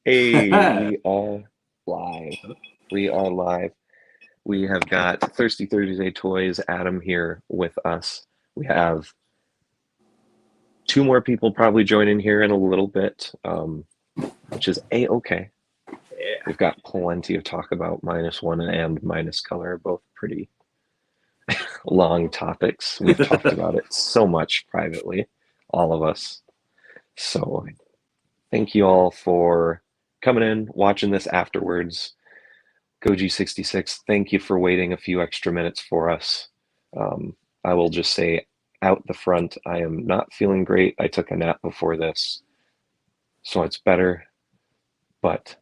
Hey, we are live. We are live. We have got Thirsty Thursday Toys, Adam here with us. We have two more people probably joining here in a little bit, which is A-okay. Yeah. We've got plenty of talk about Minus One and Minus Color, both pretty long topics. We've talked about it so much privately, all of us. So thank you all for coming in, watching this afterwards. Goji66, thank you for waiting a few extra minutes for us. I will just say out the front, I am not feeling great. I took a nap before this, so it's better, but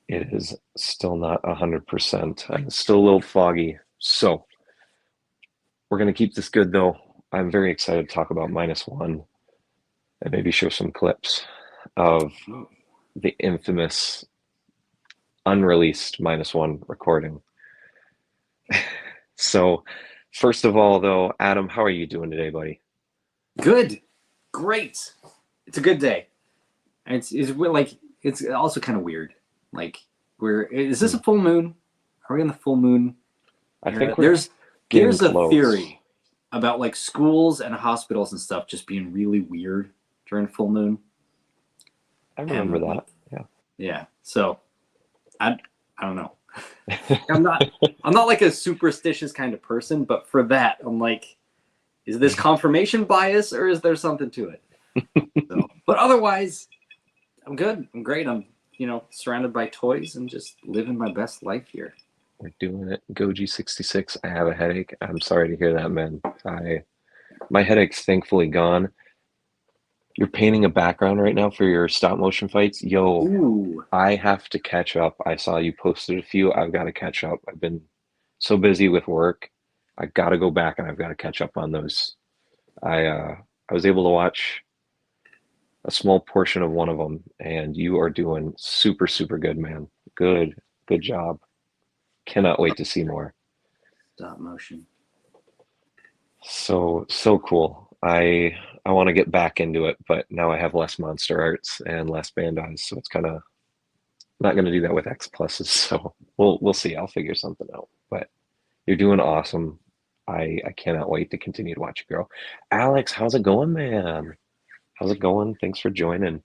it is still not 100%. I'm still a little foggy, so we're going to keep this good though. I'm very excited to talk about Minus One and maybe show some clips of the infamous unreleased Minus One recording. So, first of all, though, Adam, how are you doing today, buddy? Good. Great. It's a good day. It's also kind of weird. Like, is this a full moon? Are we in the full moon? I think there's a close. theory about like schools and hospitals and stuff just being really weird during full moon. I remember that. Yeah. Yeah. So I don't know. I'm not like a superstitious kind of person, but for that, I'm like, is this confirmation bias or is there something to it? But otherwise, I'm good. I'm great. I'm, surrounded by toys and just living my best life here. We're doing it. Goji66, I have a headache. I'm sorry to hear that, man. My headache's thankfully gone. You're painting a background right now for your stop motion fights. Yo, Ooh. I have to catch up. I saw you posted a few. I've got to catch up. I've been so busy with work. I got to go back and I've got to catch up on those. I was able to watch a small portion of one of them, and you are doing super, super good, man. Good job. Cannot wait to see more. Stop motion. So cool. I want to get back into it, but now I have less monster arts and less Bandais, so it's kind of not going to do that with X pluses. So we'll see. I'll figure something out. But you're doing awesome. I cannot wait to continue to watch you grow. Alex, how's it going, man? How's it going? Thanks for joining.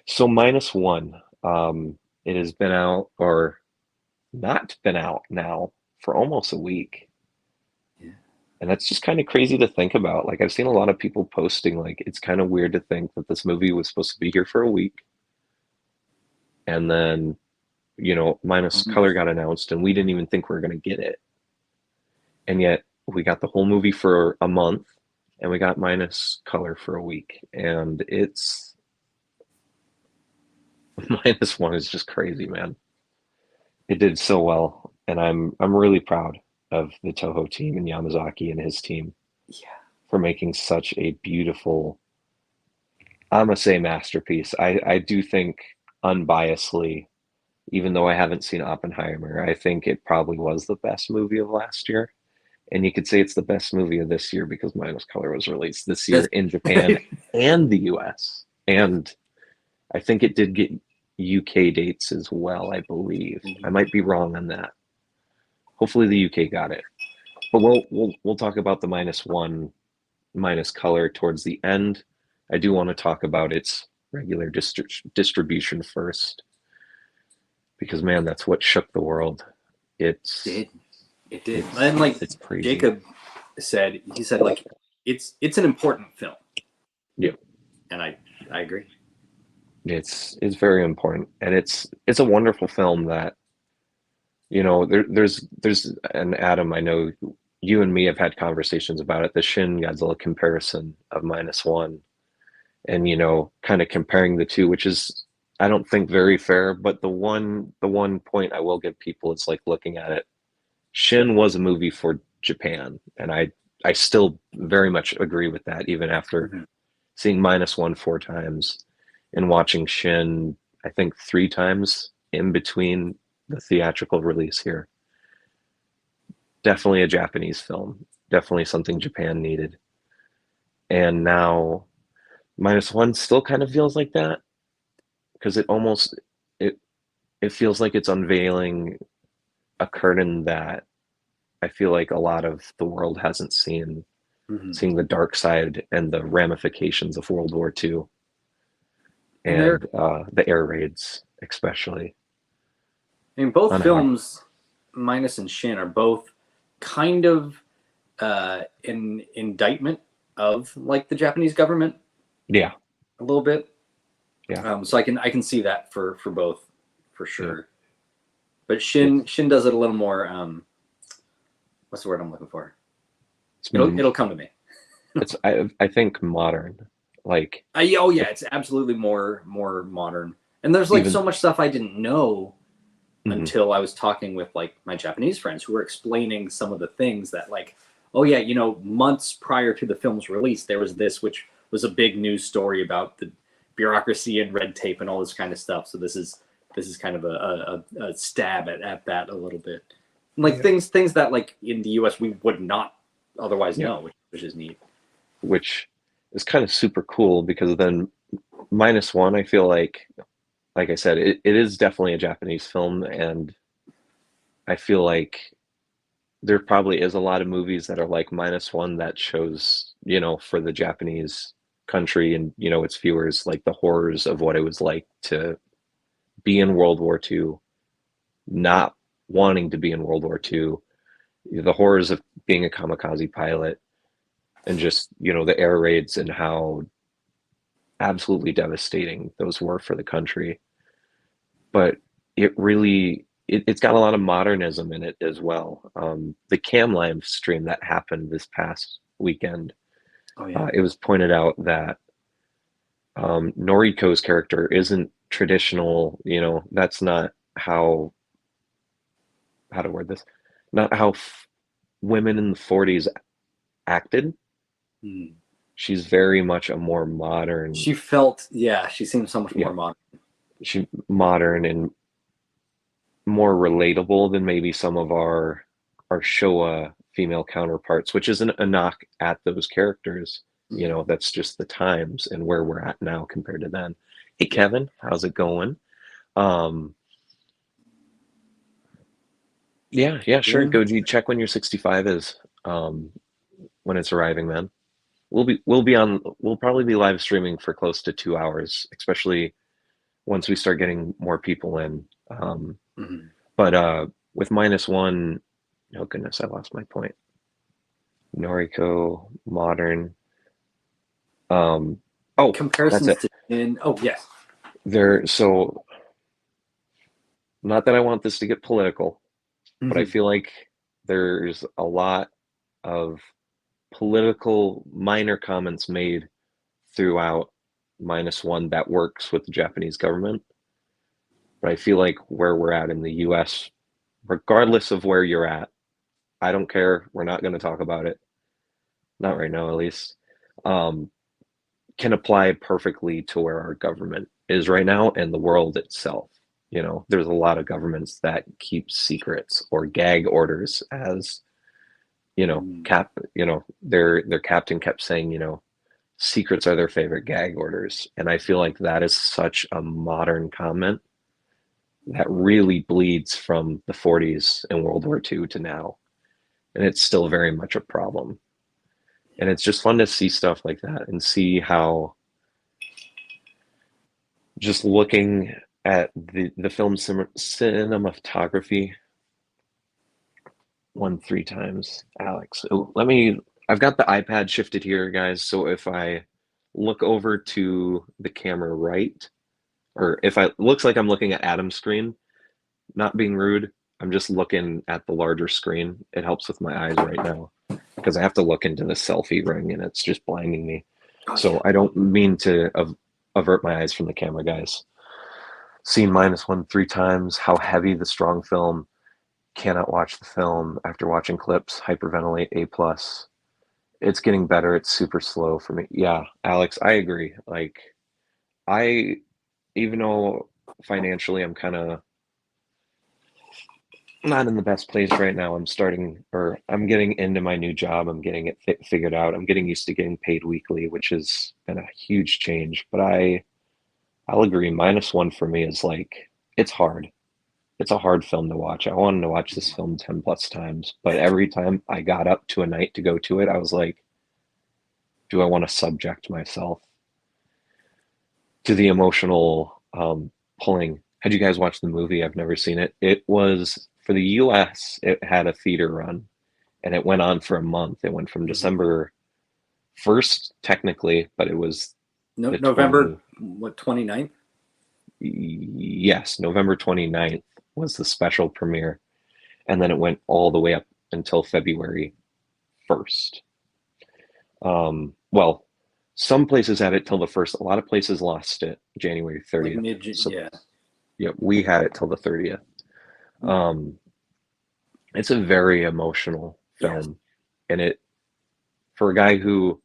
So Minus One, it has been out or not been out now for almost a week. And that's just kind of crazy to think about. Like, I've seen a lot of people posting, like, it's kind of weird to think that this movie was supposed to be here for a week. And then, Minus Color got announced, and we didn't even think we were going to get it. And yet, we got the whole movie for a month, and we got Minus Color for a week. And it's... Minus One is just crazy, man. It did so well, and I'm really proud of the Toho team and Yamazaki and his team for making such a beautiful, I'm gonna say masterpiece. I do think unbiasedly, even though I haven't seen Oppenheimer, I think it probably was the best movie of last year. And you could say it's the best movie of this year because Minus Color was released this year in Japan and the US. And I think it did get UK dates as well, I believe. I might be wrong on that. Hopefully the UK got it. But we'll talk about the Minus One, Minus Color towards the end. I do want to talk about its regular distribution first. Because, man, that's what shook the world. It did. And like it's crazy. Jacob said, like, it's an important film. Yeah. And I agree. It's very important. And it's a wonderful film that, there's and Adam, I know you and me have had conversations about it, the Shin Godzilla comparison of Minus One, and kind of comparing the two, which is, I don't think, very fair. But the one point I will give people is, like, looking at it, Shin was a movie for Japan, and I still very much agree with that, even after seeing Minus One 4 times and watching Shin, I think 3 times in between the theatrical release here. Definitely a Japanese film. Definitely something Japan needed. And now Minus One still kind of feels like that. because it it feels like it's unveiling a curtain that I feel like a lot of the world hasn't seen, Mhm. seeing the dark side and the ramifications of World War II And they're, and the air raids, especially I mean, both on how. films, Minus and Shin, are both kind of an indictment of like the Japanese government Yeah, a little bit. yeah, So I can see that for both for yeah. sure. But It's Shin does it a little more. What's the word I'm looking for? it's It'll come to me. it's I think modern, like Oh the, yeah, it's absolutely more modern. And there's like even. so much stuff I didn't know Mhm. until I was talking with like my Japanese friends who were explaining some of the things that like, oh yeah, months prior to the film's release, there was this, which was a big news story about the bureaucracy and red tape and all this kind of stuff. So this is kind of a stab at that a little bit. And, like Yeah, things that like in the US we would not otherwise yeah, know, which is neat. which is kind of super cool because then Minus One, I feel like I said, it is definitely a Japanese film, and I feel like there probably is a lot of movies that are like Minus One that shows, for the Japanese country and, its viewers, like the horrors of what it was like to be in World War II, not wanting to be in World War II, the horrors of being a kamikaze pilot, and just, the air raids and how absolutely devastating those were for the country. But it's got a lot of modernism in it as well. The cam live stream that happened this past weekend, Oh yeah. it was pointed out that Noriko's character isn't traditional. That's not how to word this, not how women in the 40s acted. Hmm. She's very much a more modern, She seems so much yeah, more modern. she modern and more relatable than maybe some of our Showa female counterparts, which isn't a knock at those characters. Mhm. That's just the times and where we're at now compared to then. Hey Yeah. Kevin, how's it going? Um, yeah, yeah, sure. Yeah. Go check when your 65 is, um, when it's arriving, man. We'll probably be live streaming for close to 2 hours, especially once we start getting more people in. Mhm. But with Minus One, oh goodness, I lost my point. Noriko, modern. Um, oh, that's Comparisons it. to Shin. Oh yes. So not that I want this to get political, but I Mhm. feel like there's a lot of political minor comments made throughout Minus One that works with the Japanese government. But I feel like where we're at in the US, regardless of where you're at, I don't care. We're not going to talk about it. Not right now, at least. Um, can apply perfectly to where our government is right now and the world itself. There's a lot of governments that keep secrets or gag orders, as Mhm. their captain kept saying, secrets are their favorite gag orders. And I feel like that is such a modern comment that really bleeds from the 40s and World War II to now. And it's still very much a problem. And it's just fun to see stuff like that and see how, just looking at the film cinematography, one three times, Alex. I've got the iPad shifted here, guys. So if I look over to the camera right, or if I looks like I'm looking at Adam's screen, not being rude, I'm just looking at the larger screen. It helps with my eyes right now because I have to look into the selfie ring and it's just blinding me. Oh So yeah. I don't mean to avert my eyes from the camera, guys. Seen Minus One three times, how heavy the strong film, cannot watch the film after watching clips, hyperventilate A plus. It's getting better, it's super slow for me. Yeah, Alex, I agree. Like, I even though financially I'm kind of not in the best place right now, I'm getting into my new job, I'm getting it figured out, I'm getting used to getting paid weekly, which has been a huge change. But I I'll agree. Minus One for me is like, it's hard. It's a hard film to watch. I wanted to watch this film 10 plus times, but every time I got up to a night to go to it, I was like, do I want to subject myself to the emotional pulling? Had you guys watched the movie? I've never seen it. It was for the US, it had a theater run and it went on for a month. It went from December 1st, technically, but it was No, the November, what, 29th? Yes, November 29th was the special premiere. And then it went all the way up until February 1st. Well, some places had it till the 1st. A lot of places lost it January 30th. Like mid, So, yeah. yeah, we had it till the 30th. It's a very emotional film. And it, for a guy who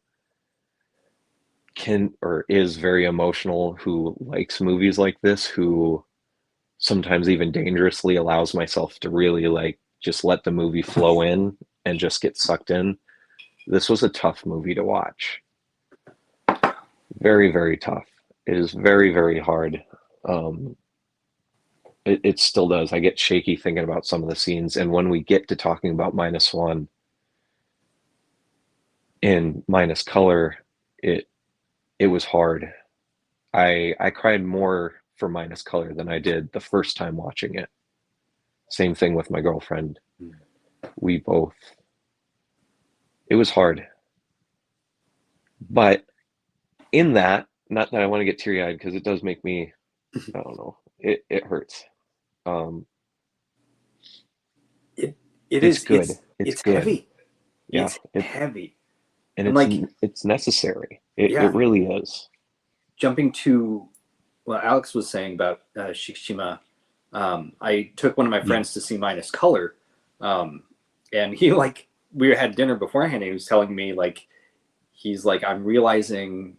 can or is very emotional, who likes movies like this, who sometimes even dangerously allows myself to really like just let the movie flow in and just get sucked in. This was a tough movie to watch. Very, very tough. It is very, very hard. It still does. I get shaky thinking about some of the scenes. And when we get to talking about Minus One in Minus Color, it was hard. I cried more for Minus Color than I did the first time watching it. Same thing with my girlfriend. We both. It was hard. But in that, not that I want to get teary-eyed because it does make me, I don't know, it hurts. It's good. It's good. heavy. Yeah, it's heavy. And it's necessary. It really is. Jumping to what Alex was saying about Shikishima, I took one of my friends to see Minus Color, and he we had dinner beforehand. And he was telling me he's like, I'm realizing,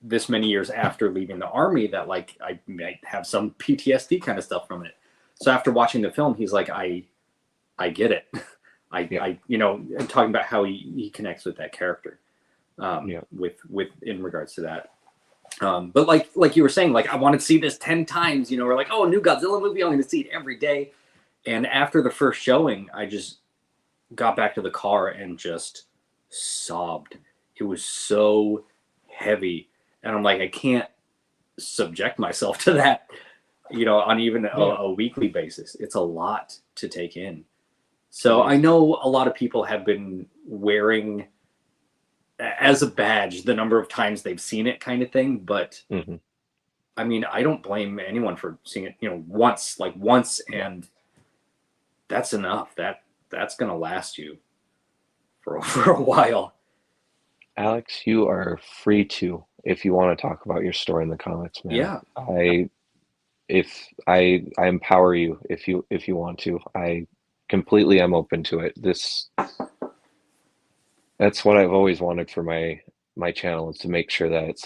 this many years after leaving the army that I might have some PTSD kind of stuff from it. So after watching the film, he's like, I get it. And talking about how he connects with that character, with in regards to that. But like you were saying, I wanted to see this 10 times, we're like, oh, a new Godzilla movie, I'm going to see it every day. And after the first showing, I just got back to the car and just sobbed. It was so heavy. And I'm like, I can't subject myself to that, on even a weekly basis. It's a lot to take in. So I know a lot of people have been wearing as a badge the number of times they've seen it kind of thing. But I mean, I don't blame anyone for seeing it, once, and that's enough. That's going to last you for a while. Alex, you are free to, if you want to talk about your story in the comments, man. Yeah. I empower you if you want to. I completely am open to it. That's what I've always wanted for my channel, is to make sure that it's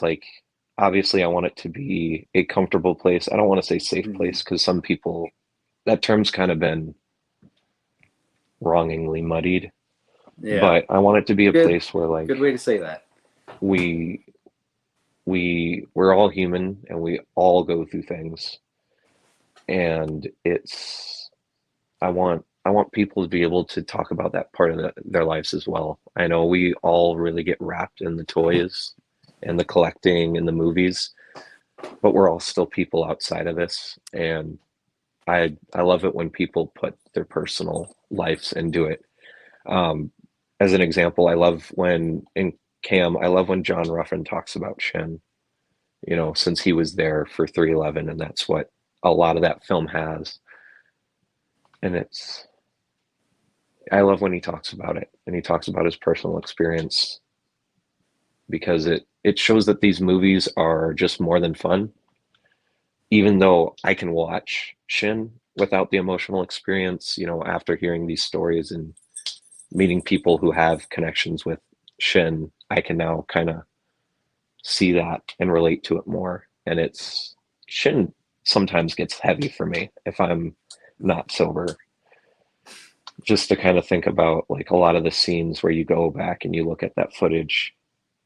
obviously I want it to be a comfortable place. I don't want to say safe place, because some people, that term's kind of been wrongingly muddied. Yeah. But I want it to be a place where good way to say that. We're all human and we all go through things. And I want people to be able to talk about that part of their lives as well. I know we all really get wrapped in the toys and the collecting and the movies, but we're all still people outside of this. And I love it when people put their personal lives into it. As an example, I love when John Ruffin talks about Shin, since he was there for 311, and that's what a lot of that film has. And I love when he talks about it, and he talks about his personal experience, because it shows that these movies are just more than fun. Even though I can watch Shin without the emotional experience, after hearing these stories and meeting people who have connections with Shin, I can now kind of see that and relate to it more. And Shin sometimes gets heavy for me if I'm not sober. Just to kind of think about a lot of the scenes where you go back and you look at that footage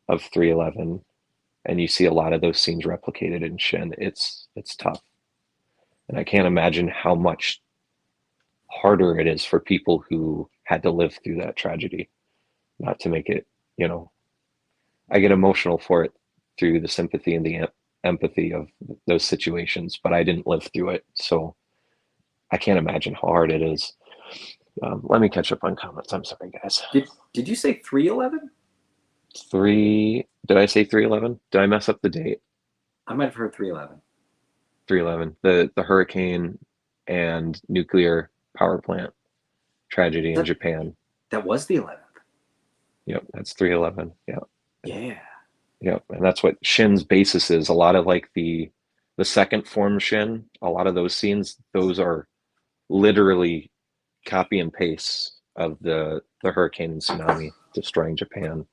of 311 and you see a lot of those scenes replicated in Shin. It's tough, and I can't imagine how much harder it is for people who had to live through that tragedy. Not to make it, you know, I get emotional for it through the sympathy and the empathy of those situations, but I didn't live through it, so I can't imagine how hard it is. Let me catch up on comments. I'm sorry, guys. Did you say 311? Did I say 311? Did I mess up the date? I might have heard 311. 311. The hurricane and nuclear power plant tragedy in Japan. That was the 11th. Yep, that's 311. Yeah. Yeah. Yep, and that's what Shin's basis is. A lot of like the second form Shin, a lot of those scenes, those are literally copy and paste of the hurricane and tsunami destroying Japan.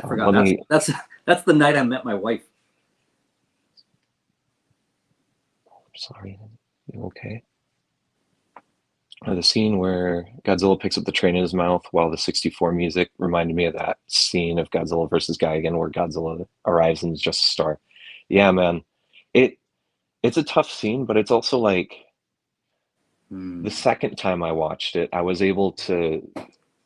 I forgot. That's the night I met my wife. Sorry, you okay? The scene where Godzilla picks up the train in his mouth while the 64 music reminded me of that scene of Godzilla versus Gigan where Godzilla arrives and is just a star. Yeah, man. It's a tough scene, but it's also like the second time I watched it, I was able to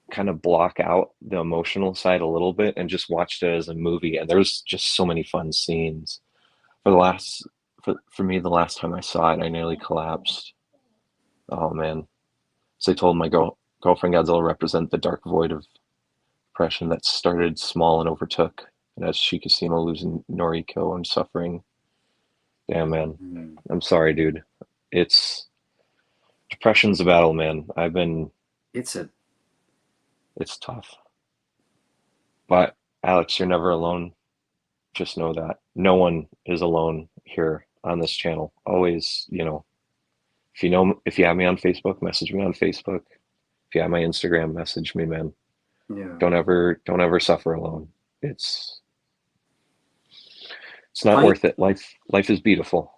kind of block out the emotional side a little bit and just watched it as a movie. And there's just so many fun scenes. For me, the last time I saw it, I nearly collapsed. Oh man. So I told my girlfriend Godzilla represent the dark void of depression that started small and overtook. And as Shikishima losing Noriko and suffering. Damn, man. I'm sorry, dude. Depression's a battle, man. It's tough. But Alex, you're never alone. Just know that. No one is alone here on this channel. Always, if you have me on Facebook, message me on Facebook. If you have my Instagram, message me, man. Yeah. Don't ever suffer alone. It's not worth it. Life is beautiful.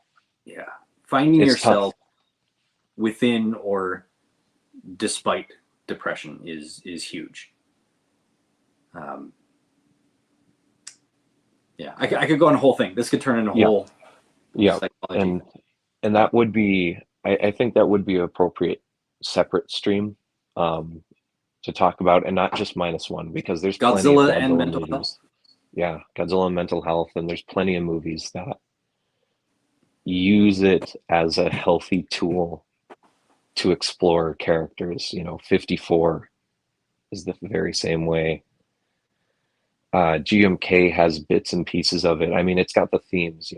Yeah. Finding it's yourself tough. Within or despite depression is huge. Yeah, I could go on a whole thing. This could turn into a whole psychology. And that would be, I think that would be an appropriate separate stream to talk about, and not just Minus One, because there's plenty of Godzilla and mental movies. Health. Yeah, Godzilla and mental health, and there's plenty of movies that use it as a healthy tool to explore characters. 54 is the very same way. GMK has bits and pieces of it. I mean, it's got the themes,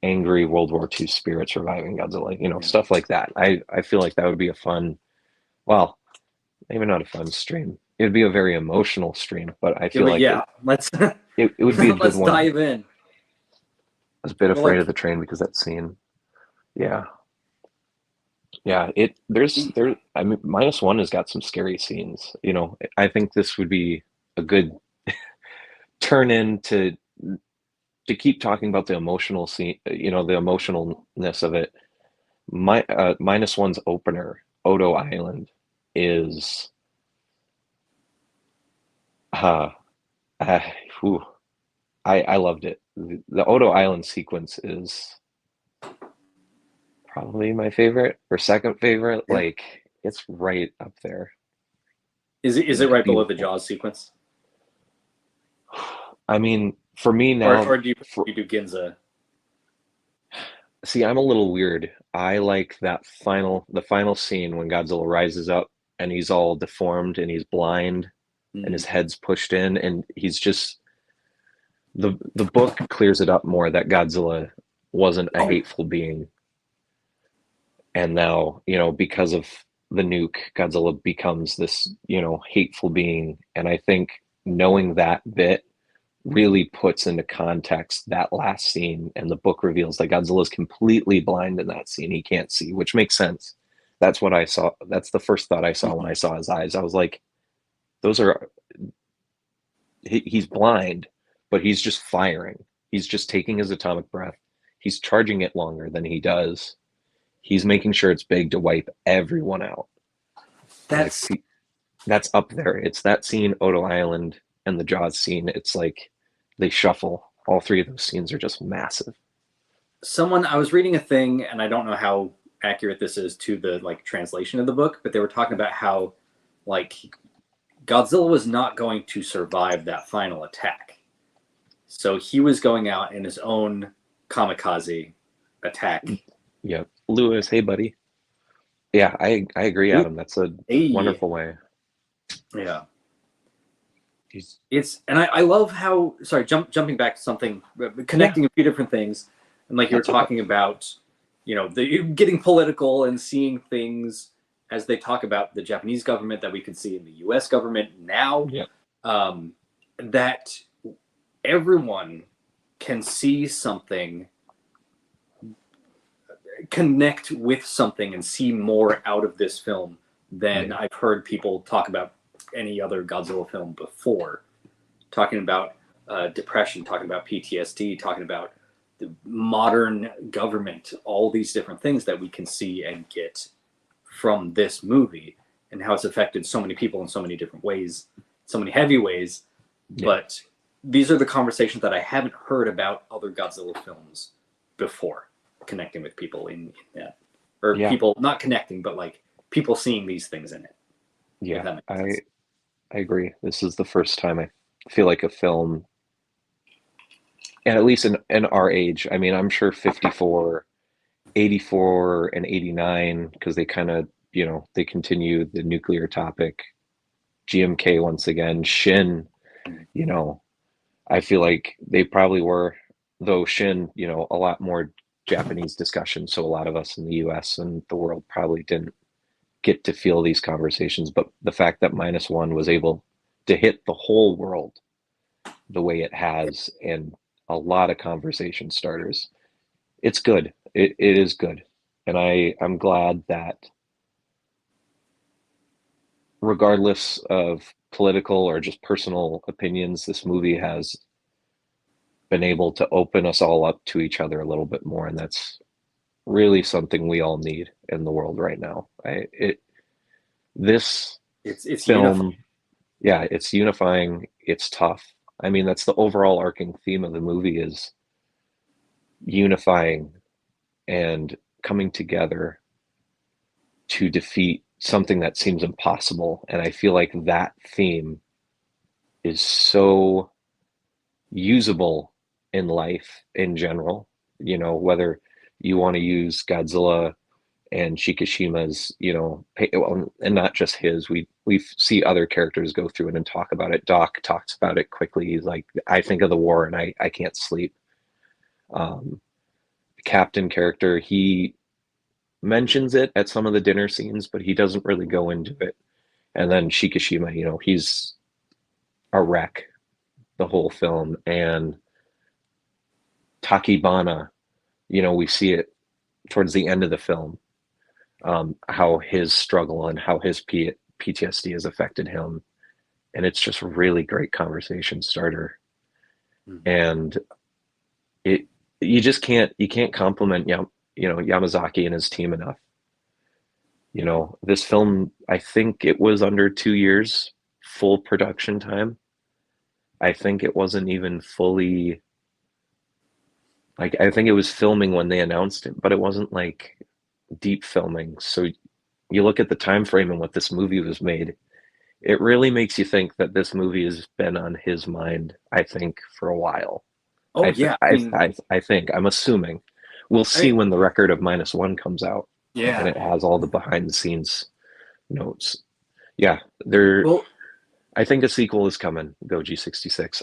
angry World War II spirits reviving Godzilla, stuff like that. I feel like that would be a fun, well, maybe not a fun stream. It would be a very emotional stream, but I feel like let's it would be a good one. Let's dive in. I was a bit afraid of the train because that scene. Yeah. Yeah, I mean, Minus One has got some scary scenes. I think this would be a good turn in to keep talking about the emotional scene, the emotionalness of it. Minus One's opener, Odo Island, is I loved it. The Odo Island sequence is probably my favorite or second favorite. Yeah. Like, it's right up there. Is it right below the Jaws sequence? I mean, for me now, or do you do Ginza? See, I'm a little weird. I like the final scene when Godzilla rises up and he's all deformed and he's blind and his head's pushed in, and he's just the book clears it up more that Godzilla wasn't a hateful being. And now, because of the nuke, Godzilla becomes this, hateful being. And I think knowing that bit really puts into context that last scene, and the book reveals that Godzilla is completely blind in that scene. He can't see, which makes sense. That's what I saw. That's the first thought I saw when I saw his eyes. I was like, he's blind, but he's just firing. He's just taking his atomic breath. He's charging it longer than he does. He's making sure it's big to wipe everyone out. That's up there. It's that scene, Odo Island, and the Jaws scene. It's like they shuffle. All three of those scenes are just massive. I was reading a thing, and I don't know how accurate this is to the like translation of the book, but they were talking about how like Godzilla was not going to survive that final attack. So he was going out in his own kamikaze attack. Yeah. Lewis, hey buddy. Yeah, I agree, Adam. That's a wonderful way. Yeah. And I love how, sorry, jumping back to something, connecting a few different things. And like you were talking about, you know, getting political and seeing things as they talk about the Japanese government that we can see in the US government now, that everyone can see something, connect with something, and see more out of this film than I've heard people talk about any other Godzilla film before. Talking about depression, talking about PTSD, talking about the modern government, all these different things that we can see and get from this movie, and how it's affected so many people in so many different ways, so many heavy ways. But these are the conversations that I haven't heard about other Godzilla films before, connecting with people in that, or people not connecting, but like people seeing these things in it. Yeah, I agree. This is the first time I feel like a film, and at least in our age, I mean, I'm sure 54, 84, and 89, because they kind of, you know, they continue the nuclear topic. GMK once again, Shin, you know, I feel like they probably were, though Shin, you know, a lot more Japanese discussion. So a lot of us in the US and the world probably didn't get to feel these conversations. But the fact that Minus One was able to hit the whole world the way it has, and a lot of conversation starters, it's good. It is good. And I'm glad that regardless of political or just personal opinions, this movie has been able to open us all up to each other a little bit more. And that's really something we all need in the world right now. It's film, unifying. Yeah, it's unifying. It's tough. I mean, that's the overall arcing theme of the movie, is unifying and coming together to defeat something that seems impossible. And I feel like that theme is so usable in life in general, you know, whether you want to use Godzilla and Shikishima's, you know, and not just his. We see other characters go through it and talk about it. Doc talks about it quickly. He's like, I think of the war and I can't sleep. The captain character, he mentions it at some of the dinner scenes, but he doesn't really go into it. And then Shikishima, you know, he's a wreck the whole film. And Takibana, you know, we see it towards the end of the film, how his struggle and how his PTSD has affected him. And it's just a really great conversation starter. And you can't compliment Yamazaki and his team enough. You know, this film, I think it was under 2 years full production time. I think it wasn't even fully, like, I think it was filming when they announced it, but it wasn't like deep filming. So you look at the time frame and what this movie was made, it really makes you think that this movie has been on his mind, I think, for a while. I think, I'm assuming. We'll see when the record of Minus One comes out. Yeah. And it has all the behind the scenes notes. Yeah, I think a sequel is coming, Goji 66.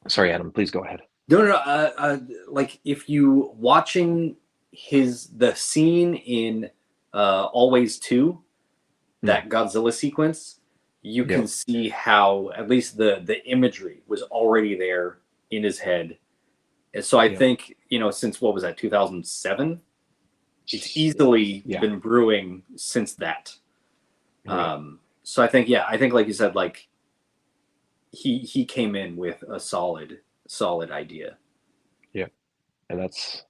Sorry, Adam, please go ahead. No. Like, if you watching the scene in Always 2, that Godzilla sequence, you can see how at least the imagery was already there in his head. And so I think, you know, since, what was that, 2007? It's easily been brewing since that. So I think, like you said, like he came in with a solid idea. Yeah. And that's,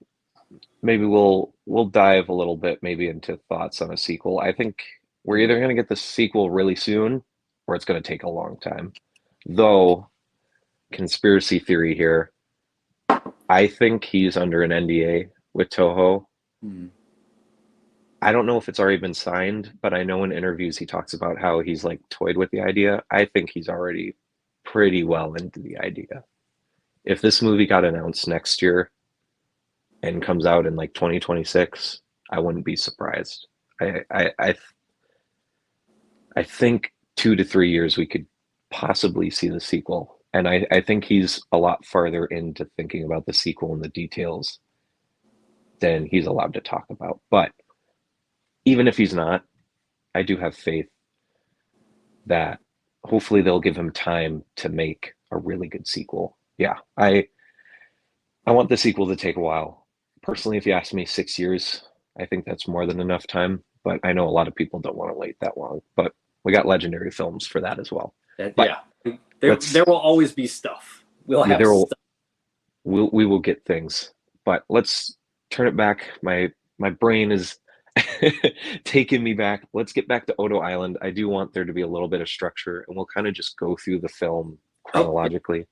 maybe we'll dive a little bit maybe into thoughts on a sequel. I think we're either going to get the sequel really soon or it's going to take a long time. Though conspiracy theory here. I think he's under an NDA with Toho. Hmm. I don't know if it's already been signed, but I know in interviews he talks about how he's like toyed with the idea. I think he's already pretty well into the idea. If this movie got announced next year and comes out in like 2026, I wouldn't be surprised. I think 2 to 3 years we could possibly see the sequel. And I think he's a lot farther into thinking about the sequel and the details than he's allowed to talk about. But even if he's not, I do have faith that hopefully they'll give him time to make a really good sequel. Yeah, I want the sequel to take a while. Personally, if you ask me, 6 years, I think that's more than enough time. But I know a lot of people don't want to wait that long. But we got legendary films for that as well. But Yeah, there will always be stuff. We'll have there will stuff. we will get things. But let's turn it back. My brain is taking me back. Let's get back to Odo Island. I do want there to be a little bit of structure, and we'll kind of just go through the film Oh, chronologically.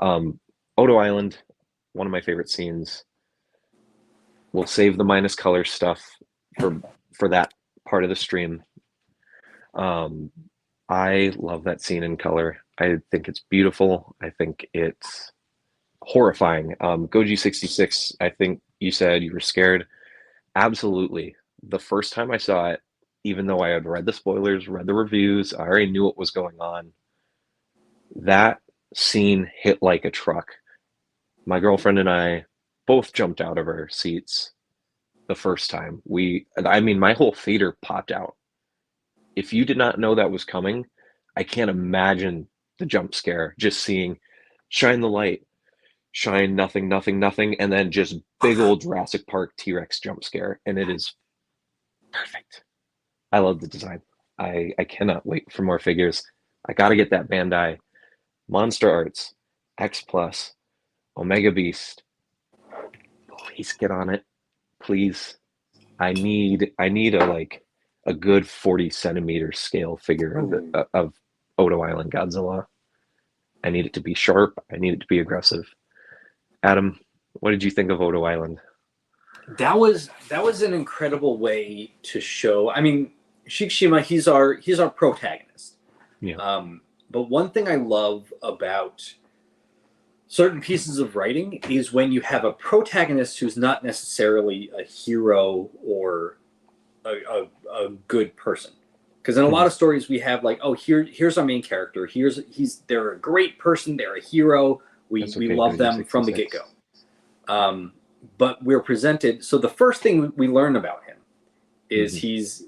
Odo Island, one of my favorite scenes. We'll save the minus color stuff for that part of the stream. I love that scene in color. I think it's beautiful. I think it's horrifying. Goji66, I think you said you were scared. Absolutely. The first time I saw it, even though I had read the spoilers, read the reviews, I already knew what was going on. That scene hit like a truck. My girlfriend and I both jumped out of our seats the first time. I mean, my whole theater popped out. If you did not know that was coming, I can't imagine the jump scare. Just seeing shine the light, shine nothing, nothing, nothing, and then just big old Jurassic Park T-Rex jump scare. And it is perfect. I love the design. I cannot wait for more figures. I got to get that Bandai. Monster Arts, X Plus, Omega Beast. Please get on it. Please. I need a good 40 centimeter scale figure of Odo Island Godzilla. I need it to be sharp. I need it to be aggressive. Adam, what did you think of Odo Island? that was an incredible way to show. I mean, Shikishima, he's our protagonist. Yeah. But one thing I love about certain pieces of writing is when you have a protagonist who's not necessarily a hero or a good person. Because in a lot of stories we have like, oh, here's our main character. They're a great person. They're a hero. We love them from the get go. But we're presented. So the first thing we learn about him is he's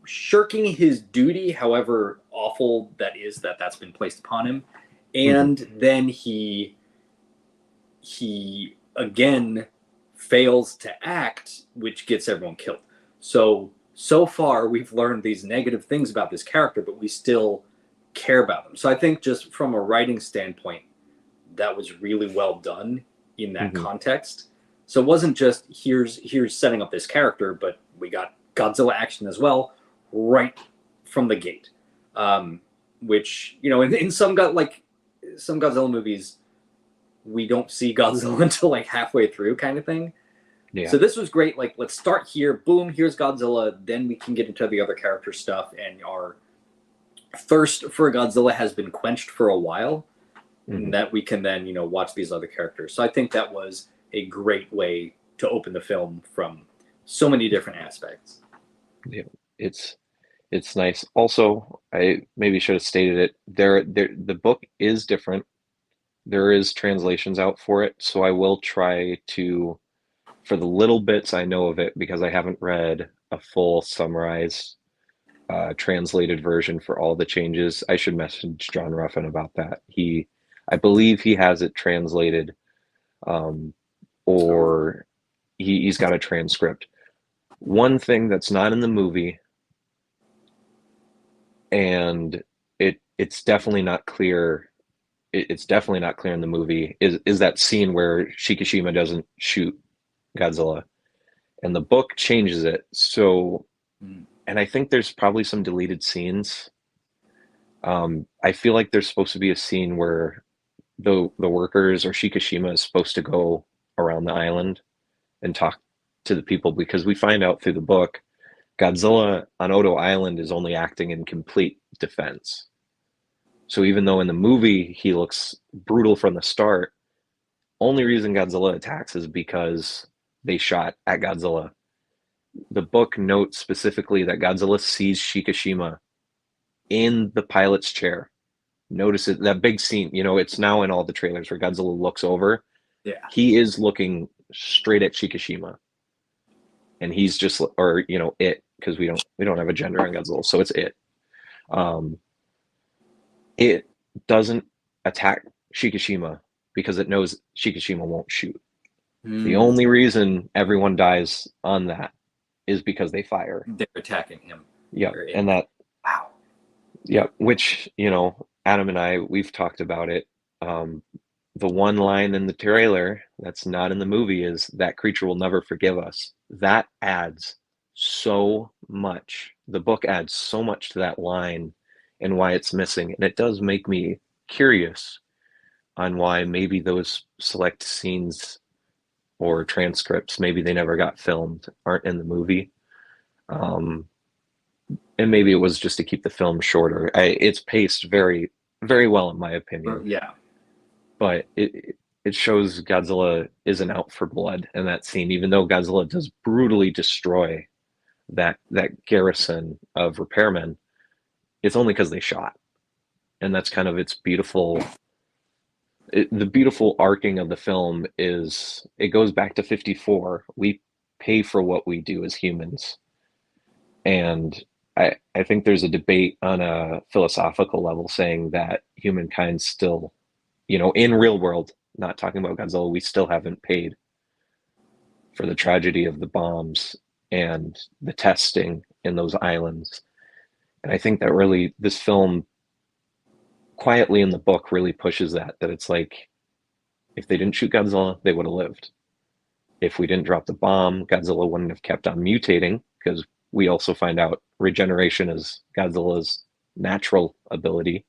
shirking his duty, however awful that is that's been placed upon him, and then he again fails to act, which gets everyone killed. So far we've learned these negative things about this character, but we still care about them. So I think just from a writing standpoint, that was really well done in that context. So it wasn't just here's setting up this character, but we got Godzilla action as well right from the gate. Which, you know, in some Godzilla movies, we don't see Godzilla until like halfway through, kind of thing. Yeah. So this was great. Like, let's start here. Boom, here's Godzilla. Then we can get into the other character stuff, and our thirst for Godzilla has been quenched for a while, and that we can then, you know, watch these other characters. So I think that was a great way to open the film from so many different aspects. Yeah, it's nice. Also, I maybe should have stated it. The book is different. There is translations out for it, so I will try to, for the little bits I know of it, because I haven't read a full summarized translated version for all the changes. I should message John Ruffin about that. I believe he has it translated, or he's got a transcript. One thing that's not in the movie, and it's definitely not clear. It's definitely not clear in the movie. Is that scene where Shikishima doesn't shoot Godzilla, and the book changes it. So, and I think there's probably some deleted scenes. I feel like there's supposed to be a scene where the workers or Shikishima is supposed to go around the island and talk to the people, because we find out through the book Godzilla on Odo Island is only acting in complete defense. So even though in the movie he looks brutal from the start, only reason Godzilla attacks is because they shot at Godzilla. The book notes specifically that Godzilla sees Shikishima in the pilot's chair. Notice it, that big scene, you know, it's now in all the trailers where Godzilla looks over. Yeah. He is looking straight at Shikishima. And he's just, or, you know, it, because we don't have a gender on Godzilla, so it's it. It doesn't attack Shikishima because it knows Shikishima won't shoot. The only reason everyone dies on that is because they fire. They're attacking him. Yeah, and that, wow. Yeah, which, you know, Adam and I, we've talked about it. The one line in the trailer that's not in the movie is that creature will never forgive us. That adds so much. The book adds so much to that line and why it's missing. And it does make me curious on why maybe those select scenes or transcripts, maybe they never got filmed, aren't in the movie. And maybe it was just to keep the film shorter. It's paced very, very well, in my opinion. Yeah. But it shows Godzilla isn't out for blood in that scene, even though Godzilla does brutally destroy that garrison of repairmen. It's only because they shot. And that's kind of its beautiful... the beautiful arcing of the film is it goes back to 54. We pay for what we do as humans. And I think there's a debate on a philosophical level saying that humankind still, you know, in real world, not talking about Godzilla, we still haven't paid for the tragedy of the bombs and the testing in those islands. And I think that really, this film quietly in the book really pushes that it's like, if they didn't shoot Godzilla, they would have lived. If we didn't drop the bomb, Godzilla wouldn't have kept on mutating, because we also find out regeneration is Godzilla's natural ability.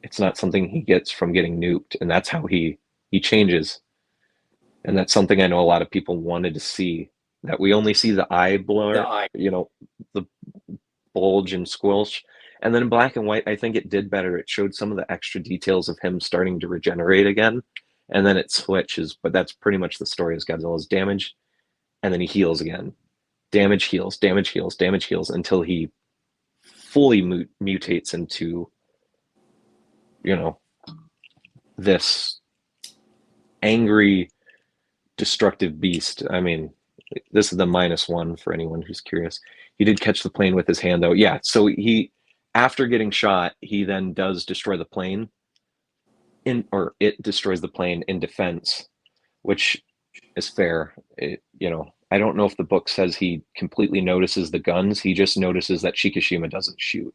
It's not something he gets from getting nuked, and that's how he changes. And that's something I know a lot of people wanted to see, that we only see the eye blur, you know, the bulge and squelch. And then in black and white, I think it did better. It showed some of the extra details of him starting to regenerate again, and then it switches. But that's pretty much the story, is Godzilla's damaged, and then he heals again. Damage heals, damage heals, damage heals, until he fully mutates into, you know, this angry, destructive beast. I mean, this is the -1 for anyone who's curious. He did catch the plane with his hand, though. Yeah, so he, after getting shot, he then does destroy the plane, or it destroys the plane in defense, which is fair. You know, I don't know if the book says he completely notices the guns. He just notices that Shikishima doesn't shoot.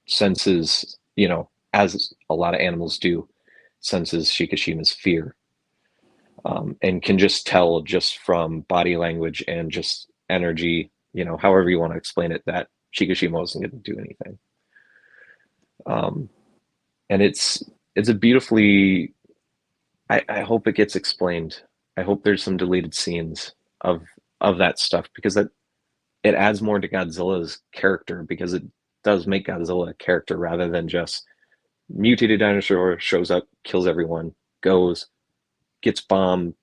Senses, you know, as a lot of animals do, senses Shikishima's fear. And can just tell, just from body language and just energy, you know, however you want to explain it, that Shikishima wasn't going to do anything. And it's a beautifully, I hope it gets explained. I hope there's some deleted scenes of that stuff, because it adds more to Godzilla's character, because it does make Godzilla a character rather than just mutated dinosaur, shows up, kills everyone, goes, gets bombed,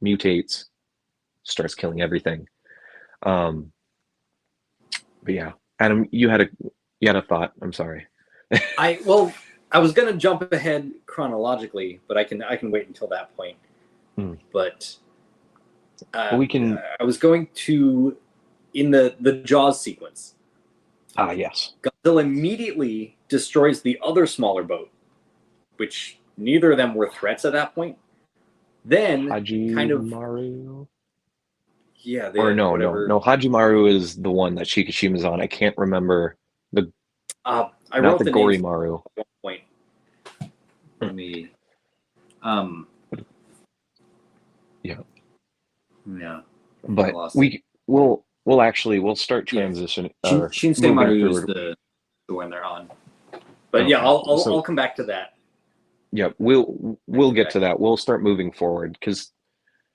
mutates, starts killing everything. But yeah, Adam, you had a thought. I'm sorry. I was gonna jump ahead chronologically, but I can wait until that point. But we can. I was going to, in the Jaws sequence. Yes. Godzilla immediately destroys the other smaller boat, which neither of them were threats at that point. Then Hajimaru. Yeah. No. Hajimaru is the one that Shikishima's on. I can't remember the. I not wrote the Gorimaru. At one point. Let me. Yeah. Yeah. But we'll start transitioning. Shinsei Maru is the one they're on. But yeah, I'll come back to that. Yep, we'll get to that. We'll start moving forward because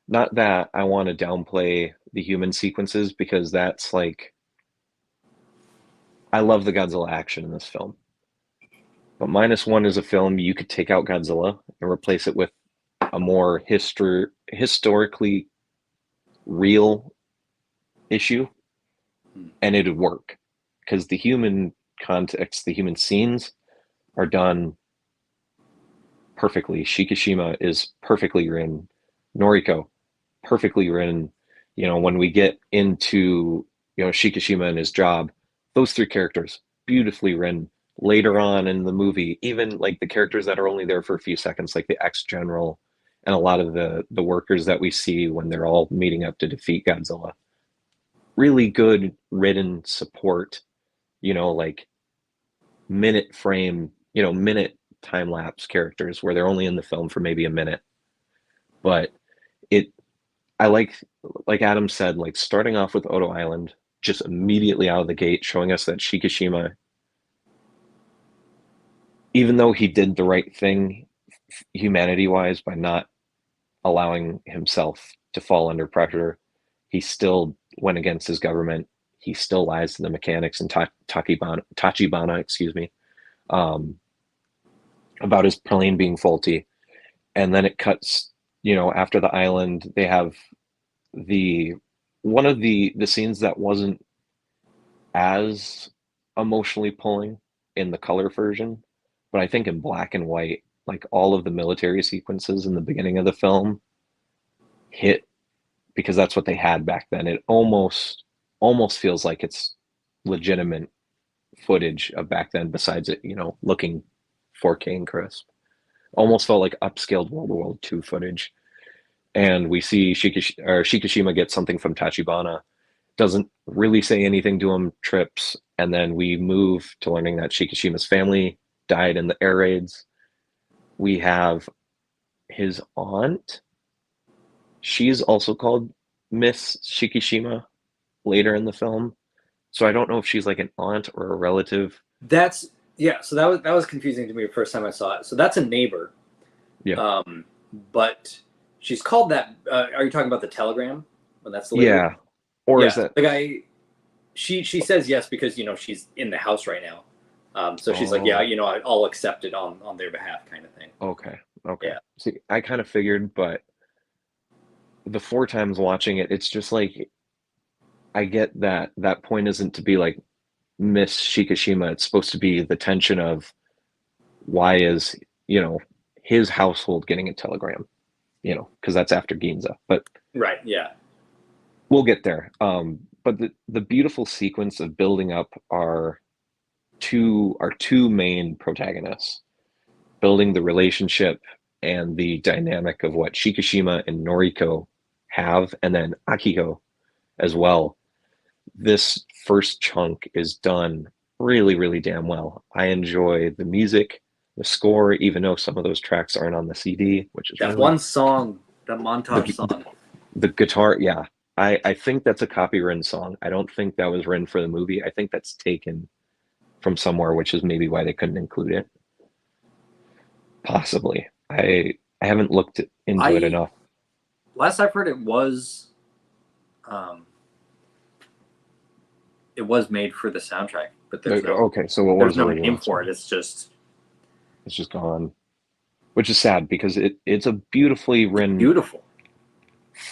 not that I want to downplay the human sequences because that's like I love the Godzilla action in this film. But Minus One is a film you could take out Godzilla and replace it with a more historically real issue, and it'd work because the human context, the human scenes are done perfectly. Shikishima is perfectly written. Noriko, perfectly written. You know, when we get into, you know, Shikishima and his job, those three characters, beautifully written. Later on in the movie, even like the characters that are only there for a few seconds, like the ex-general and a lot of the workers that we see when they're all meeting up to defeat Godzilla. Really good written support, you know, like minute frame, you know, minute time lapse characters where they're only in the film for maybe a minute. But it, I like Adam said, like starting off with Odo Island, just immediately out of the gate, showing us that Shikishima, even though he did the right thing humanity wise by not allowing himself to fall under pressure, he still went against his government. He still lies to the mechanics and Tachibana, excuse me, um, about his plane being faulty. And then it cuts, you know, after the island, they have the one of the scenes that wasn't as emotionally pulling in the color version, but I think in black and white, like all of the military sequences in the beginning of the film hit because that's what they had back then. It almost feels like it's legitimate footage of back then besides it, you know, looking 4K and crisp. Almost felt like upscaled World War II footage. And we see Shikishima get something from Tachibana, doesn't really say anything to him, trips, and then we move to learning that Shikishima's family died in the air raids. We have his aunt. She's also called Miss Shikishima later in the film. So I don't know if she's like an aunt or a relative. That's yeah. So that was confusing to me the first time I saw it. So that's a neighbor. Yeah. But she's called that. Are you talking about the telegram when that's delivered? Yeah. Or yeah, is that the guy? She says yes because you know she's in the house right now. So she's like, yeah, Oh, you know, I'll accept it on their behalf, kind of thing. okay. Okay. Yeah, See, I kind of figured, but the four times watching it, it's just like I get that that point isn't to be like Miss Shikishima. It's supposed to be the tension of why is, you know, his household getting a telegram, you know, because that's after Ginza. But right. Yeah, we'll get there. But the beautiful sequence of building up our two main protagonists, building the relationship and the dynamic of what Shikishima and Noriko have, and then Akiko as well. This first chunk is done really, really damn well. I enjoy the music, the score, even though some of those tracks aren't on the CD, which is that really one song, that montage the song. the guitar. Yeah, I think that's a copywritten song. I don't think that was written for the movie. I think that's taken from somewhere, which is maybe why they couldn't include it. Possibly. I haven't looked into it I enough. last I've heard it was made for the soundtrack, but Okay, so it there's was no original. name for it. It's just gone, which is sad because it's a beautifully It's written beautiful.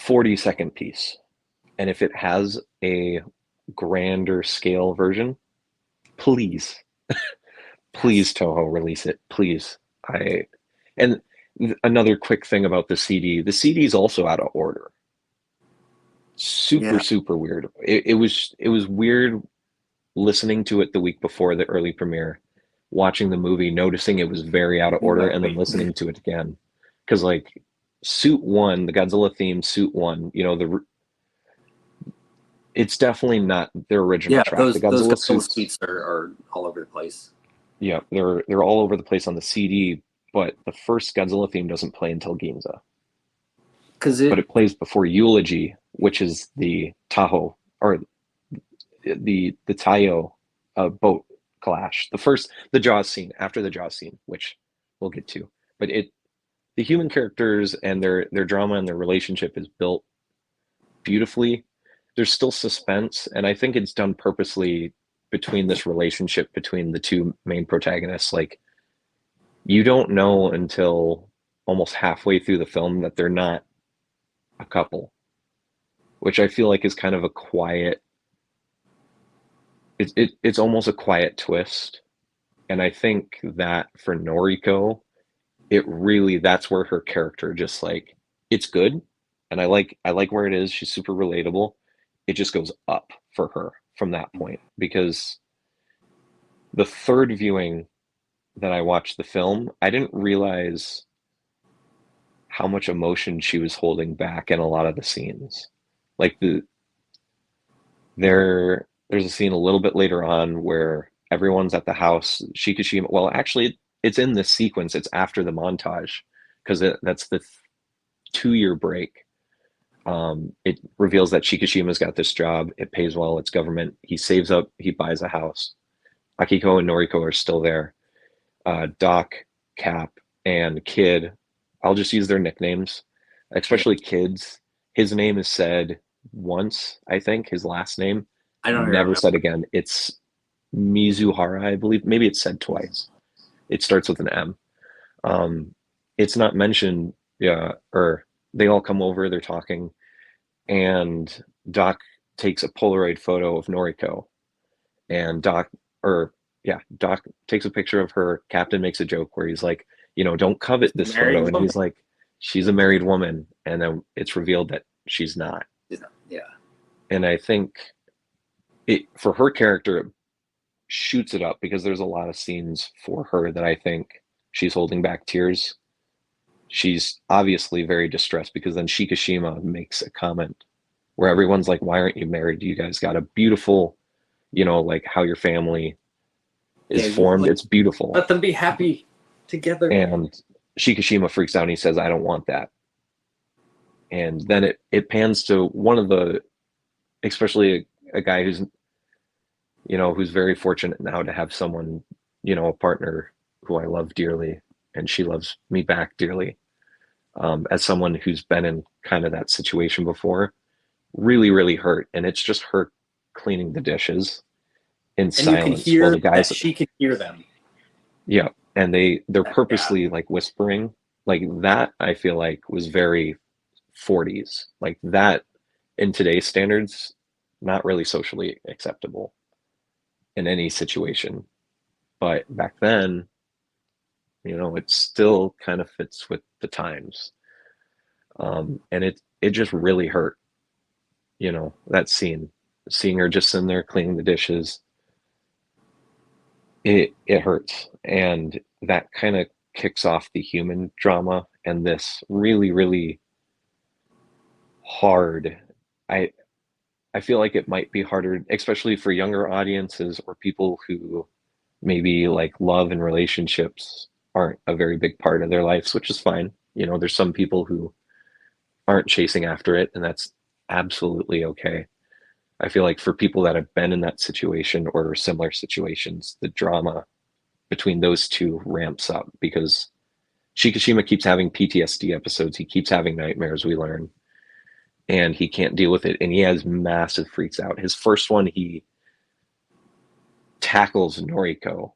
40-second piece. And if it has a grander scale version, please, please Toho release it, please. I and another quick thing about the CD, the CD is also out of order. Super Yeah. super weird. It was weird listening to it the week before the early premiere, watching the movie, noticing it was very out of order, Like, and then wait. listening to it again. Because like Suit One, the Godzilla theme, Suit One, you know, it's definitely not their original Yeah, track. The those Godzilla Godzilla suits, suites are all over the place. yeah, they're all over the place on the CD, but the first Godzilla theme doesn't play until Ginza. Because But it it plays before Eulogy, which is the Tahoe or the Taiyo boat clash. The Jaws scene after the Jaws scene, which we'll get to. but the human characters and their drama and their relationship is built beautifully. There's still suspense, and I think it's done purposely between this relationship between the two main protagonists. Like, you don't know until almost halfway through the film that they're not a couple, which I feel like is kind of a quiet. It's almost a quiet twist, and I think that for Noriko, it really that's where her character just like it's good, and I like where it is. She's super relatable. It just goes up for her from that point because the third viewing that I watched the film, I didn't realize how much emotion she was holding back in a lot of the scenes. Like there's a scene a little bit later on where everyone's at the house. Shikishima, well, actually, it's in this sequence. It's after the montage because that's the 2 year break. It reveals that Shikishima's got this job. It pays well. It's government. He saves up. He buys a house. Akiko and Noriko are still there. Doc, Cap, and Kid. I'll just use their nicknames, especially Kid's. His name is said once, I think, his last name. I don't Never remember. said again. It's Mizuhara, I believe. Maybe it's said twice. It starts with an M. It's not mentioned, yeah, or they all come over, they're talking, and Doc takes a Polaroid photo of Noriko, and Doc takes a picture of her. Captain makes a joke where he's like, don't covet this Married photo, and woman. he's like, she's a married woman, and then it's revealed that she's not. Yeah. And I think it for her character it shoots it up because there's a lot of scenes for her that I think she's holding back tears. She's obviously very distressed because then Shikishima makes a comment where everyone's like, why aren't you married? You guys got a beautiful, like how your family is Yeah. You formed. like, It's beautiful. let them be happy together. And Shikishima freaks out and he says, I don't want that. And then it pans to one of the, especially a guy who's very fortunate now to have someone, a partner who I love dearly, and she loves me back dearly. As someone who's been in kind of that situation before, really, really hurt. And it's just her cleaning the dishes in And you can silence while hear the that guys, she can hear them. yeah, and they're Yeah. purposely like whispering. Like that, I feel like was very 40s. Like that in today's standards, not really socially acceptable in any situation. But back then, it still kind of fits with the times. And it just really hurt, that scene, seeing her just sitting there cleaning the dishes. It hurts, and that kind of kicks off the human drama and this really, really hard. I I feel like it might be harder, especially for younger audiences or people who maybe like love and relationships aren't a very big part of their lives, which is fine. There's some people who aren't chasing after it, and that's absolutely okay. I feel like for people that have been in that situation or similar situations, the drama between those two ramps up because Shikishima keeps having PTSD episodes. He keeps having nightmares, we learn, and he can't deal with it. And he has massive freaks out. His first one, he tackles Noriko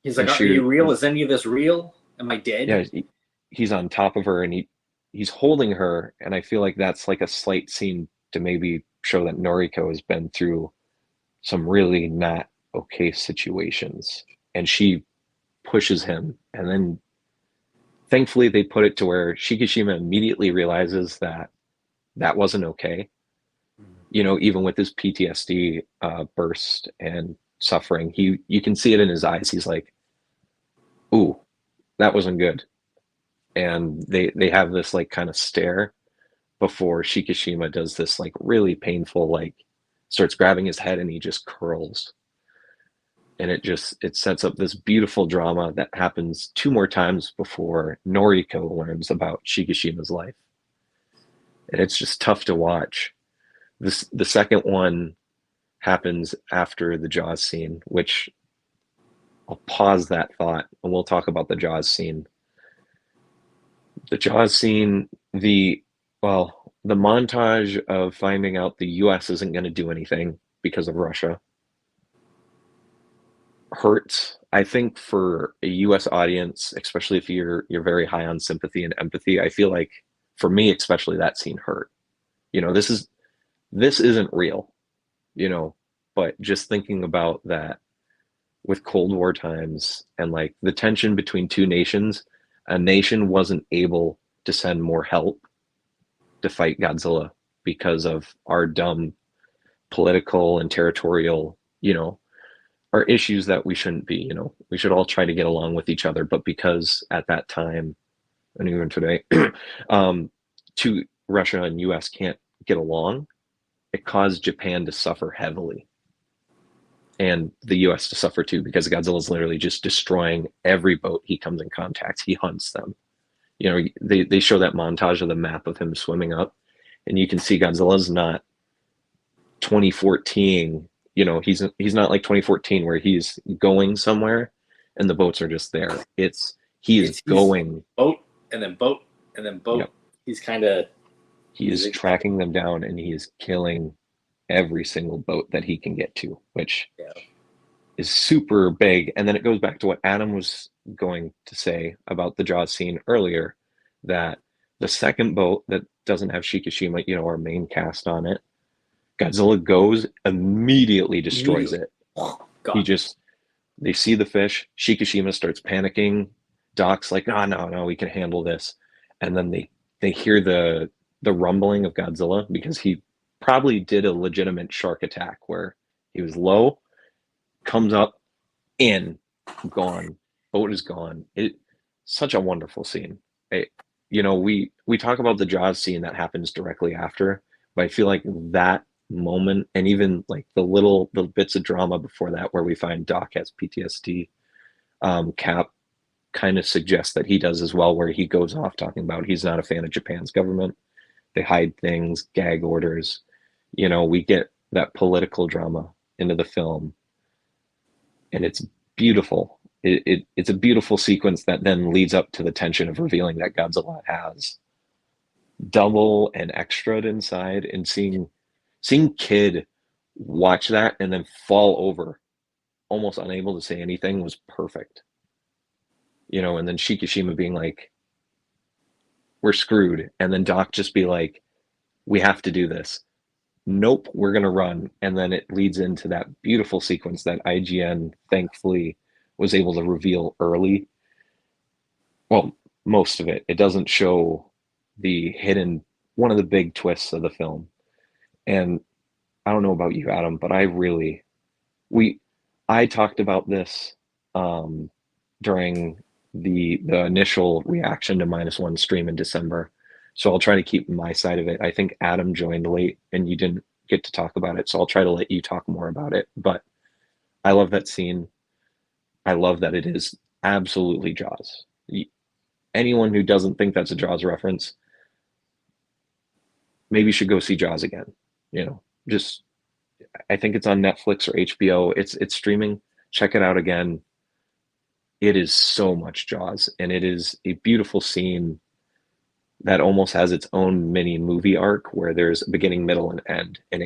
He's like, and "Are you real? Is any of this real? Am I dead?" yeah, he's on top of her and he's holding her. And I feel like that's like a slight scene to maybe show that Noriko has been through some really not okay situations. And she pushes him. And then thankfully they put it to where Shikishima immediately realizes that that wasn't okay. Even with his PTSD burst and suffering, you can see it in his eyes. He's like, "Ooh, that wasn't good." And they have this like kind of stare before Shikishima does this like really painful like starts grabbing his head and he just curls. And it sets up this beautiful drama that happens two more times before Noriko learns about Shikishima's life. And it's just tough to watch. The second one happens after the Jaws scene, which I'll pause that thought and we'll talk about the Jaws scene. The Jaws scene, the montage of finding out the US isn't going to do anything because of Russia hurts. I think for a US audience, especially if you're very high on sympathy and empathy, I feel like for me especially that scene hurt. You know, this isn't real, you know, but just thinking about that with Cold War times and like the tension between two nations, a nation wasn't able to send more help to fight Godzilla because of our dumb political and territorial, you know, are issues that we shouldn't be, you know, we should all try to get along with each other. But because at that time, and even today, um, two Russia and US can't get along, it caused Japan to suffer heavily and the US to suffer too, because Godzilla's literally just destroying every boat he comes in contact. He hunts them. You know, they show that montage of the map of him swimming up, and you can see Godzilla's not 2014. You know, he's not like 2014 where he's going somewhere and the boats are just there. He is going boat and then boat and then boat. Yep. He's kind of he is tracking them down and he is killing every single boat that he can get to, which is super big. And then it goes back to what Adam was going to say about the Jaws scene earlier, that the second boat that doesn't have Shikishima, you know, our main cast on it, Godzilla goes, immediately destroys it. They see the fish, Shikishima starts panicking, Doc's like, no, we can handle this. And then they hear the rumbling of Godzilla, because he probably did a legitimate shark attack where he was low, comes up, in, gone, boat is gone. Such a wonderful scene. You know, we talk about the Jaws scene that happens directly after, but I feel like that moment, and even like the bits of drama before that where we find Doc has PTSD, Cap kind of suggests that he does as well, where he goes off talking about he's not a fan of Japan's government. They hide things, gag orders. You know, we get that political drama into the film, and it's beautiful. It's a beautiful sequence that then leads up to the tension of revealing that Godzilla has double and extra'd inside, and seeing Kid watch that and then fall over, almost unable to say anything, was perfect. You know, and then Shikishima being like, we're screwed. And then Doc just be like, we have to do this. Nope, we're going to run. And then it leads into that beautiful sequence that IGN thankfully was able to reveal early. Well, most of it. It doesn't show the hidden, one of the big twists of the film. And I don't know about you, Adam, but I talked about this during the initial reaction to -1 stream in December. So I'll try to keep my side of it. I think Adam joined late and you didn't get to talk about it. So I'll try to let you talk more about it. But I love that scene. I love that it is absolutely Jaws. Anyone who doesn't think that's a Jaws reference, maybe should go see Jaws again. You know, just, I think it's on Netflix or HBO. It's streaming. Check it out again. It is so much Jaws, and it is a beautiful scene that almost has its own mini movie arc where there's a beginning, middle, and end, and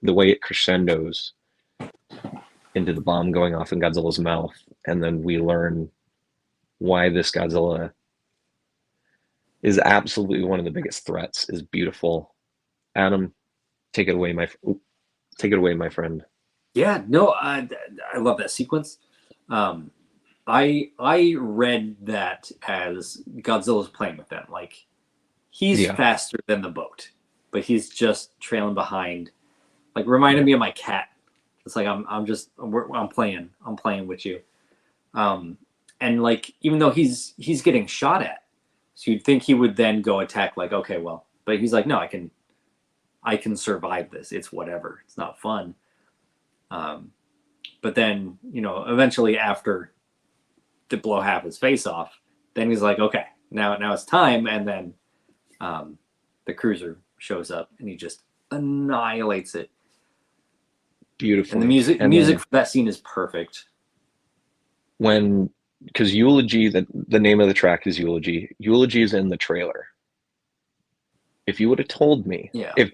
the way it crescendos into the bomb going off in Godzilla's mouth, and then we learn why this Godzilla is absolutely one of the biggest threats, is beautiful. Adam, take it away, my friend. Yeah, no, I love that sequence. I read that as Godzilla's playing with them. Like, he's faster than the boat, but he's just trailing behind. Like, reminded me of my cat. It's like I'm playing with you. And like, even though he's getting shot at, so you'd think he would then go attack. Like, okay, well, but he's like, no, I can survive this. It's whatever. It's not fun. But then, you know, eventually after to blow half his face off, then he's like, okay, now it's time. And then the cruiser shows up and he just annihilates it. Beautiful. And the music for that scene is perfect. When because Eulogy, the name of the track is Eulogy. Eulogy is in the trailer. If you would have told me, Yeah. if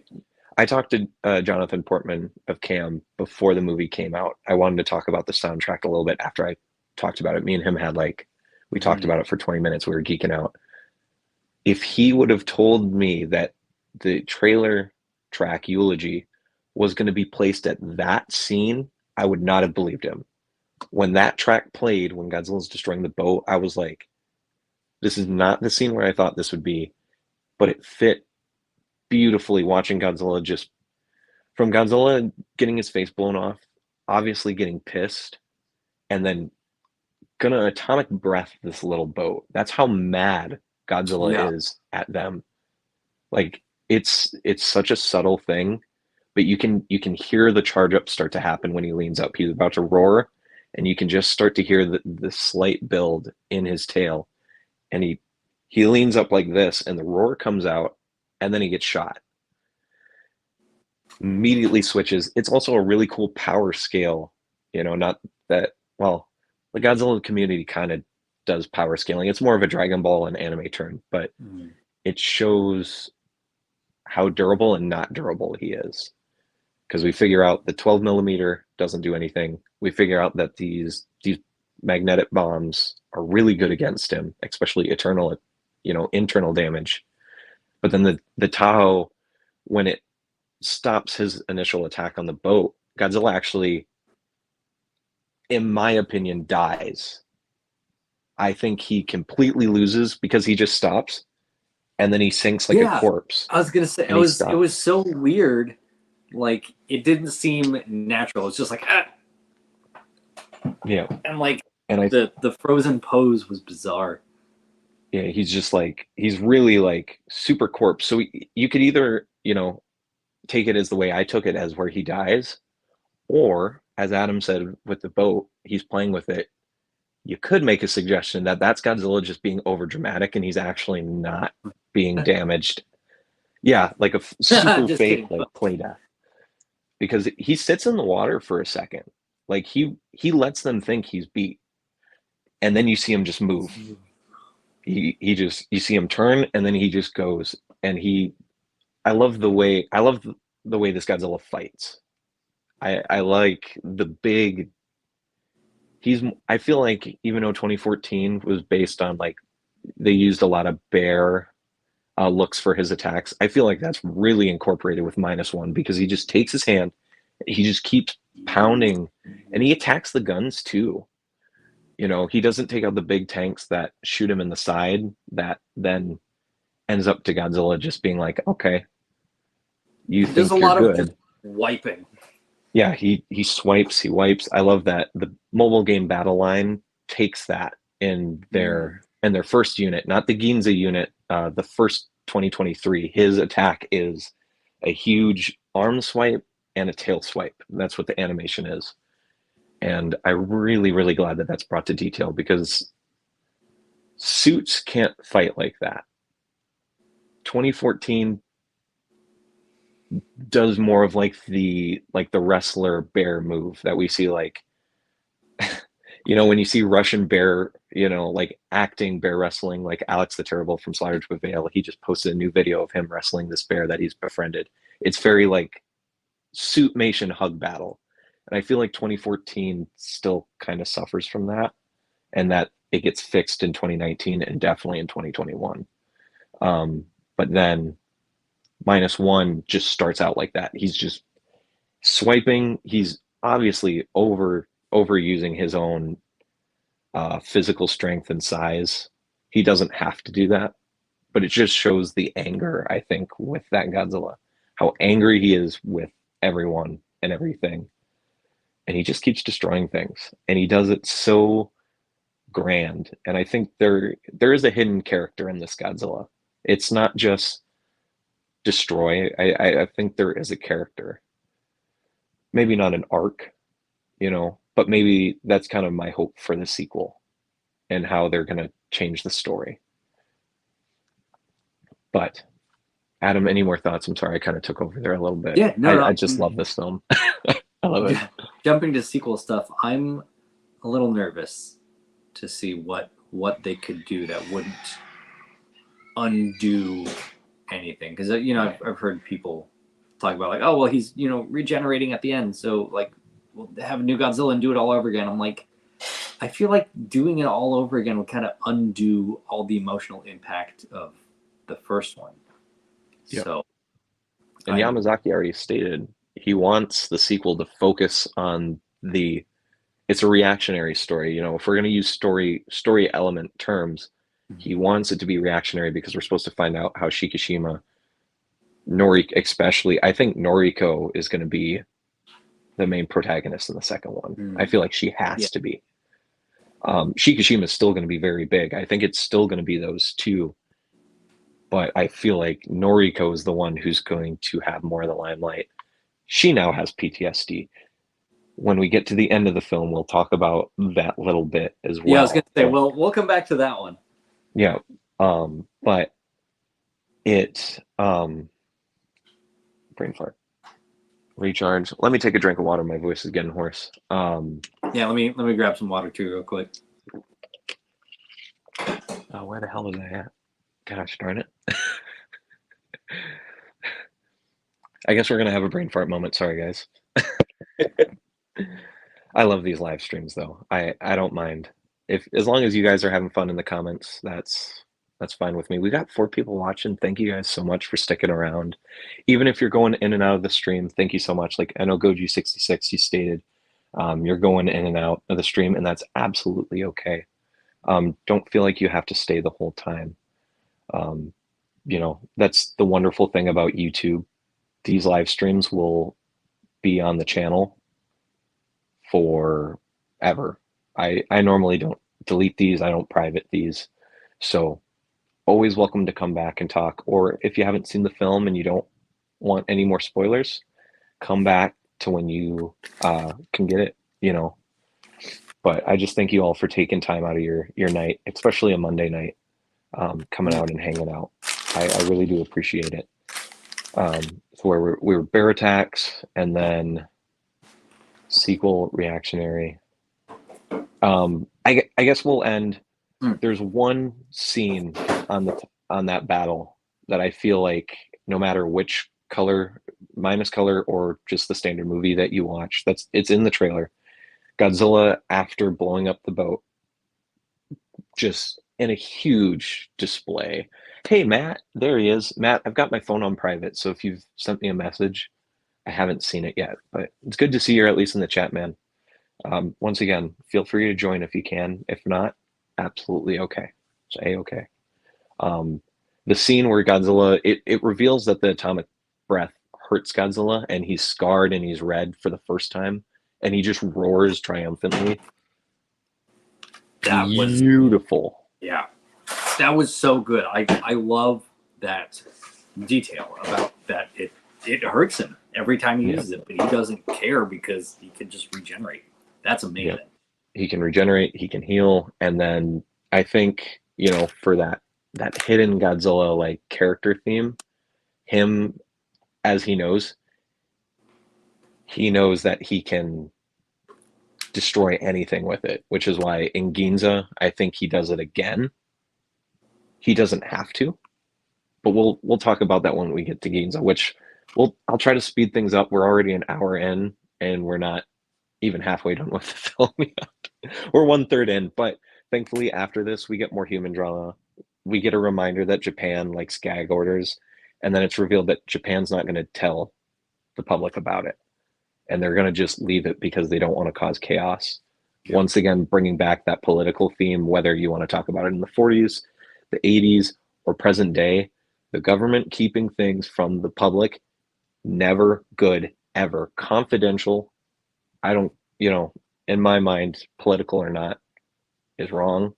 I talked to Jonathan Portman of Cam before the movie came out, I wanted to talk about the soundtrack a little bit after I talked about it. Me and him had like, we talked about it for 20 minutes. We were geeking out. If he would have told me that the trailer track Eulogy was going to be placed at that scene, I would not have believed him. When that track played, when Godzilla's destroying the boat, I was like, this is not the scene where I thought this would be, but it fit beautifully watching Godzilla just from Godzilla getting his face blown off, obviously getting pissed, and then gonna atomic breath this little boat. That's how mad Godzilla Yeah. is at them. Like it's such a subtle thing, but you can hear the charge up start to happen when he leans up. He's about to roar, and you can just start to hear the slight build in his tail, and he leans up like this, and the roar comes out, and then he gets shot. Immediately switches. It's also a really cool power scale. Not that, well, the Godzilla community kind of does power scaling. It's more of a Dragon Ball and anime turn, but it shows how durable and not durable he is. Because we figure out the 12 millimeter doesn't do anything. We figure out that these magnetic bombs are really good against him, especially internal damage. But then the Tahoe, when it stops his initial attack on the boat, Godzilla actually, in my opinion, dies. I think he completely loses because he just stops, and then he sinks like a corpse. I was gonna say it was so weird. Like it didn't seem natural. It's just like yeah, and like the frozen pose was bizarre. Yeah, he's just like he's really like super corpse. So you could either take it as the way I took it, as where he dies, or as Adam said with the boat, he's playing with it. You could make a suggestion that that's Godzilla just being over dramatic and he's actually not being damaged. Yeah, like a super fake like play death. Because he sits in the water for a second. Like he lets them think he's beat. And then you see him just move. You see him turn, and then he just goes. And I love the way this Godzilla fights. I like the big. I feel like even though 2014 was based on like they used a lot of bear looks for his attacks, I feel like that's really incorporated with Minus One, because he just takes his hand, he just keeps pounding, and he attacks the guns too. He doesn't take out the big tanks that shoot him in the side, that then ends up to Godzilla just being like, okay, there's a lot of just wiping. Yeah, he swipes, he wipes. I love that the mobile game battle line takes that in their first unit, not the Ginza unit, the first 2023. His attack is a huge arm swipe and a tail swipe. That's what the animation is. And I'm really, really glad that that's brought to detail, because suits can't fight like that. 2014 does more of like the wrestler bear move that we see, like when you see Russian bear, like acting bear wrestling, like Alex the Terrible from Slaughter to Prevail, he just posted a new video of him wrestling this bear that he's befriended. It's very like suitmation hug battle. And I feel like 2014 still kind of suffers from that, and that it gets fixed in 2019 and definitely in 2021. But then Minus One just starts out like that. He's just swiping. He's obviously overusing his own physical strength and size. He doesn't have to do that, but it just shows the anger, I think, with that Godzilla, how angry he is with everyone and everything. And he just keeps destroying things, and he does it so grand. And I think there is a hidden character in this Godzilla. It's not just destroy. I think there is a character. Maybe not an arc, but maybe that's kind of my hope for the sequel and how they're going to change the story. But Adam, any more thoughts? I'm sorry, I kind of took over there a little bit. Yeah, no, I just love this film. I love it. Jumping to sequel stuff, I'm a little nervous to see what they could do that wouldn't undo anything. Because I've heard people talk about like, oh well, he's regenerating at the end, so like we'll have a new Godzilla and do it all over again. I'm like, I feel like doing it all over again would kind of undo all the emotional impact of the first one. Yep. So, and Yamazaki already stated he wants the sequel to focus on it's a reactionary story. If we're going to use story element terms, he wants it to be reactionary because we're supposed to find out how Shikishima, Noriko, especially, I think Noriko is going to be the main protagonist in the second one. I feel like she has to be. Shikishima is still going to be very big. I think it's still going to be those two. But I feel like Noriko is the one who's going to have more of the limelight. She now has PTSD. When we get to the end of the film, we'll talk about that little bit as well. Yeah, I was going to say, well, we'll come back to that one. Yeah. But it, brain fart. Recharge. Let me take a drink of water. My voice is getting hoarse. Yeah, let me grab some water too real quick. Where the hell was I at? Gosh darn it. I guess we're going to have a brain fart moment. Sorry, guys. I love these live streams, though. I don't mind. As long as you guys are having fun in the comments, that's fine with me. We got 4 people watching. Thank you guys so much for sticking around. Even if you're going in and out of the stream, thank you so much. Like, I know Goji66, you stated you're going in and out of the stream, and that's absolutely okay. Don't feel like you have to stay the whole time. That's the wonderful thing about YouTube. These live streams will be on the channel forever. I normally don't delete these. I don't private these. So always welcome to come back and talk. Or if you haven't seen the film and you don't want any more spoilers, come back to when you can get it, But I just thank you all for taking time out of your night, especially a Monday night, coming out and hanging out. I really do appreciate it. So we were bear attacks and then sequel reactionary. I guess we'll end. There's one scene on that battle that I feel like no matter which color, minus color, or just the standard movie that you watch, it's in the trailer. Godzilla, after blowing up the boat, just in a huge display. Hey, Matt, there he is. Matt, I've got my phone on private, so if you've sent me a message, I haven't seen it yet, but it's good to see you at least in the chat, man. Once again, feel free to join if you can. If not, absolutely okay. It's A-okay. The scene where Godzilla, it reveals that the atomic breath hurts Godzilla, and he's scarred and he's red for the first time, and he just roars triumphantly. That was beautiful. Yeah, that was so good. I love that detail about that. It hurts him every time he uses it, but he doesn't care because he can just regenerate. That's amazing. Yep. He can regenerate, he can heal, and then I think, for that hidden Godzilla like character theme, him, as he knows that he can destroy anything with it, which is why in Ginza, I think he does it again. He doesn't have to, but we'll talk about that when we get to Ginza, which I'll try to speed things up. We're already an hour in, and we're not even halfway done with the film yet. We're 1/3 in, but thankfully after this, we get more human drama. We get a reminder that Japan likes gag orders, and then it's revealed that Japan's not going to tell the public about it, and they're going to just leave it because they don't want to cause chaos. Yeah. Once again, bringing back that political theme, whether you want to talk about it in the 40s, the 80s, or present day, the government keeping things from the public, never good, ever. Confidential, I don't, in my mind, political or not, is wrong,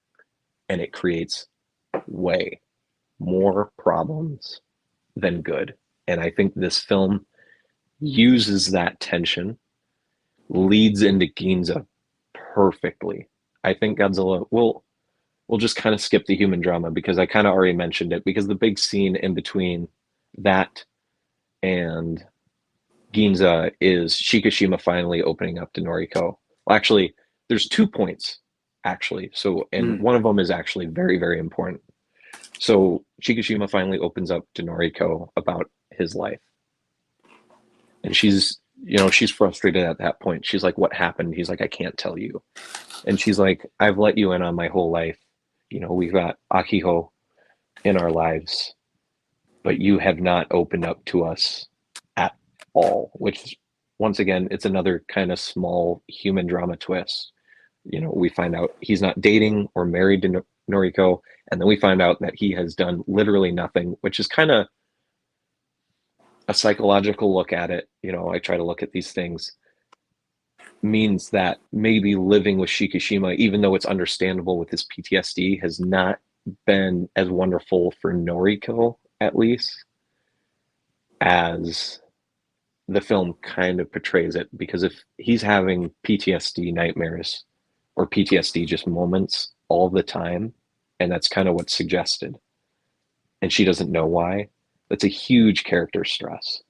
and it creates way more problems than good. And I think this film uses that tension, leads into Ginza perfectly. I think Godzilla we'll just kind of skip the human drama because I kind of already mentioned it, because the big scene in between that and Ginza is Shikishima finally opening up to Noriko. Well, actually, there's 2 points actually. So, and one of them is actually very, very important. So Shikishima finally opens up to Noriko about his life. And she's, she's frustrated at that point. She's like, what happened? He's like, I can't tell you. And she's like, I've let you in on my whole life. We've got Akiho in our lives, but you have not opened up to us at all, which once again, it's another kind of small human drama twist. We find out he's not dating or married to Noriko, and then we find out that he has done literally nothing, which is kind of a psychological look at it. I try to look at these things, means that maybe living with Shikishima, even though it's understandable with his PTSD, has not been as wonderful for Noriko, at least, as the film kind of portrays it. Because if he's having PTSD nightmares or PTSD just moments all the time, and that's kind of what's suggested, and she doesn't know why, that's a huge character stress.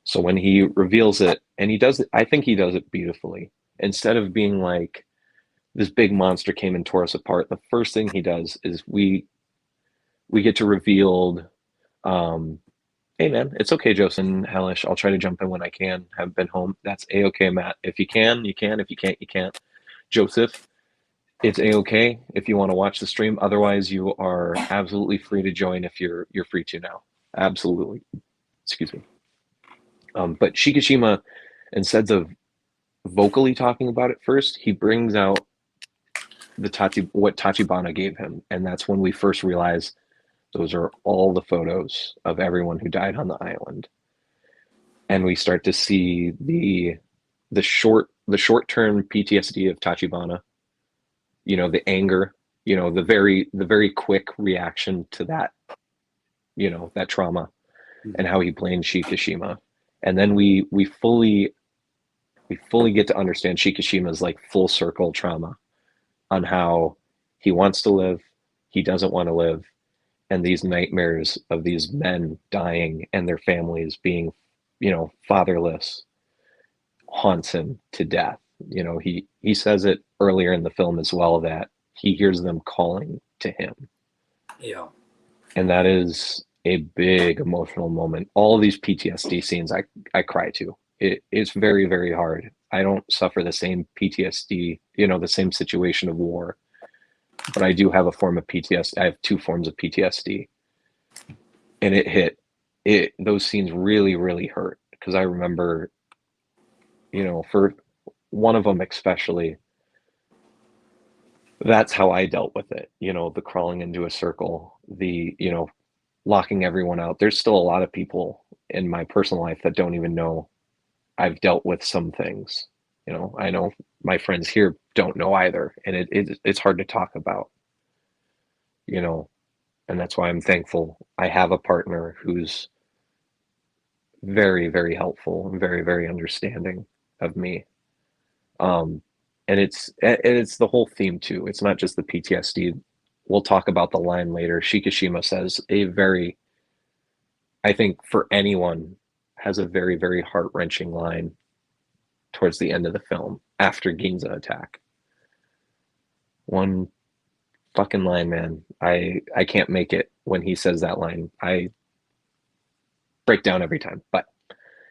So when he reveals it, and he does it, I think he does it beautifully. Instead of being like, this big monster came and tore us apart, the first thing he does is we get to revealed, hey man, it's okay, Joseph Hellish. I'll try to jump in when I can. Haven't been home. That's a-okay, Matt. If you can, you can. If you can't, you can't. Joseph, it's a-okay if you want to watch the stream. Otherwise, you are absolutely free to join if you're free to now. Absolutely. Excuse me. But Shikishima, instead of vocally talking about it first, he brings out what Tachibana gave him, and that's when we first realize those are all the photos of everyone who died on the island, and we start to see the short-term PTSD of Tachibana. The anger, the very quick reaction to that, that trauma, and how he blamed Shikishima. And then we fully get to understand Shikishima's like full circle trauma on how he wants to live, he doesn't want to live, and these nightmares of these men dying and their families being, fatherless haunts him to death. He says it earlier in the film as well, that he hears them calling to him. Yeah. And that is a big emotional moment. All these PTSD scenes I cry to. It's very, very hard. I don't suffer the same PTSD, the same situation of war, but I do have a form of PTSD. I have two forms of PTSD, and those scenes really, really hurt, because I remember, for one of them especially, that's how I dealt with it. The crawling into a circle, the, locking everyone out. There's still a lot of people in my personal life that don't even know I've dealt with some things. I know my friends here don't know either, and it's hard to talk about. And that's why I'm thankful I have a partner who's very, very helpful and very, very understanding of me. And it's the whole theme too. It's not just the PTSD. We'll talk about the line later. Shikishima says I think for anyone, has a very, very heart-wrenching line towards the end of the film after Ginza attack. One fucking line, man. I can't make it when he says that line. I break down every time. But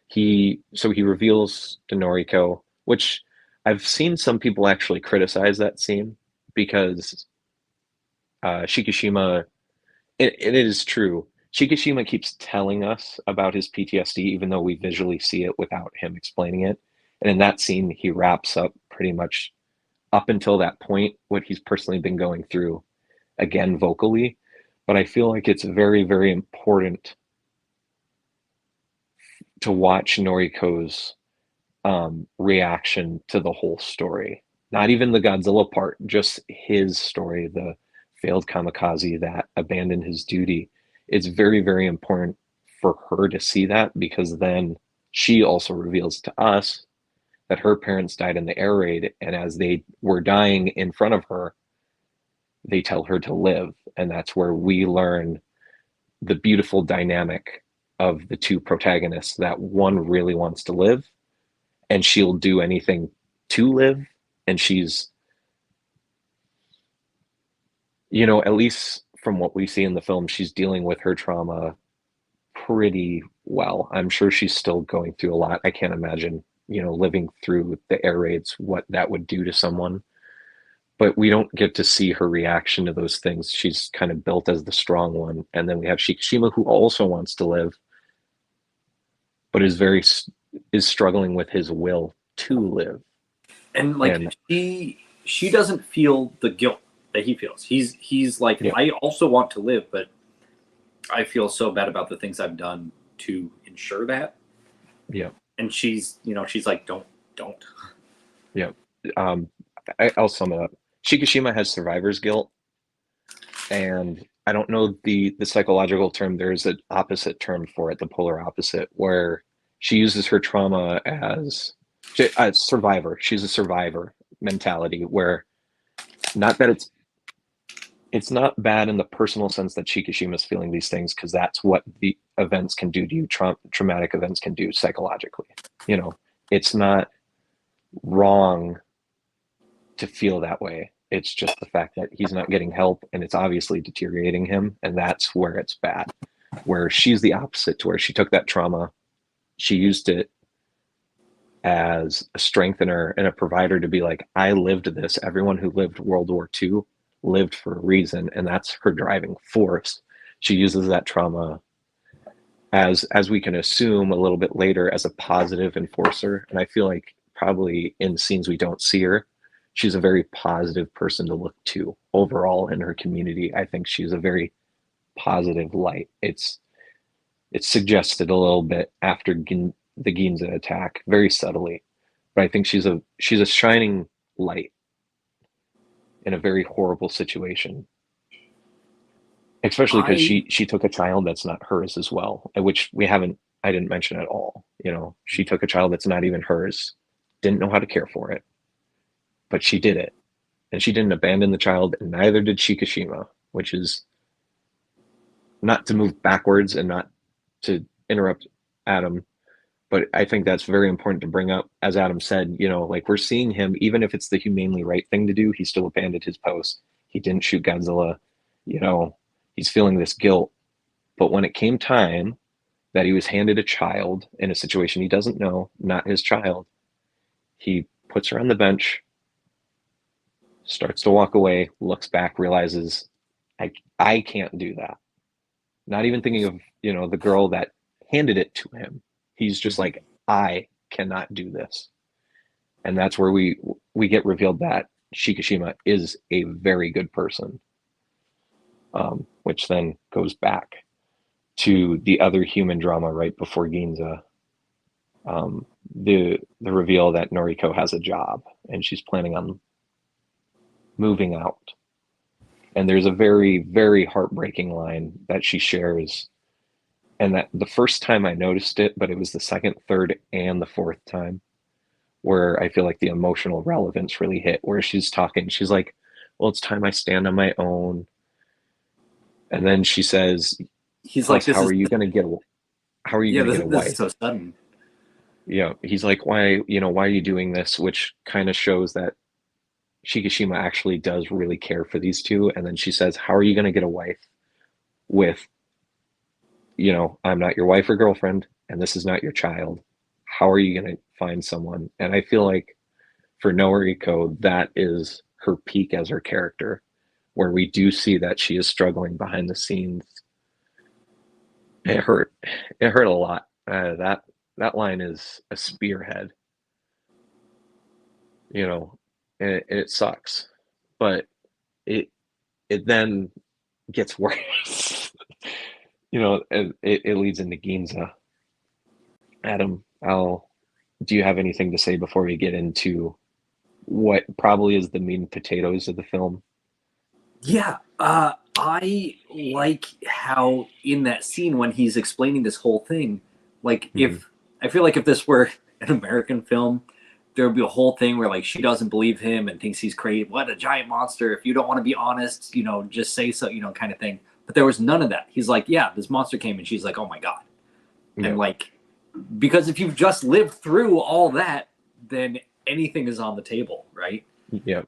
he reveals to Noriko, which I've seen some people actually criticize that scene, because Shikishima, it is true. Shikishima keeps telling us about his PTSD, even though we visually see it without him explaining it. And in that scene, he wraps up pretty much up until that point what he's personally been going through, again vocally. But I feel like it's very, very important to watch Noriko's reaction to the whole story. Not even the Godzilla part, just his story, the failed kamikaze that abandoned his duty. It's very, very important for her to see that, because then she also reveals to us that her parents died in the air raid, and as they were dying in front of her, they tell her to live. And that's where we learn the beautiful dynamic of the two protagonists, that one really wants to live and she'll do anything to live, and she's you know, at least from what we see in the film, she's dealing with her trauma pretty well. I'm sure she's still going through a lot. I can't imagine, you know, living through the air raids, what that would do to someone. But we don't get to see her reaction to those things. She's kind of built as the strong one. And then we have Shikishima, who also wants to live, but is struggling with his will to live. And like And she doesn't feel the guilt that he feels. He's like, yeah, I also want to live, but I feel so bad about the things I've done to ensure that. yeah, And she's, you know, she's like, don't. yeah. Um, I'll sum it up. Shikishima has survivor's guilt, and I don't know the psychological term. There's an opposite term for it, the polar opposite, where she uses her trauma as a survivor. She's a survivor mentality, where not that it's not bad in the personal sense that Shikishima's feeling these things, because that's what the events can do to you. Traumatic events can do psychologically. You know, it's not wrong to feel that way. It's just the fact that he's not getting help, and it's obviously deteriorating him, and that's where it's bad. Where she's the opposite, to where she took that trauma, she used it as a strengthener and a provider to be like, I lived this. Everyone who lived World War II lived for a reason, and that's her driving force. She uses that trauma as we can assume a little bit later as a positive enforcer. And I feel like probably in scenes we don't see her, she's a very positive person to look to overall in her community. I think she's a very positive light. It's suggested a little bit after the Ginza attack, very subtly, but I think she's a shining light in a very horrible situation, especially because I she took a child that's not hers as well, which I didn't mention at all. You know, she took a child that's not even hers, didn't know how to care for it, but she did it, and she didn't abandon the child, and neither did Shikishima, which is not to move backwards and not to interrupt Adam, but I think that's very important to bring up. As Adam said, you know, like we're seeing him, even if it's the humanely right thing to do, he still abandoned his post. He didn't shoot Godzilla. You know, he's feeling this guilt. But when it came time that he was handed a child in a situation he doesn't know, not his child, he puts her on the bench, starts to walk away, looks back, realizes, I can't do that. Not even thinking of, you know, the girl that handed it to him. He's just like, I cannot do this. And that's where we get revealed that Shikishima is a very good person, which then goes back to the other human drama right before Ginza. The reveal that Noriko has a job and she's planning on moving out. And there's a very, very heartbreaking line that she shares. And that the first time I noticed it, but it was the second, third, and the fourth time where I feel like the emotional relevance really hit, where she's talking. She's like, well, it's time I stand on my own. And then she says, he's like, plus, this is how are you yeah, going to get a this is wife? so sudden. Yeah. He's like, why are you doing this? Which kind of shows that Shikishima actually does really care for these two. And then she says, how are you going to get a wife with, you know, I'm not your wife or girlfriend, and this is not your child. How are you going to find someone? And I feel like for Noriko, that is her peak as her character, where we do see that she is struggling behind the scenes. It hurt. It hurt a lot. That line is a spearhead. You know, and it sucks, but it it then gets worse. You know, and it leads into Ginza. Adam, do you have anything to say before we get into what probably is the meat and potatoes of the film? Yeah, I like how in that scene when he's explaining this whole thing, like Mm-hmm. if I feel like if this were an American film, there would be a whole thing where like she doesn't believe him and thinks he's crazy. What a giant monster! If you don't want to be honest, you know, just say so, you know, kind of thing. But there was none of that. He's like, yeah, this monster came, and she's like, oh my god, and Yeah, like because if you've just lived through all that, then anything is on the table, right? yeah,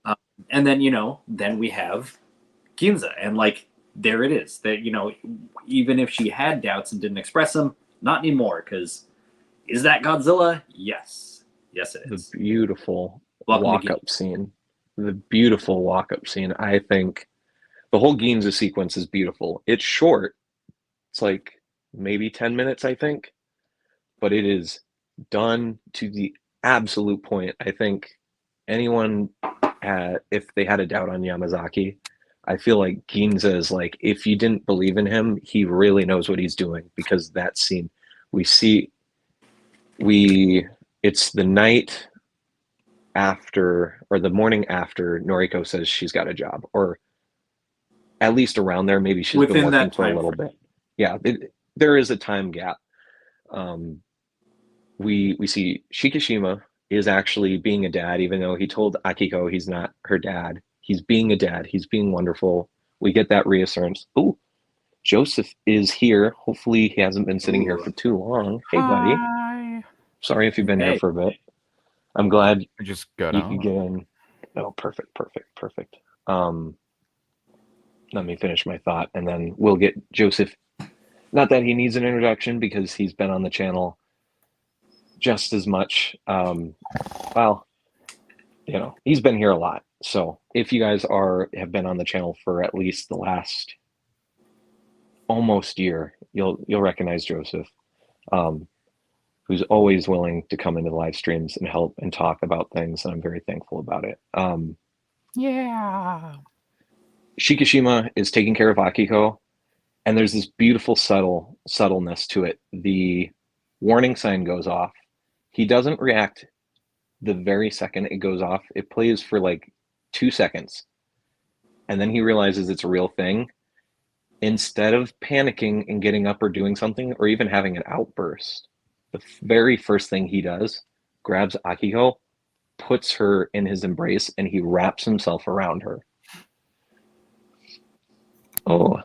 And then you know, then we have Ginza, and like there it is. That even if she had doubts and didn't express them, not anymore. Because is that Godzilla? Yes, yes, it The is. beautiful Welcome to walk-up scene. The beautiful walk-up scene. I think the whole Ginza sequence is beautiful. It's short. It's like maybe 10 minutes, I think, but it is done to the absolute point. I think anyone, if they had a doubt on Yamazaki, I feel like Ginza is like, if you didn't believe in him, he really knows what he's doing because that scene, we see, it's the night after, or the morning after Noriko says she's got a job, or at least around there. Maybe she's been within working that for a time little frame. bit. Yeah, there is a time gap. Um, we see Shikishima is actually being a dad, even though he told Akiko he's not her dad. He's being a dad. He's being wonderful. We get that reassurance. Oh, Joseph is here. Hopefully, he hasn't been sitting here Ooh. for too long. Hey, buddy. Hi. Sorry if you've been here Hey. for a bit. I'm glad I just got you out. could get in. Oh, perfect, perfect, perfect. Let me finish my thought, and then we'll get Joseph. Not that he needs an introduction because he's been on the channel just as much. Well, he's been here a lot. So if you guys have been on the channel for at least the last almost year, you'll recognize Joseph, who's always willing to come into the live streams and help and talk about things, and I'm very thankful about it. Yeah. Shikishima is taking care of Akiko, and there's this beautiful subtleness to it. The warning sign goes off. He doesn't react the very second it goes off. It plays for like 2 seconds, and then he realizes it's a real thing. Instead of panicking and getting up or doing something or even having an outburst, the very first thing he does, grabs Akiko, puts her in his embrace, and he wraps himself around her. Oh,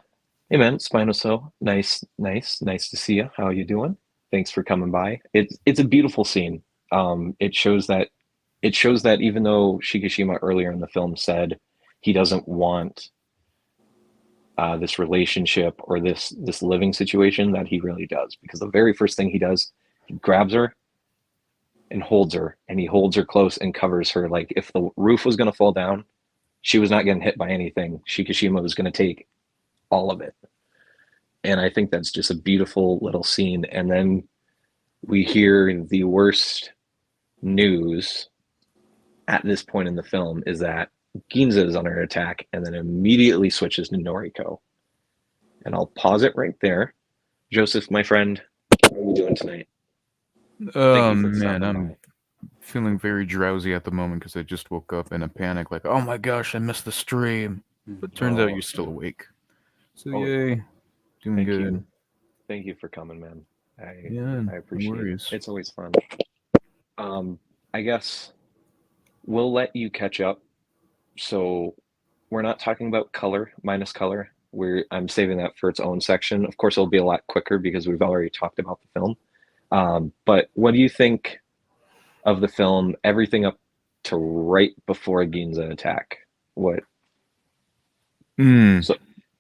hey man, Spinoso. Nice to see you. How are you doing? Thanks for coming by. It's a beautiful scene. It shows that even though Shikishima earlier in the film said he doesn't want this relationship or this living situation, that he really does, because the very first thing he does, he grabs her and holds her, and he holds her close and covers her. Like if the roof was going to fall down, she was not getting hit by anything. Shikishima was going to take all of it. And I think that's just a beautiful little scene. And then we hear the worst news at this point in the film is that Ginza is under attack, and then immediately switches to Noriko. And I'll pause it right there. Joseph, my friend, how are you doing tonight? Thank you for Man, stopping I'm by. feeling very drowsy at the moment because I just woke up in a panic, like, oh my gosh, I missed the stream. But turns out Oh, you're still awake. So oh, yay, doing thank good. you. Thank you for coming, man. Yeah, I no appreciate it. worries. It's always fun. I guess we'll let you catch up. So we're not talking about color minus color. I'm saving that for its own section. Of course, it'll be a lot quicker because we've already talked about the film. But what do you think of the film? Everything up to right before Ginza attack. What? Mm, So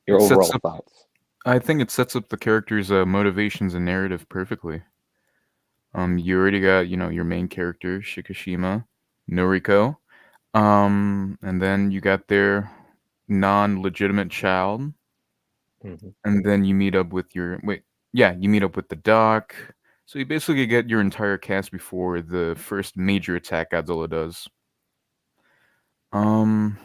your it sets overall up. thoughts? I think it sets up the characters' motivations and narrative perfectly. You already got your main character Shikishima, Noriko, and then you got their non-legitimate child, Mm-hmm. and then you meet up with you meet up with the doc. So you basically get your entire cast before the first major attack Godzilla does. Um,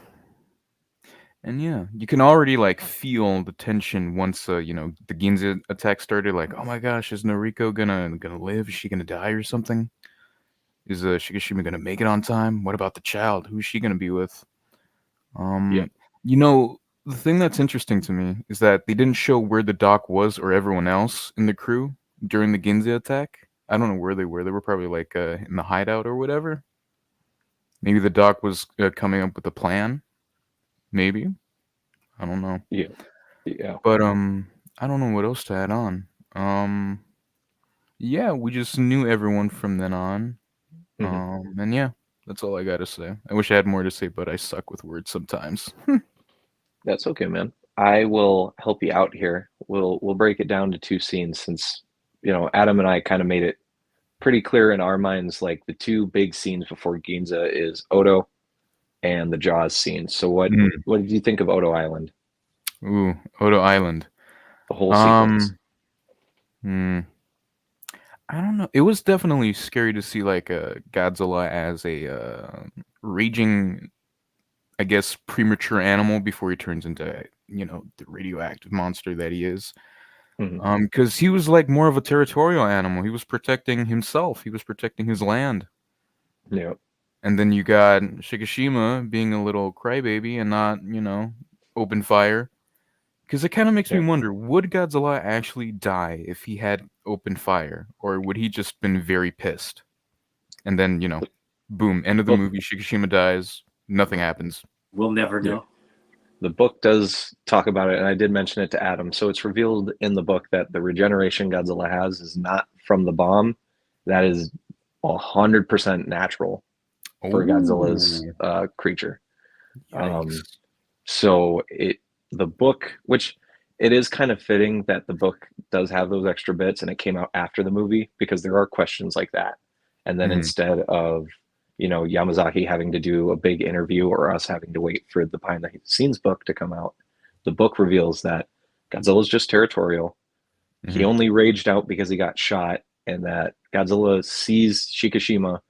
and yeah, you can already like feel the tension once the Ginza attack started. Like, oh my gosh, is Noriko gonna live? Is she gonna die or something? Is Shikishima gonna make it on time? What about the child? Who's she gonna be with? Yeah. Um, you know, the thing that's interesting to me is that they didn't show where the doc was or everyone else in the crew during the Ginza attack. I don't know where they were. They were probably like in the hideout or whatever. Maybe the doc was coming up with a plan. Maybe I don't know. Yeah. Yeah. But I don't know what else to add on. Um, yeah, we just knew everyone from then on. Mm-hmm. And yeah, that's all I gotta say. I wish I had more to say, but I suck with words sometimes. That's okay, man. I will help you out here. We'll break it down to two scenes since Adam and I kind of made it pretty clear in our minds. Like the two big scenes before Ginza is Odo and the Jaws scene. So what did you think of Odo Island? Ooh, Odo Island. The whole sequence. Hmm. I don't know. It was definitely scary to see like Godzilla as a raging, I guess, premature animal before he turns into the radioactive monster that he is. Mhm. Because he was like more of a territorial animal. He was protecting himself. He was protecting his land. Yeah. And then you got Shikishima being a little crybaby and not, open fire. Because it kind of makes me Yeah. wonder, would Godzilla actually die if he had opened fire? Or would he just been very pissed? And then, boom, end of the movie, Shikishima dies, nothing happens. We'll never know. The book does talk about it, and I did mention it to Adam. So it's revealed in the book that the regeneration Godzilla has is not from the bomb. That is 100% natural for Godzilla's creature. Yikes. So the book, which it is kind of fitting that the book does have those extra bits, and it came out after the movie because there are questions like that. And then instead of Yamazaki having to do a big interview or us having to wait for the behind the scenes book to come out, the book reveals that Godzilla's just territorial. He only raged out because he got shot, and that Godzilla sees Shikishima,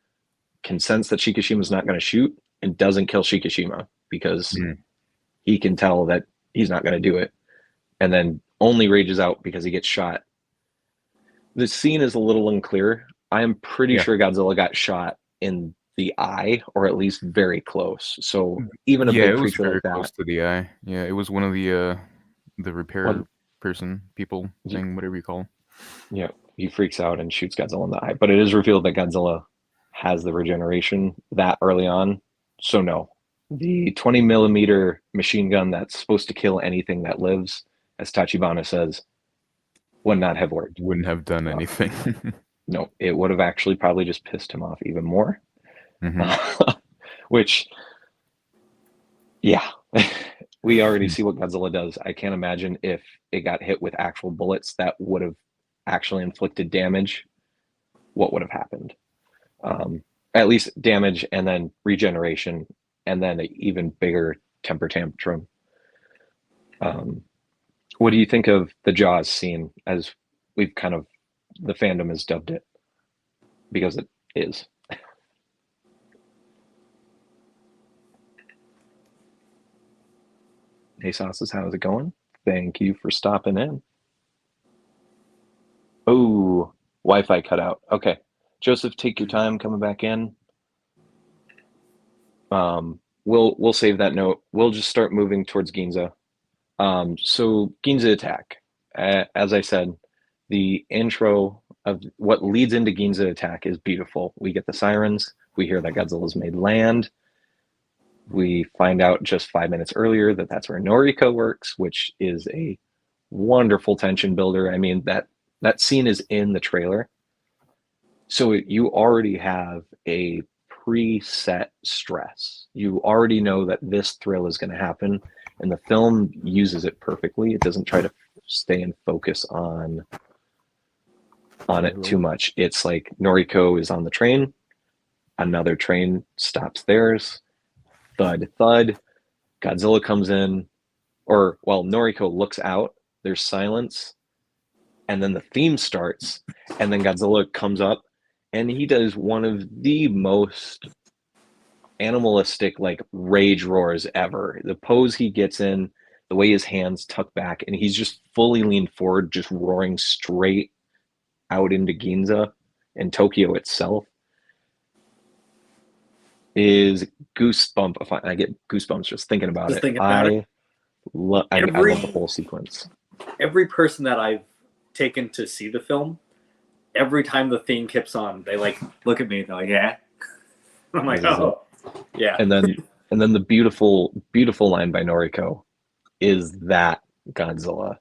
can sense that Shikishima's not going to shoot, and doesn't kill Shikishima because he can tell that he's not going to do it, and then only rages out because he gets shot. The scene is a little unclear. I am pretty sure Godzilla got shot in the eye, or at least very close. So even a big it was creature very like that, close to the eye. Yeah, it was one of the repair people thing, whatever you call them. Yeah, he freaks out and shoots Godzilla in the eye. But it is revealed that Godzilla has the regeneration that early on. So no, the 20 millimeter machine gun that's supposed to kill anything that lives, as Tachibana says, would not have worked. Wouldn't have done anything. No, it would have actually probably just pissed him off even more. Which, yeah, we already see what Godzilla does. I can't imagine if it got hit with actual bullets that would have actually inflicted damage, what would have happened. At least damage and then regeneration and then an even bigger temper tantrum. What do you think of the Jaws scene, as we've kind of, the fandom has dubbed it, because it is? Hey, Sauces, how's it going? Thank you for stopping in. Oh, Wi-Fi cut out. Okay. Joseph, take your time coming back in. We'll save that note. We'll just start moving towards Ginza. So Ginza attack. As I said, the intro of what leads into Ginza attack is beautiful. We get the sirens. We hear that Godzilla's made land. We find out just 5 minutes earlier that that's where Noriko works, which is a wonderful tension builder. I mean, that scene is in the trailer. So you already have a preset stress. You already know that this thrill is going to happen, and the film uses it perfectly. It doesn't try to stay in focus on it too much. It's like Noriko is on the train, another train stops theirs, thud, thud, Godzilla comes in, or, well, Noriko looks out, there's silence, and then the theme starts, and then Godzilla comes up, and he does one of the most animalistic, like, rage roars ever. The pose he gets in, the way his hands tuck back, and he's just fully leaned forward, just roaring straight out into Ginza and Tokyo itself, is goosebump. I get goosebumps just thinking about it. I love the whole sequence. Every person that I've taken to see the film, every time the theme keeps on, they like look at me. They're like, "Yeah." I'm like, "Oh, yeah." And then the beautiful line by Noriko is that Godzilla.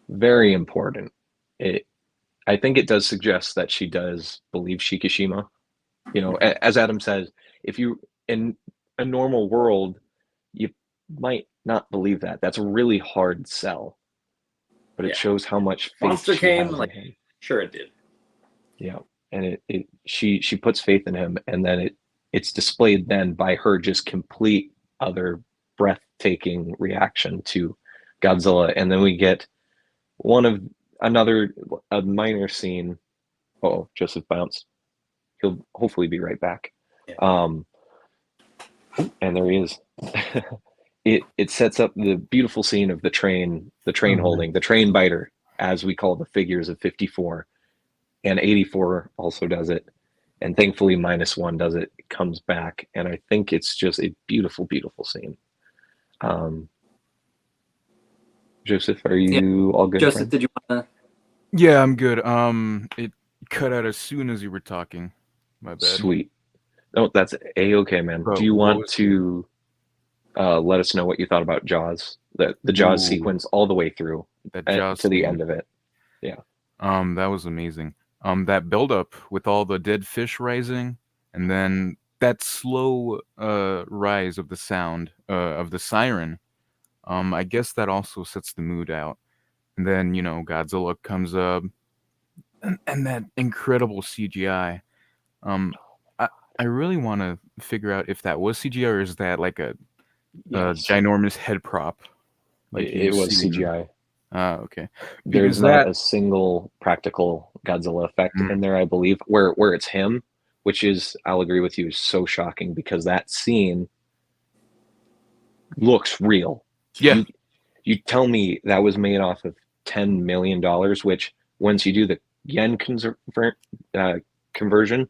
Very important. I think it does suggest that she does believe Shikishima. As Adam says, if you, in a normal world, you might not believe that. That's a really hard sell, but it shows how much faith Monster she came, has like, in him. sure it did. Yeah, and she puts faith in him, and then it's displayed then by her just complete other breathtaking reaction to Godzilla, and then we get a minor scene. Oh, Joseph bounced. He'll hopefully be right back. Yeah. And there he is. It sets up the beautiful scene of the train holding, the train biter, as we call the figures of 54. And 84 also does it. And thankfully Minus One does it. It comes back. And I think it's just a beautiful, beautiful scene. Joseph, are you all good? Joseph, friend? did you want to? Yeah, I'm good. It cut out as soon as you were talking. My bad. Sweet. No, that's A-okay, man. But do you want to let us know what you thought about Jaws? The Jaws sequence all the way through to the end of it. Yeah. That was amazing. That buildup with all the dead fish rising, and then that slow rise of the sound of the siren. I guess that also sets the mood out. And then, Godzilla comes up, and that incredible CGI. I really want to figure out if that was CGI or is that like a ginormous head prop. Like it was CGI. Okay. There's not a single practical Godzilla effect in there, I believe, where it's him, which is, I'll agree with you, is so shocking because that scene looks real. Yeah. You tell me that was made off of $10 million, which once you do the yen conversion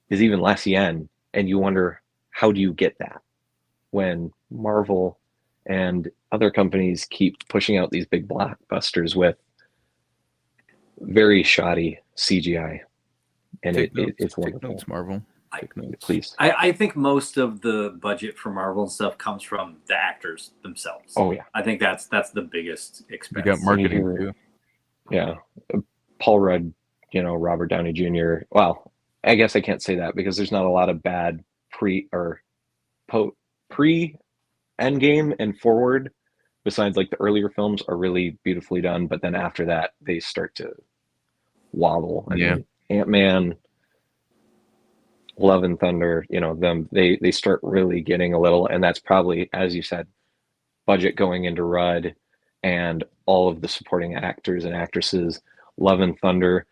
is even less yen, and you wonder, how do you get that when Marvel and other companies keep pushing out these big blockbusters with very shoddy CGI, and it's wonderful. Take notes, Marvel. Please. I think most of the budget for Marvel and stuff comes from the actors themselves. Oh yeah, I think that's the biggest expense. You got marketing too. Yeah, Paul Rudd, Robert Downey Jr. Well, I guess I can't say that because there's not a lot of bad pre Endgame and forward. Besides, like the earlier films are really beautifully done, but then after that they start to wobble. I mean, Ant-Man, Love and Thunder, they start really getting a little, and that's probably, as you said, budget going into Rudd and all of the supporting actors and actresses. Love and Thunder,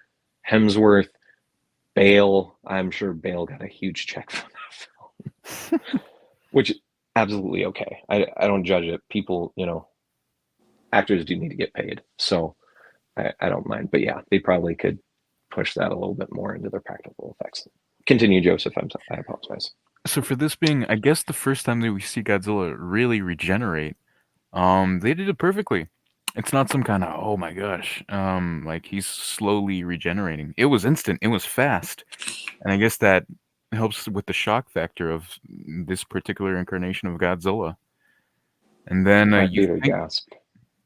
Hemsworth, Bale. I'm sure Bale got a huge check from that film, which is absolutely okay. I don't judge it. People, actors do need to get paid, so I don't mind. But yeah, they probably could push that a little bit more into their practical effects. Continue, Joseph. I apologize. So for this being, I guess, the first time that we see Godzilla really regenerate, they did it perfectly. It's not some kind of, oh my gosh, like he's slowly regenerating. It was instant. It was fast. And I guess that helps with the shock factor of this particular incarnation of Godzilla. And then my theater gasped.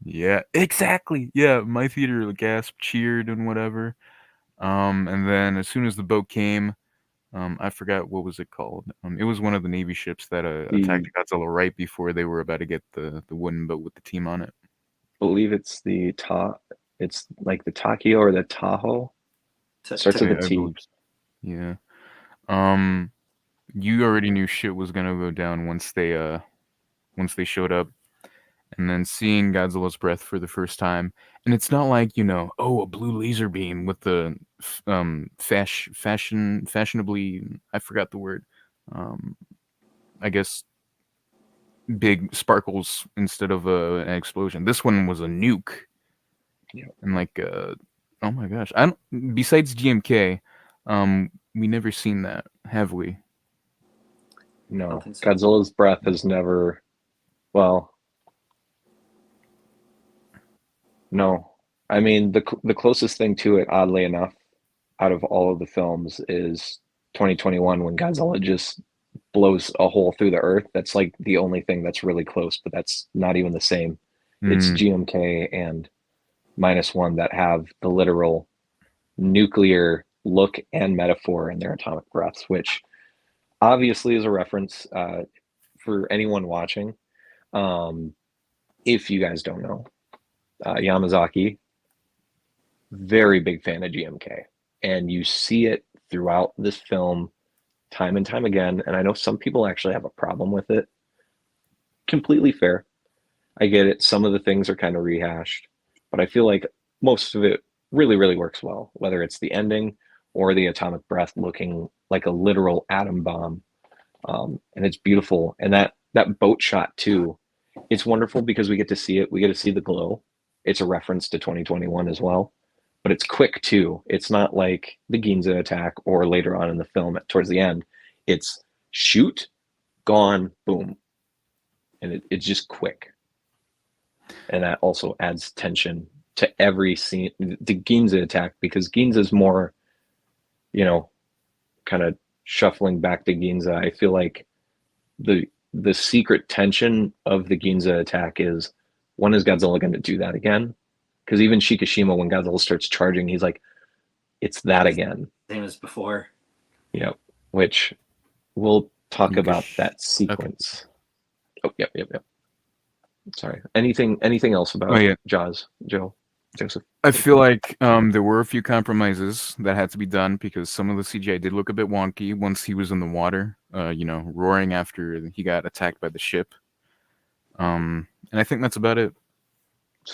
Yeah, exactly. Yeah, my theater gasped, cheered, and whatever. And then as soon as the boat came, I forgot what was it called. It was one of the Navy ships that attacked Godzilla right before they were about to get the wooden boat with the team on it. I believe it's it's like the Takio or the Tahoe. Starts with a T. Yeah. You already knew shit was gonna go down once they showed up. And then seeing Godzilla's breath for the first time, and it's not like a blue laser beam with the fashionably, I forgot the word, I guess big sparkles instead of an explosion. This one was a nuke. Yeah. And like oh my gosh, besides GMK, we never seen that, have we? No, Godzilla's breath has never, well, no. I mean, the closest thing to it, oddly enough, out of all of the films is 2021 when Godzilla just blows a hole through the earth. That's like the only thing that's really close, but that's not even the same. It's GMK and Minus One that have the literal nuclear look and metaphor in their atomic breaths, which obviously is a reference for anyone watching. If you guys don't know, Yamazaki, very big fan of GMK, and you see it throughout this film time and time again. And I know some people actually have a problem with it. Completely fair. I get it. Some of the things are kind of rehashed, but I feel like most of it really, really works well, whether it's the ending or the atomic breath looking like a literal atom bomb. And it's beautiful. And that boat shot too, it's wonderful because we get to see it. We get to see the glow. It's a reference to 2021 as well, but it's quick too. It's not like the Ginza attack or later on in the film towards the end. It's shoot, gone, boom. And it's just quick. And that also adds tension to every scene. The Ginza attack, because Ginza's more, kind of shuffling back to Ginza. I feel like the secret tension of the Ginza attack is, when is Godzilla going to do that again? Because even Shikishima, when Godzilla starts charging, he's like, it's that again. Same as before. Yep. Which we'll talk about that sequence. Okay. Oh, yep. Sorry. Anything else about Jaws, Joseph? I feel like there were a few compromises that had to be done because some of the CGI did look a bit wonky once he was in the water, roaring after he got attacked by the ship. And I think that's about it.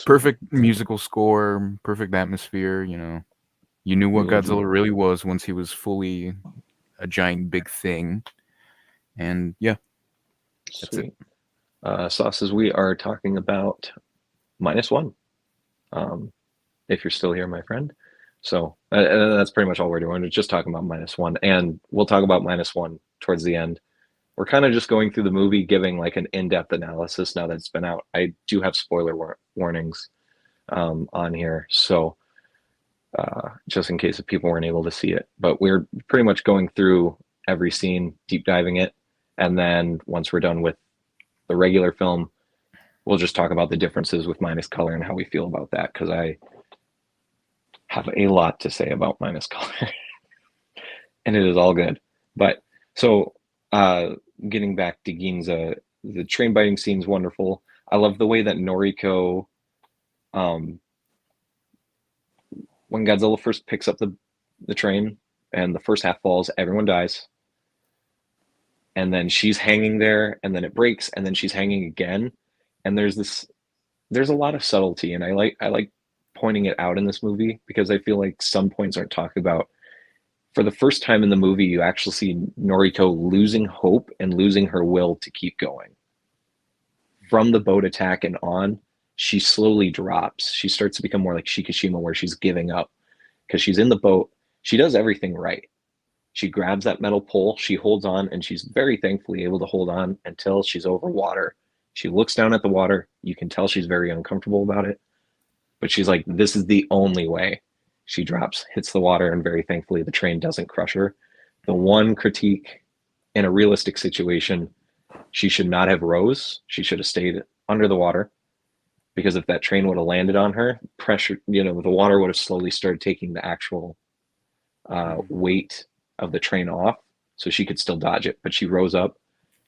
Perfect musical score, perfect atmosphere, You knew what Godzilla really was once he was fully a giant big thing. And yeah. That's Sweet. Sauces, we are talking about Minus One. If you're still here, my friend. So that's pretty much all we're doing. We're just talking about Minus One, and we'll talk about Minus One towards the end. We're kind of just going through the movie, giving like an in-depth analysis now that it's been out. I do have spoiler warnings on here, so just in case if people weren't able to see it. But we're pretty much going through every scene, deep diving it, and then once we're done with the regular film, we'll just talk about the differences with Minus Color and how we feel about that, because I have a lot to say about Minus Color. And it is all good. But so getting back to Ginza, the train biting scene is wonderful. I love the way that Noriko, when Godzilla first picks up the train and the first half falls, everyone dies. And then she's hanging there, and then it breaks, and then she's hanging again. And there's a lot of subtlety, and I like pointing it out in this movie because I feel like some points aren't talked about. For the first time in the movie, you actually see Noriko losing hope and losing her will to keep going. From the boat attack and on, she slowly drops. She starts to become more like Shikishima, where she's giving up because she's in the boat. She does everything right. She grabs that metal pole, she holds on, and she's very thankfully able to hold on until she's over water. She looks down at the water. You can tell she's very uncomfortable about it. But she's like, this is the only way. She drops, hits the water, and very thankfully the train doesn't crush her. The one critique in a realistic situation, she should not have rose. She should have stayed under the water, because if that train would have landed on her, pressure, the water would have slowly started taking the actual weight of the train off, so she could still dodge it. But she rose up.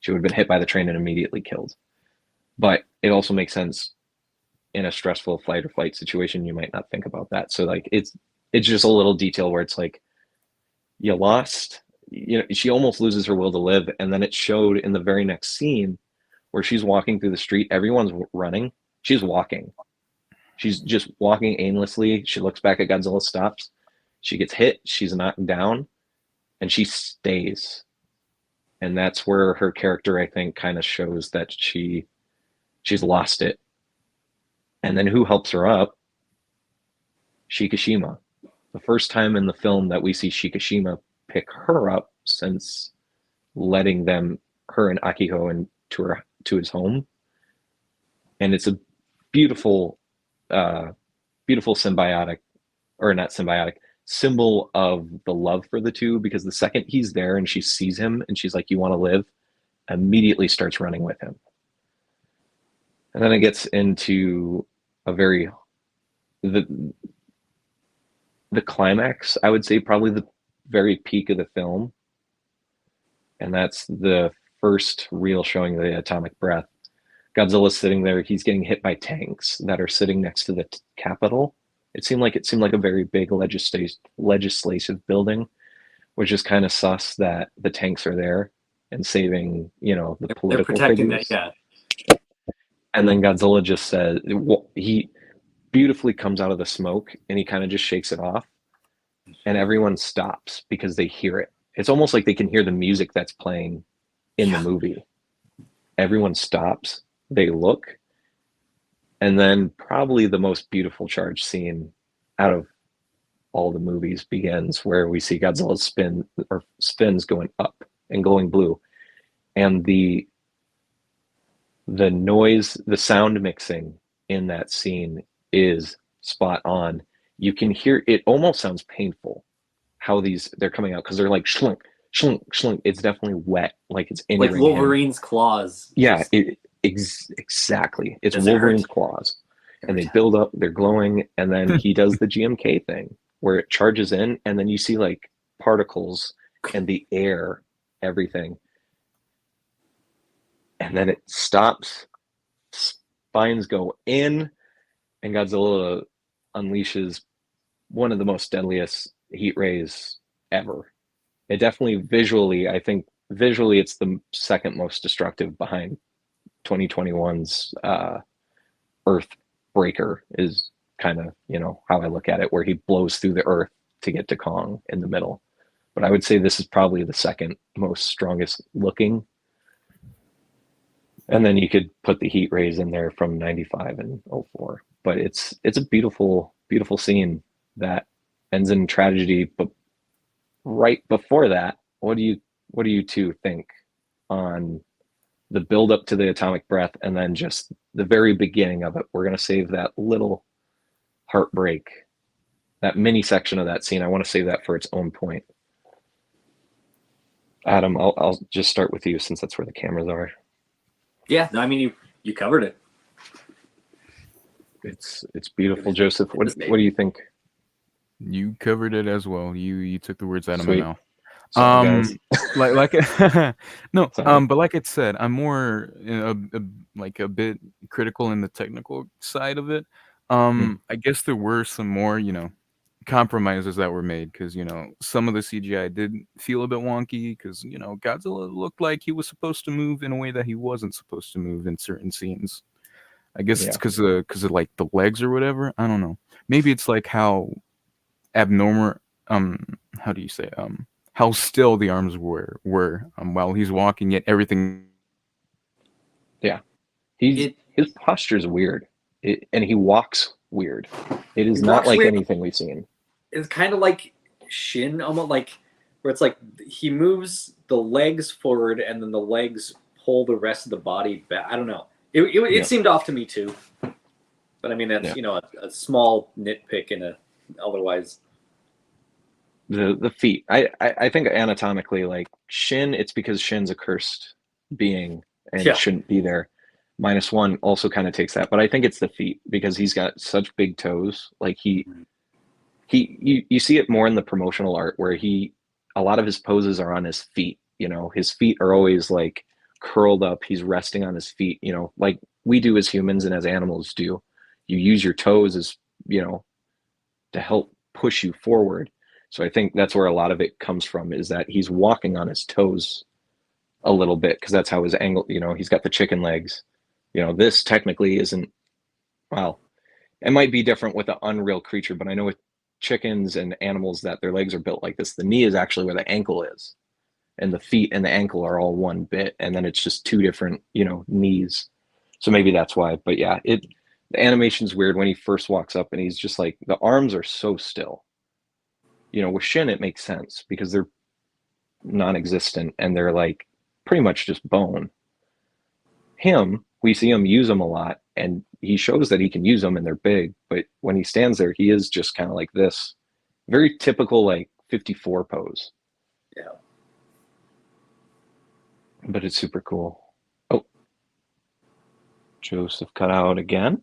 She would have been hit by the train and immediately killed. But it also makes sense in a stressful fight or flight situation. You might not think about that. So like it's just a little detail where it's like, you lost, she almost loses her will to live. And then it showed in the very next scene where she's walking through the street. Everyone's running. She's walking. She's just walking aimlessly. She looks back at Godzilla, stops. She gets hit. She's knocked down, and she stays. And that's where her character, I think, kind of shows that she's lost it. And then who helps her up? Shikishima. The first time in the film that we see Shikishima pick her up since letting her and Akiko into to his home. And it's a beautiful symbiotic, or not symbiotic, symbol of the love for the two, because the second he's there and she sees him and she's like, you want to live, immediately starts running with him. And then it gets into the climax, I would say probably the very peak of the film. And that's the first real showing of the atomic breath. Godzilla's sitting there. He's getting hit by tanks that are sitting next to the Capitol. It seemed like a very big legislative building, which is kind of sus that the tanks are there and saving, the They're political protecting figures. that. And then Godzilla just says, he beautifully comes out of the smoke and he kind of just shakes it off, and everyone stops because they hear it. It's almost like they can hear the music that's playing in the movie. Everyone stops, they look, and then probably the most beautiful charge scene out of all the movies begins, where we see Godzilla spins going up and going blue, and the noise, the sound mixing in that scene is spot on. You can hear it, almost sounds painful how they're coming out, because they're like shlunk, shlunk, shlunk. It's definitely wet, like it's Like injuring Wolverine's claws. Yeah, exactly. It's Does it Wolverine's hurt? claws, and they build up. They're glowing, and then he does the GMK thing where it charges in, and then you see like particles and the air, everything, and then it stops. Spines go in, and Godzilla unleashes one of the most deadliest heat rays ever. It definitely visually, I think visually, it's the second most destructive behind 2021's Earthbreaker is kind of, how I look at it, where he blows through the earth to get to Kong in the middle. But I would say this is probably the second most strongest looking. And then you could put the heat rays in there from 95 and 04. But it's a beautiful, beautiful scene that ends in tragedy. But right before that, what do you two think on the build up to the atomic breath, and then just the very beginning of it? We're going to save that little heartbreak, that mini section of that scene. I want to save that for its own point. Adam, I'll just start with you since that's where the cameras are. Yeah, I mean, you covered it. It's beautiful. Joseph, what do you think? You covered it as well. You took the words out of my Sweet. mouth. Sorry, guys. No, Sorry. but like I said, I'm more like a bit critical in the technical side of it. I guess there were some more, compromises that were made, because some of the CGI did feel a bit wonky, because Godzilla looked like he was supposed to move in a way that he wasn't supposed to move in certain scenes. I guess it's because of like the legs or whatever. I don't know. Maybe it's like how abnormal, how do you say, how still the arms were while he's walking, yet everything. Yeah, his posture is weird, and he walks weird. It is not like anything we've seen. It's kind of like Shin, almost like where it's like he moves the legs forward and then the legs pull the rest of the body back. I don't know. It seemed off to me too, but I mean that's a small nitpick in a otherwise. The feet. I think anatomically, like Shin, it's because Shin's a cursed being and shouldn't be there. Minus One also kind of takes that, but I think it's the feet, because he's got such big toes. Like you see it more in the promotional art, where a lot of his poses are on his feet. His feet are always like curled up. He's resting on his feet, like we do as humans and as animals do. You use your toes as, to help push you forward. So I think that's where a lot of it comes from, is that he's walking on his toes a little bit, because that's how his angle, he's got the chicken legs. This technically isn't, well, it might be different with an unreal creature, but I know with chickens and animals that their legs are built like this. The knee is actually where the ankle is, and the feet and the ankle are all one bit, and then it's just two different, knees. So maybe that's why. But yeah, the animation's weird when he first walks up, and he's just like, the arms are so still. With Shin, it makes sense because they're non-existent and they're like pretty much just bone. We see him use them a lot, and he shows that he can use them and they're big, but when he stands there, he is just kind of like this. Very typical, like 54 pose. Yeah. But it's super cool. Oh, Joseph cut out again.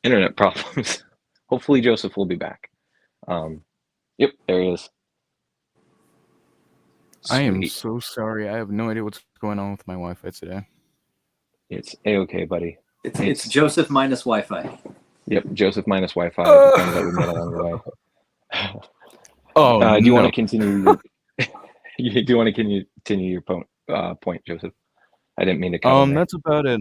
Internet problems. Hopefully Joseph will be back. Yep, there he is. I am Sweet. so sorry. I have no idea what's going on with my Wi-Fi today. It's a-okay, buddy. It's Joseph minus Wi-Fi. Yep, Joseph minus Wi-Fi, the friends that we made along the way. Oh, do you want no. to continue? Do you want to continue your point, Joseph? I didn't mean to cut in there. That's about it.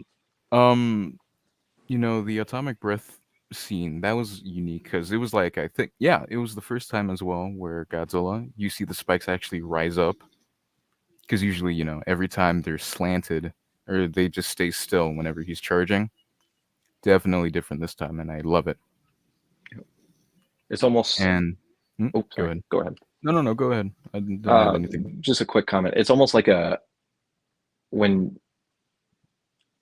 The atomic breath scene, that was unique because it was like, I think, yeah, it was the first time as well where Godzilla, you see the spikes actually rise up. Because usually, every time they're slanted or they just stay still whenever he's charging. Definitely different this time, and I love it. It's almost. And oh, go sorry. ahead. Go ahead. No, go ahead. I didn't have anything. Just a quick comment. It's almost like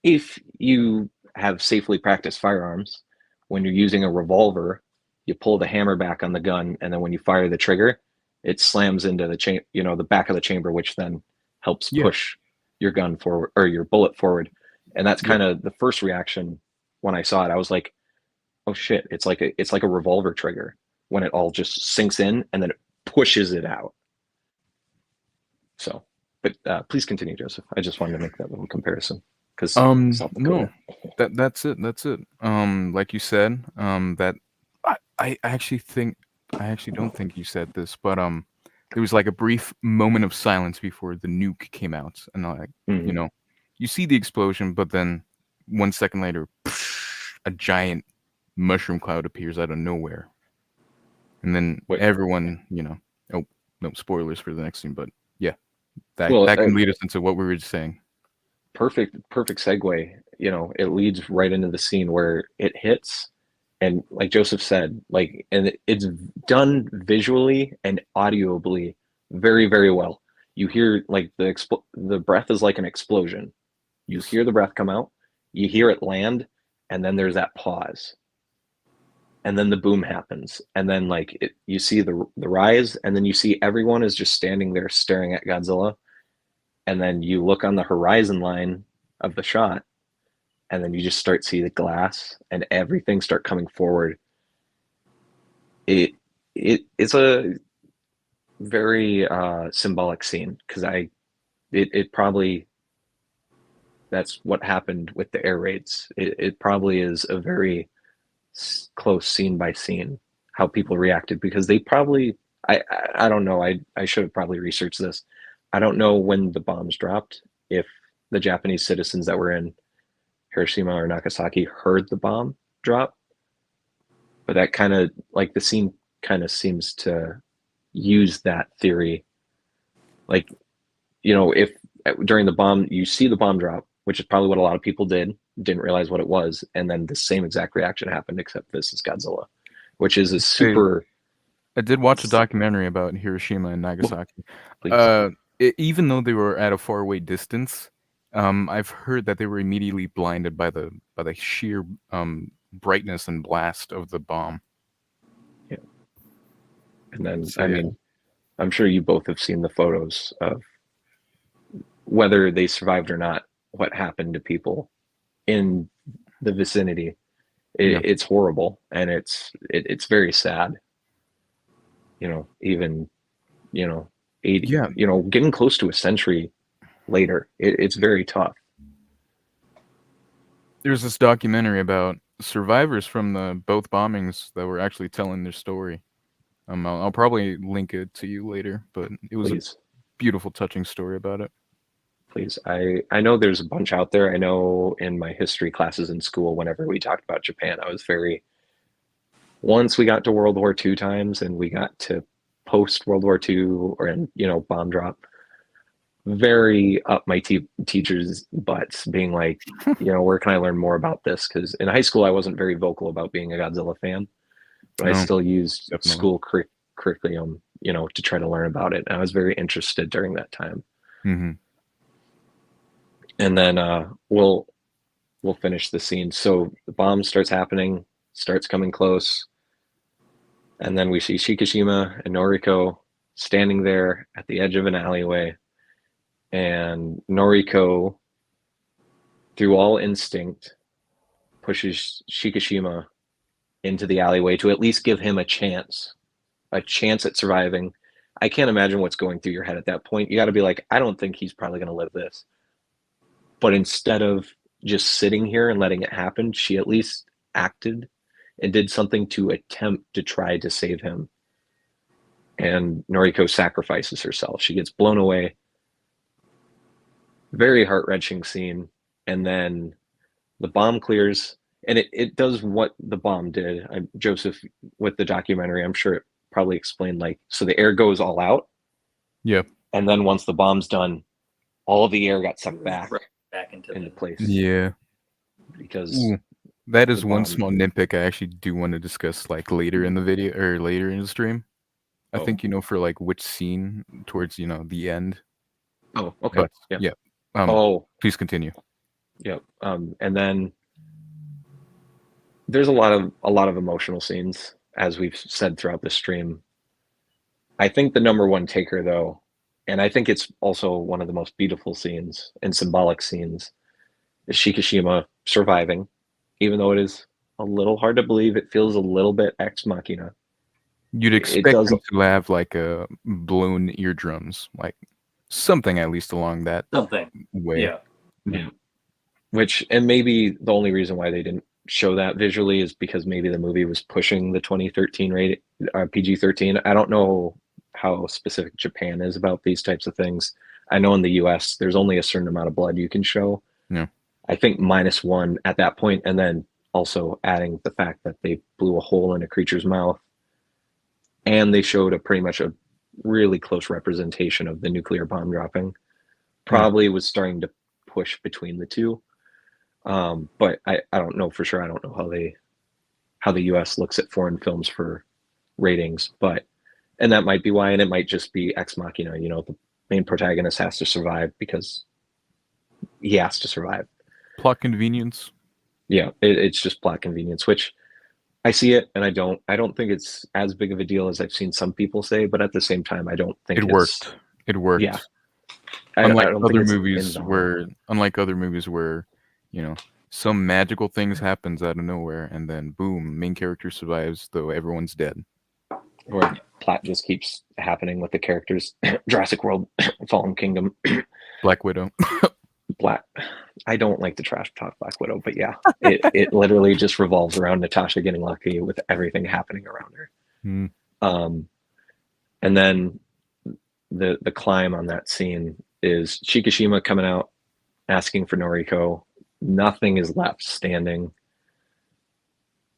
if you have safely practiced firearms, when you're using a revolver, you pull the hammer back on the gun, and then when you fire the trigger, it slams into the back of the chamber, which then helps push your gun forward or your bullet forward. And that's kind of the first reaction when I saw it. I was like, "Oh shit!" It's like a revolver trigger when it all just sinks in and then it pushes it out. So, but please continue, Joseph. I just wanted to make that little comparison because no, that's it. Like you said, that I actually don't think you said this, but there was like a brief moment of silence before the nuke came out, and like you see the explosion, but then 1 second later, a giant mushroom cloud appears out of nowhere, and then everyone, oh no, spoilers for the next scene, but yeah, that can lead us into what we were just saying. Perfect segue. It leads right into the scene where it hits, and like Joseph said, and it's done visually and audibly very, very well. You hear like the breath is like an explosion. You hear the breath come out, you hear it land, and then there's that pause, and then the boom happens, and then you see the rise, and then you see everyone is just standing there staring at Godzilla, and then you look on the horizon line of the shot, and then you just start see the glass and everything start coming forward. It's a very symbolic scene because it probably, that's what happened with the air raids. It probably is a very close scene by scene how people reacted, because they probably, I don't know, I should have probably researched this. I don't know when the bombs dropped, if the Japanese citizens that were in Hiroshima or Nagasaki heard the bomb drop, but that kind of like the scene kind of seems to use that theory. Like, if during the bomb, you see the bomb drop, which is probably what a lot of people didn't realize what it was. And then the same exact reaction happened, except this is Godzilla, which is a super. I did watch a documentary about Hiroshima and Nagasaki. Even though they were at a faraway distance, I've heard that they were immediately blinded by the sheer brightness and blast of the bomb. Yeah. And then, I'm sure you both have seen the photos of whether they survived or not, what happened to people in the vicinity. It's horrible, and it's very sad. Even 80, getting close to a century later, it's very tough. There's this documentary about survivors from both bombings that were actually telling their story. I'll probably link it to you later, but it was a beautiful, touching story about it. Please. I know there's a bunch out there. I know in my history classes in school, whenever we talked about Japan, I was once we got to World War II times and we got to post World War II bomb drop, very up my teachers' butts, being like, where can I learn more about this? Because in high school, I wasn't very vocal about being a Godzilla fan, but I still used school curriculum, to try to learn about it. And I was very interested during that time. Mm-hmm. And then we'll finish the scene. So the bomb starts happening, starts coming close. And then we see Shikishima and Noriko standing there at the edge of an alleyway. And Noriko, through all instinct, pushes Shikishima into the alleyway to at least give him a chance at surviving, I can't imagine what's going through your head at that point. You got to be like, I don't think he's probably going to live this. But instead of just sitting here and letting it happen, she at least acted and did something to attempt to try to save him. And Noriko sacrifices herself. She gets blown away. Very heart-wrenching scene. And then the bomb clears, and it does what the bomb did. Joseph, with the documentary, I'm sure it probably explained, like, so the air goes all out. Yeah. And then once the bomb's done, all the air got sucked back into place. Yeah. Because that is one small nitpick I actually do want to discuss, like, later in the video or later in the stream. I think, you know, for like which scene towards, you know, the end. Oh, okay. But, yeah. Please continue. Yep. And then there's a lot of emotional scenes, as we've said throughout the stream. I think the number one taker, though, and I think it's also one of the most beautiful scenes and symbolic scenes, is Shikishima surviving, even though it is a little hard to believe. It feels a little bit ex machina. You'd expect him to have like a blown eardrums, like something at least along that way. Yeah. Which, and maybe the only reason why they didn't show that visually is because maybe the movie was pushing the 2013 rating, PG-13. I don't know how specific Japan is about these types of things. I know in the US there's only a certain amount of blood you can show. Yeah. I think -1 at that point, and then also adding the fact that they blew a hole in a creature's mouth, and they showed pretty much a really close representation of the nuclear bomb dropping. Probably was starting to push between the two. But I don't know for sure. I don't know how the US looks at foreign films for ratings, and that might be why, and it might just be ex machina. You know, the main protagonist has to survive because he has to survive. Plot convenience. Yeah, it's just plot convenience, which I see it, and I don't think it's as big of a deal as I've seen some people say, but at the same time, I don't think it worked. It worked. Yeah. Unlike other movies where, you know, some magical things happens out of nowhere, and then boom, main character survives though everyone's dead. Or plot just keeps happening with the characters. Jurassic World, Fallen Kingdom, Black Widow. I don't like to trash talk Black Widow, but yeah, it literally just revolves around Natasha getting lucky with everything happening around her. And then the climb on that scene is Shikishima coming out, asking for Noriko. Nothing is left standing.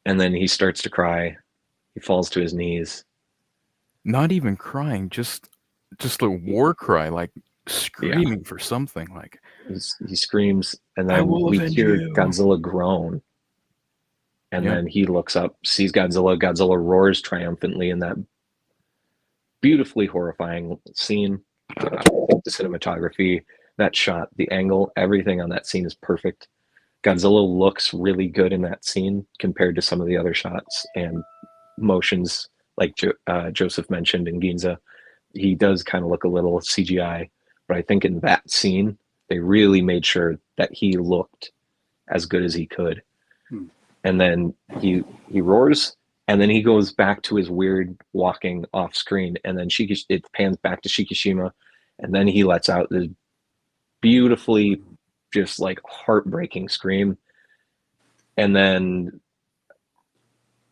And then he starts to cry. He falls to his knees. Not even crying, just a war cry, like screaming for something. Like he screams, and then we hear Godzilla groan. And then he looks up, sees Godzilla. Godzilla roars triumphantly in that beautifully horrifying scene. The cinematography, that shot, the angle, everything on that scene is perfect. Godzilla looks really good in that scene compared to some of the other shots and motions, like Joseph mentioned in Ginza. He does kind of look a little CGI, but I think in that scene, they really made sure that he looked as good as he could. And then he roars, and then he goes back to his weird walking off screen, and then it pans back to Shikishima, and then he lets out this beautifully just like heartbreaking scream. And then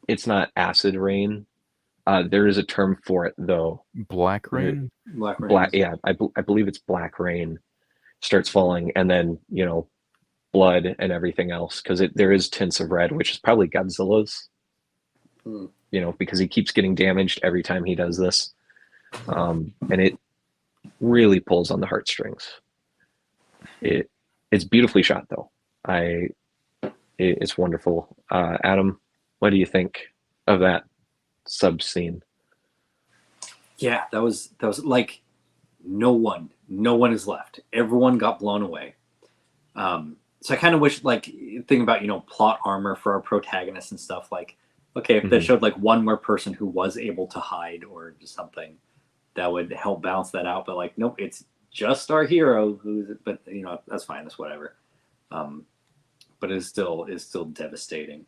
it's not acid rain. There is a term for it though. Black rain? Yeah, I believe it's black rain starts falling, and then, you know, blood and everything else, because there is tints of red, which is probably Godzilla's. You know, because he keeps getting damaged every time he does this. And it really pulls on the heartstrings. It's beautifully shot though. It's wonderful. Adam, what do you think of that sub scene? Yeah, that was like no one is left. Everyone got blown away. So I kind of wish, like, thinking about, you know, plot armor for our protagonists and stuff, like, okay, if they showed like one more person who was able to hide or something, that would help balance that out. But like, nope, it's just our hero but you know, that's fine, that's whatever. But it's still devastating.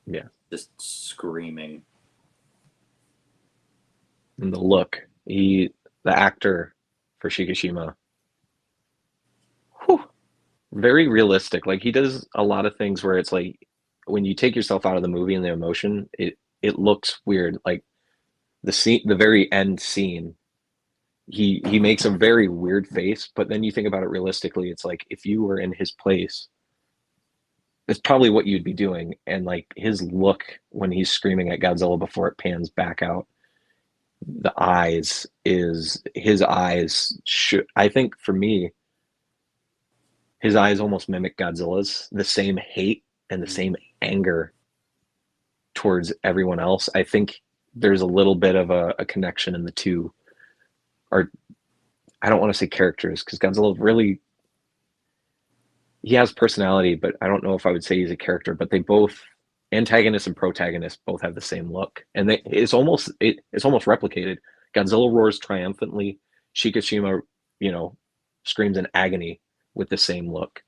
Yeah. Just screaming. And the look The actor for Shikishima, whew, very realistic. Like he does a lot of things where it's like when you take yourself out of the movie and the emotion, it looks weird. Like the very end scene, he makes a very weird face, but then you think about it realistically, it's like if you were in his place, it's probably what you'd be doing. And like his look when he's screaming at Godzilla before it pans back out, the eyes is his eyes should, I think for me, his eyes almost mimic Godzilla's, the same hate and the same anger towards everyone else. I think there's a little bit of a connection in the two. Or I don't want to say characters because Godzilla really, he has personality, but I don't know if I would say he's a character. But they both, antagonist and protagonist, both have the same look, and it's almost replicated. Godzilla roars triumphantly. Shikishima, screams in agony with the same look.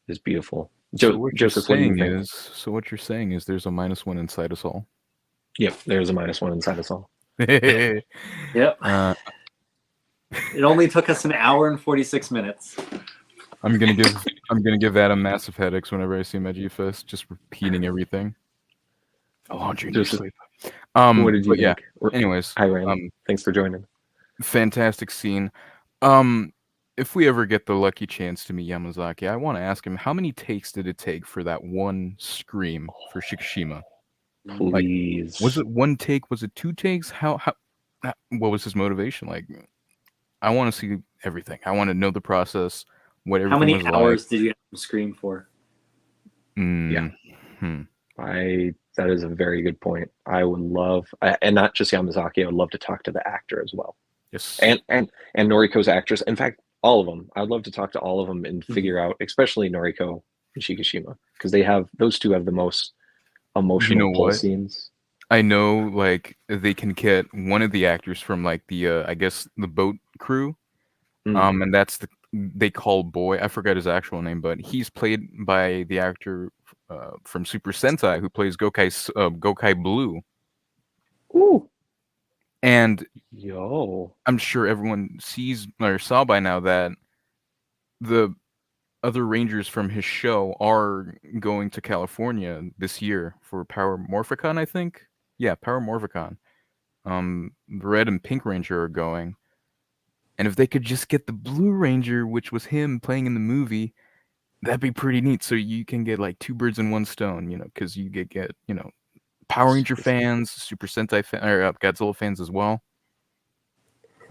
It's beautiful. So what you're Joseph, what do you saying think? is there's a -1 inside us all. Yep, there's a -1 inside us all. Yep. It only took us an hour and 46 minutes. I'm gonna give Adam massive headaches whenever I see my G-Fest, just repeating everything. I'll haunt you in your sleep. What did you think? Anyways, hi Ryan. Thanks for joining. Fantastic scene. If we ever get the lucky chance to meet Yamazaki, I want to ask him how many takes did it take for that one scream for Shikishima? Please. Like, was it one take? Was it 2 takes? How what was his motivation? Like, I want to see everything. I want to know the process. What everything How many was hours like. did you have to scream for? Yeah. That is a very good point. I would love, and not just Yamazaki, I would love to talk to the actor as well. Yes. And Noriko's actress. In fact, all of them. I'd love to talk to all of them and figure out, especially Noriko and Shikishima, because those two have the most emotional pull scenes. I know, like, they can get one of the actors from like the I guess the boat crew, and that's they call Boy. I forgot his actual name, but he's played by the actor from Super Sentai who plays Gokai Blue. Ooh. And yo, I'm sure everyone sees or saw by now that the other Rangers from his show are going to California this year for Power Morphicon, I think. Yeah, Power Morphicon. The Red and Pink Ranger are going. And if they could just get the Blue Ranger, which was him playing in the movie, that'd be pretty neat. So you can get like 2 birds in one stone, because you get Power Ranger fans, Super Sentai or Godzilla fans as well.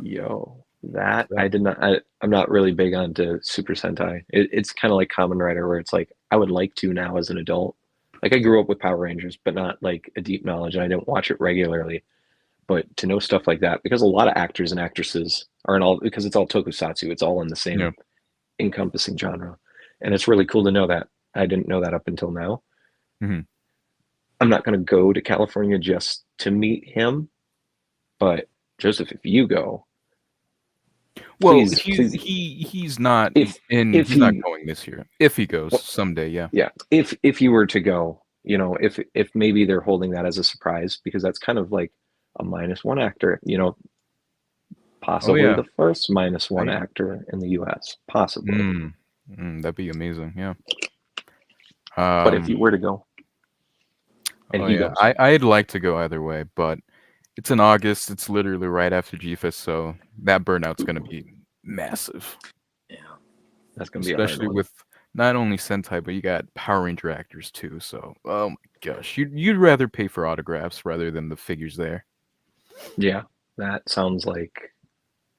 Yo, that I did not. I'm not really big onto Super Sentai. It's kind of like Kamen Rider, where it's like I would like to now as an adult. Like I grew up with Power Rangers, but not like a deep knowledge, and I didn't watch it regularly. But to know stuff like that, because a lot of actors and actresses are in all, because it's all tokusatsu, it's all in the same encompassing genre, and it's really cool to know that. I didn't know that up until now. I'm not going to go to California just to meet him, but Joseph, if you go, well, please, he's not he's not going this year. If he goes someday, yeah. If you were to go, if maybe they're holding that as a surprise, because that's kind of like a -1 actor, possibly the first -1 actor in the U.S. Possibly. That'd be amazing, yeah. But if you were to go, and he goes, I'd like to go either way, but it's in August. It's literally right after G-Fest, so that burnout's going to be massive. Yeah, that's going to be especially with not only Sentai, but you got Power Ranger actors too. So, oh my gosh, you'd rather pay for autographs rather than the figures there. Yeah, that sounds like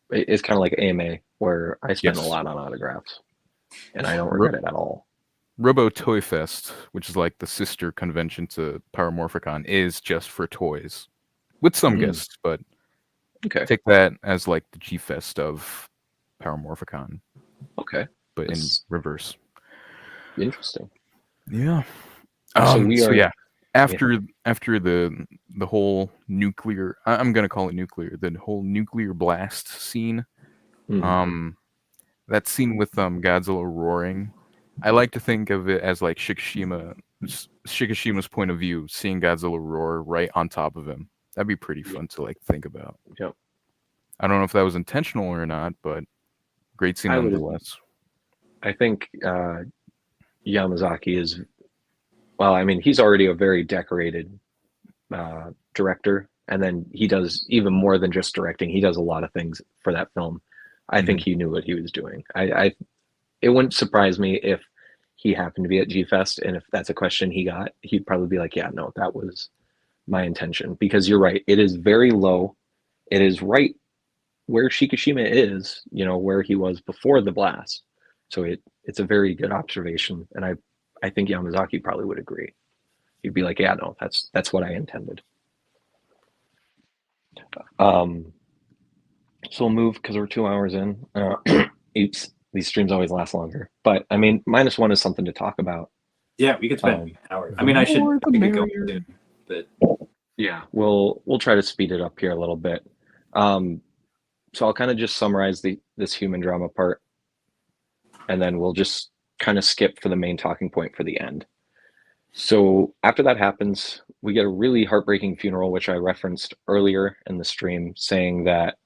it's kind of like AMA, where I spend a lot on autographs, and I don't regret it at all. Robo Toy Fest, which is like the sister convention to Power Morphicon, is just for toys, with some guests, but take that as like the G Fest of Power Morphicon. Okay, but in reverse. Interesting. Yeah. After the whole nuclear, I'm gonna call it nuclear, the whole nuclear blast scene, that scene with Godzilla roaring, I like to think of it as like Shikishima's point of view, seeing Godzilla roar right on top of him. That'd be pretty fun to like think about. Yep. I don't know if that was intentional or not, but great scene I would. nonetheless. I think Yamazaki is, well, I mean, he's already a very decorated director, and then he does even more than just directing. He does a lot of things for that film. I think he knew what he was doing. It wouldn't surprise me if he happened to be at G Fest, and if that's a question he got, he'd probably be like, "Yeah, no, that was my intention." Because you're right, it is very low. It is right where Shikishima is, where he was before the blast. So it's a very good observation, and I think Yamazaki probably would agree. He'd be like, "Yeah, no, that's what I intended." So we'll move because we're 2 hours in. Oops, these streams always last longer. But I mean, -1 is something to talk about. Yeah, we could spend hours. I mean, I should go soon, but yeah, we'll try to speed it up here a little bit. So I'll kind of just summarize this human drama part, and then we'll just kind of skip for the main talking point for the end. So after that happens, we get a really heartbreaking funeral, which I referenced earlier in the stream, saying that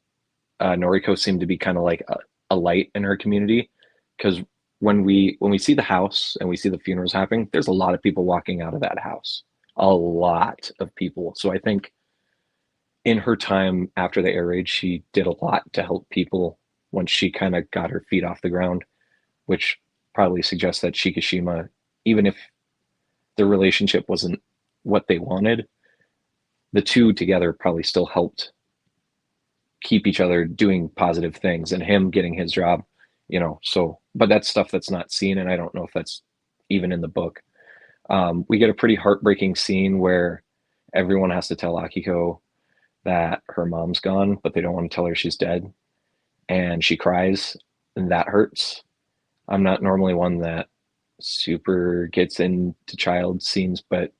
Noriko seemed to be kind of like a light in her community, because when we see the house and we see the funerals happening, there's a lot of people walking out of that house, a lot of people. So I think in her time after the air raid, she did a lot to help people once she kind of got her feet off the ground, which probably suggests that Shikishima, even if their relationship wasn't what they wanted, the two together probably still helped keep each other doing positive things, and him getting his job, so, but that's stuff that's not seen, and I don't know if that's even in the book. We get a pretty heartbreaking scene where everyone has to tell Akiko that her mom's gone, but they don't want to tell her she's dead, and she cries, and that hurts. I'm not normally one that super gets into child scenes, but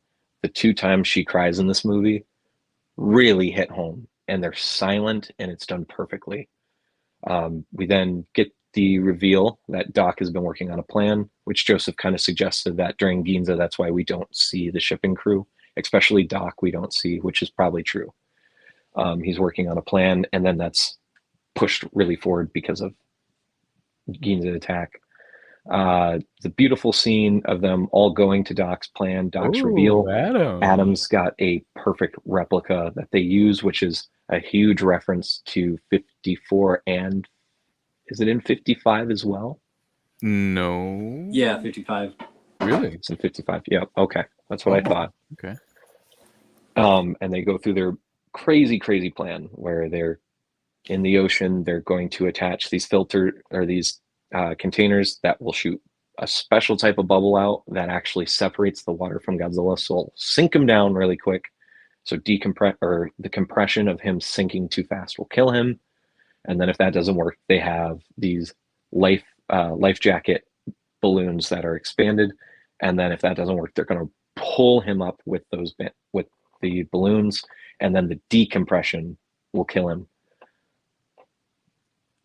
the 2 times she cries in this movie really hit home, and they're silent, and it's done perfectly. We then get the reveal that Doc has been working on a plan, which Joseph kind of suggested that during Ginza, that's why we don't see the shipping crew, especially Doc, we don't see, which is probably true. He's working on a plan, and then that's pushed really forward because of Ginza attack. The beautiful scene of them all going to Doc's plan, Doc's reveal. Adam's got a perfect replica that they use, which is a huge reference to 54, and is it in 55 as well? No. Yeah, 55. Really? It's in 55. Yeah. Okay. That's what I thought. Okay. And they go through their crazy plan where they're in the ocean. They're going to attach these these containers that will shoot a special type of bubble out that actually separates the water from Godzilla, so it'll sink him down really quick. So the compression of him sinking too fast will kill him. And then if that doesn't work, they have these life jacket balloons that are expanded. And then if that doesn't work, they're going to pull him up with the balloons, and then the decompression will kill him.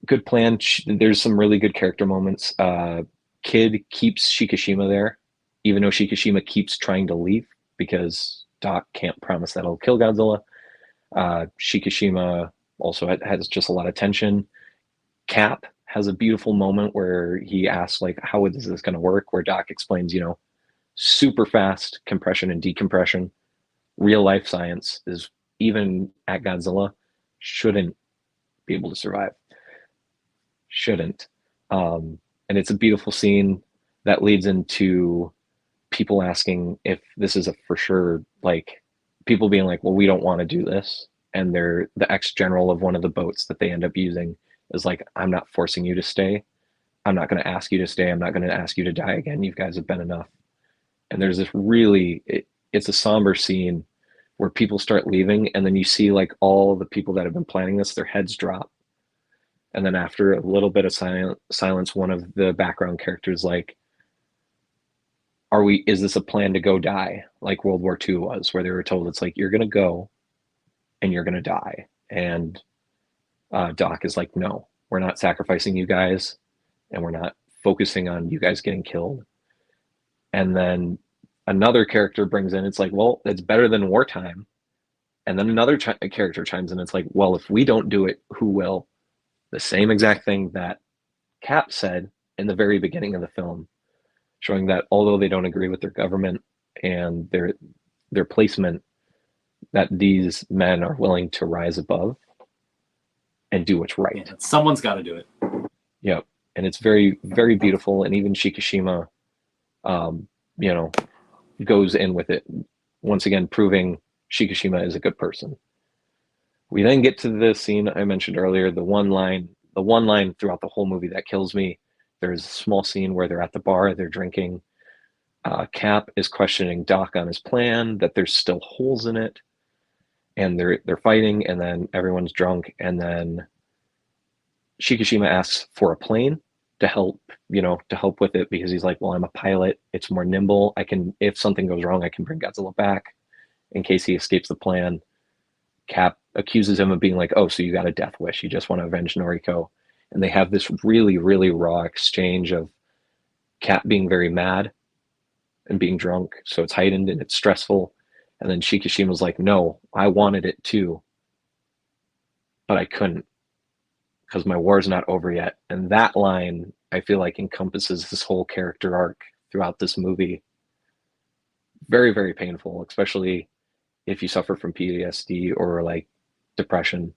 Good plan. There's some really good character moments. Kid keeps Shikishima there, even though Shikishima keeps trying to leave because Doc can't promise that he'll kill Godzilla. Shikishima also has just a lot of tension. Cap has a beautiful moment where he asks, like, how is this going to work? Where Doc explains, super fast compression and decompression. Real life science is, even at Godzilla, shouldn't be able to survive. Shouldn't. And it's a beautiful scene that leads into people asking if this is a for sure, like, people being like, well, we don't want to do this. And the ex-general of one of the boats that they end up using is like, I'm not forcing you to stay. I'm not going to ask you to stay. I'm not going to ask you to die again. You guys have been enough. And there's this it's a somber scene where people start leaving, and then you see like all the people that have been planning this, their heads drop. And then after a little bit of silence, one of the background characters like, is this a plan to go die? Like World War II was, where they were told it's like, you're going to go and you're going to die. And Doc is like, no, we're not sacrificing you guys, and we're not focusing on you guys getting killed. And then another character brings in, it's like, well, it's better than wartime. And then another character chimes in, it's like, well, if we don't do it, who will. The same exact thing that Cap said in the very beginning of the film, showing that although they don't agree with their government and their placement, that these men are willing to rise above and do what's right. Yeah, someone's got to do it. Yep. And it's very, very beautiful. And even Shikishima, you know, goes in with it, once again proving Shikishima is a good person. We then get to the scene I mentioned earlier, the one line throughout the whole movie that kills me. There's a small scene where they're at the bar, they're drinking. Cap is questioning Doc on his plan, that there's still holes in it, and they're fighting, and then everyone's drunk, and then Shikishima asks for a plane to help with it, because he's like, well, I'm a pilot, it's more nimble, if something goes wrong, I can bring Godzilla back in case he escapes the plan. Cap accuses him of being like, oh, so you got a death wish, you just want to avenge Noriko. And they have this really, really raw exchange of Cap being very mad and being drunk, so it's heightened and it's stressful. And then Shikishima's like, no, I wanted it too, but I couldn't because my war's not over yet. And that line, I feel like, encompasses this whole character arc throughout this movie. Very, very painful, especially if you suffer from PTSD or like depression.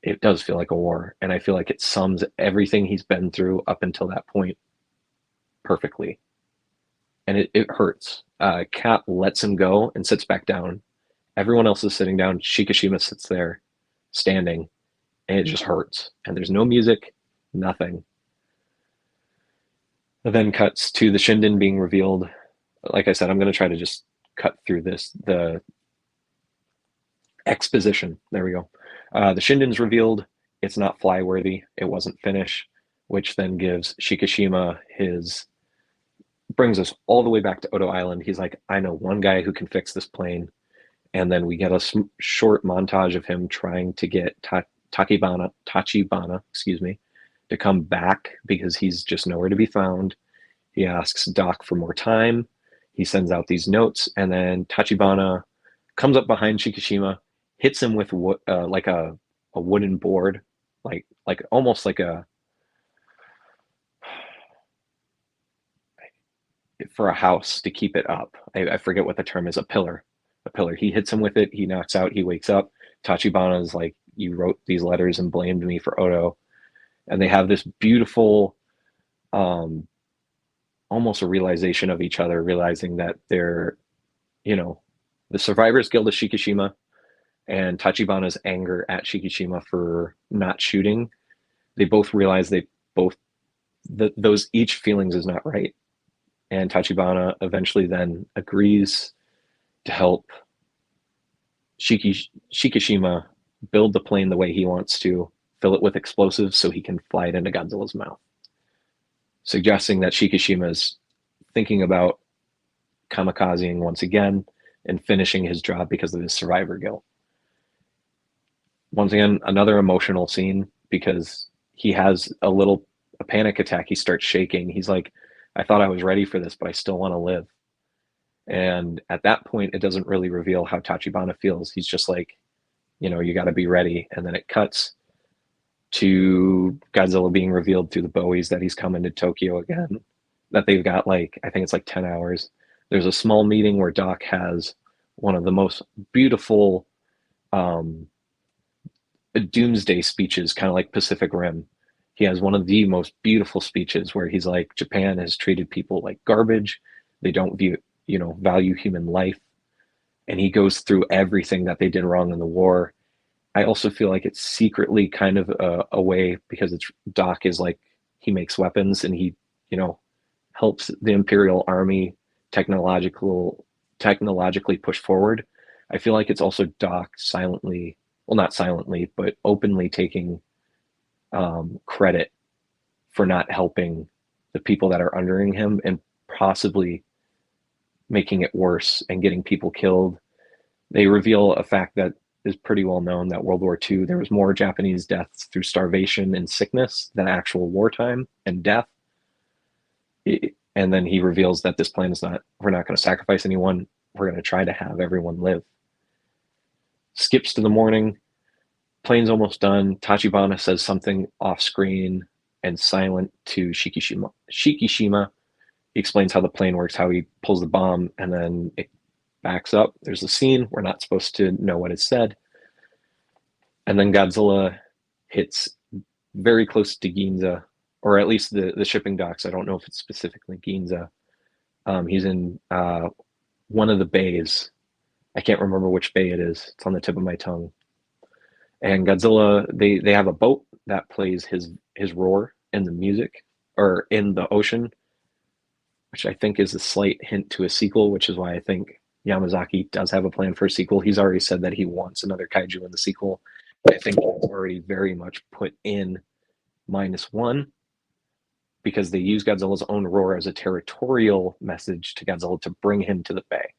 It does feel like a war, and I feel like it sums everything he's been through up until that point perfectly. And it hurts. Cap lets him go and sits back down. Everyone else is sitting down. Shikishima sits there standing, and it just hurts. And there's no music, nothing. It then cuts to the Shinden being revealed. Like I said, I'm going to try to just cut through the exposition. There we go. The Shinden's revealed. It's not flyworthy. It wasn't finished, which then gives Shikishima brings us all the way back to Odo Island. He's like, I know one guy who can fix this plane. And then we get a short montage of him trying to get Tachibana, to come back because he's just nowhere to be found. He asks Doc for more time. He sends out these notes, and then Tachibana comes up behind Shikishima, hits him with like a wooden board, like almost like for a house to keep it up. I forget what the term is, a pillar. He hits him with it, he knocks out, he wakes up. Tachibana is like, you wrote these letters and blamed me for Odo. And they have this beautiful, almost a realization of each other, realizing that they're, the Survivors Guild of Shikishima and Tachibana's anger at Shikishima for not shooting. They both realize those each feelings is not right. And Tachibana eventually then agrees to help Shikishima build the plane the way he wants to, fill it with explosives so he can fly it into Godzilla's mouth, suggesting that Shikishima is thinking about kamikazing once again and finishing his job because of his survivor guilt. Once again, another emotional scene because he has a panic attack. He starts shaking. He's like, I thought I was ready for this, but I still want to live. And at that point, it doesn't really reveal how Tachibana feels. He's just like, you got to be ready. And then it cuts to Godzilla being revealed through the Bowies that he's coming to Tokyo again, that they've got I think it's 10 hours. There's a small meeting where Doc has one of the most beautiful doomsday speeches, kind of like Pacific Rim. He has one of the most beautiful speeches where he's like, Japan has treated people like garbage. They don't value human life. And he goes through everything that they did wrong in the war. I also feel like it's secretly kind of a way, because Doc is like, he makes weapons and he, helps the Imperial Army technologically push forward. I feel like it's also Doc silently, well, not silently, but openly taking credit for not helping the people that are undering him and possibly making it worse and getting people killed. They reveal a fact that is pretty well known, that World War II, there was more Japanese deaths through starvation and sickness than actual wartime and death. And then he reveals that this plan is we're not going to sacrifice anyone. We're going to try to have everyone live. Skips to the morning. plane's almost done. Tachibana says something off screen and silent to Shikishima. Shikishima, he explains how the plane works, how he pulls the bomb, and then it backs up. There's a scene. We're not supposed to know what is said. And then Godzilla hits very close to Ginza, or at least the shipping docks. I don't know if it's specifically Ginza. He's in one of the bays. I can't remember which bay it is. It's on the tip of my tongue. And Godzilla, they have a boat that plays his roar in the music, or in the ocean, which I think is a slight hint to a sequel, which is why I think Yamazaki does have a plan for a sequel. He's already said that he wants another kaiju in the sequel. I think it's already very much put in -1, because they use Godzilla's own roar as a territorial message to Godzilla to bring him to the bay.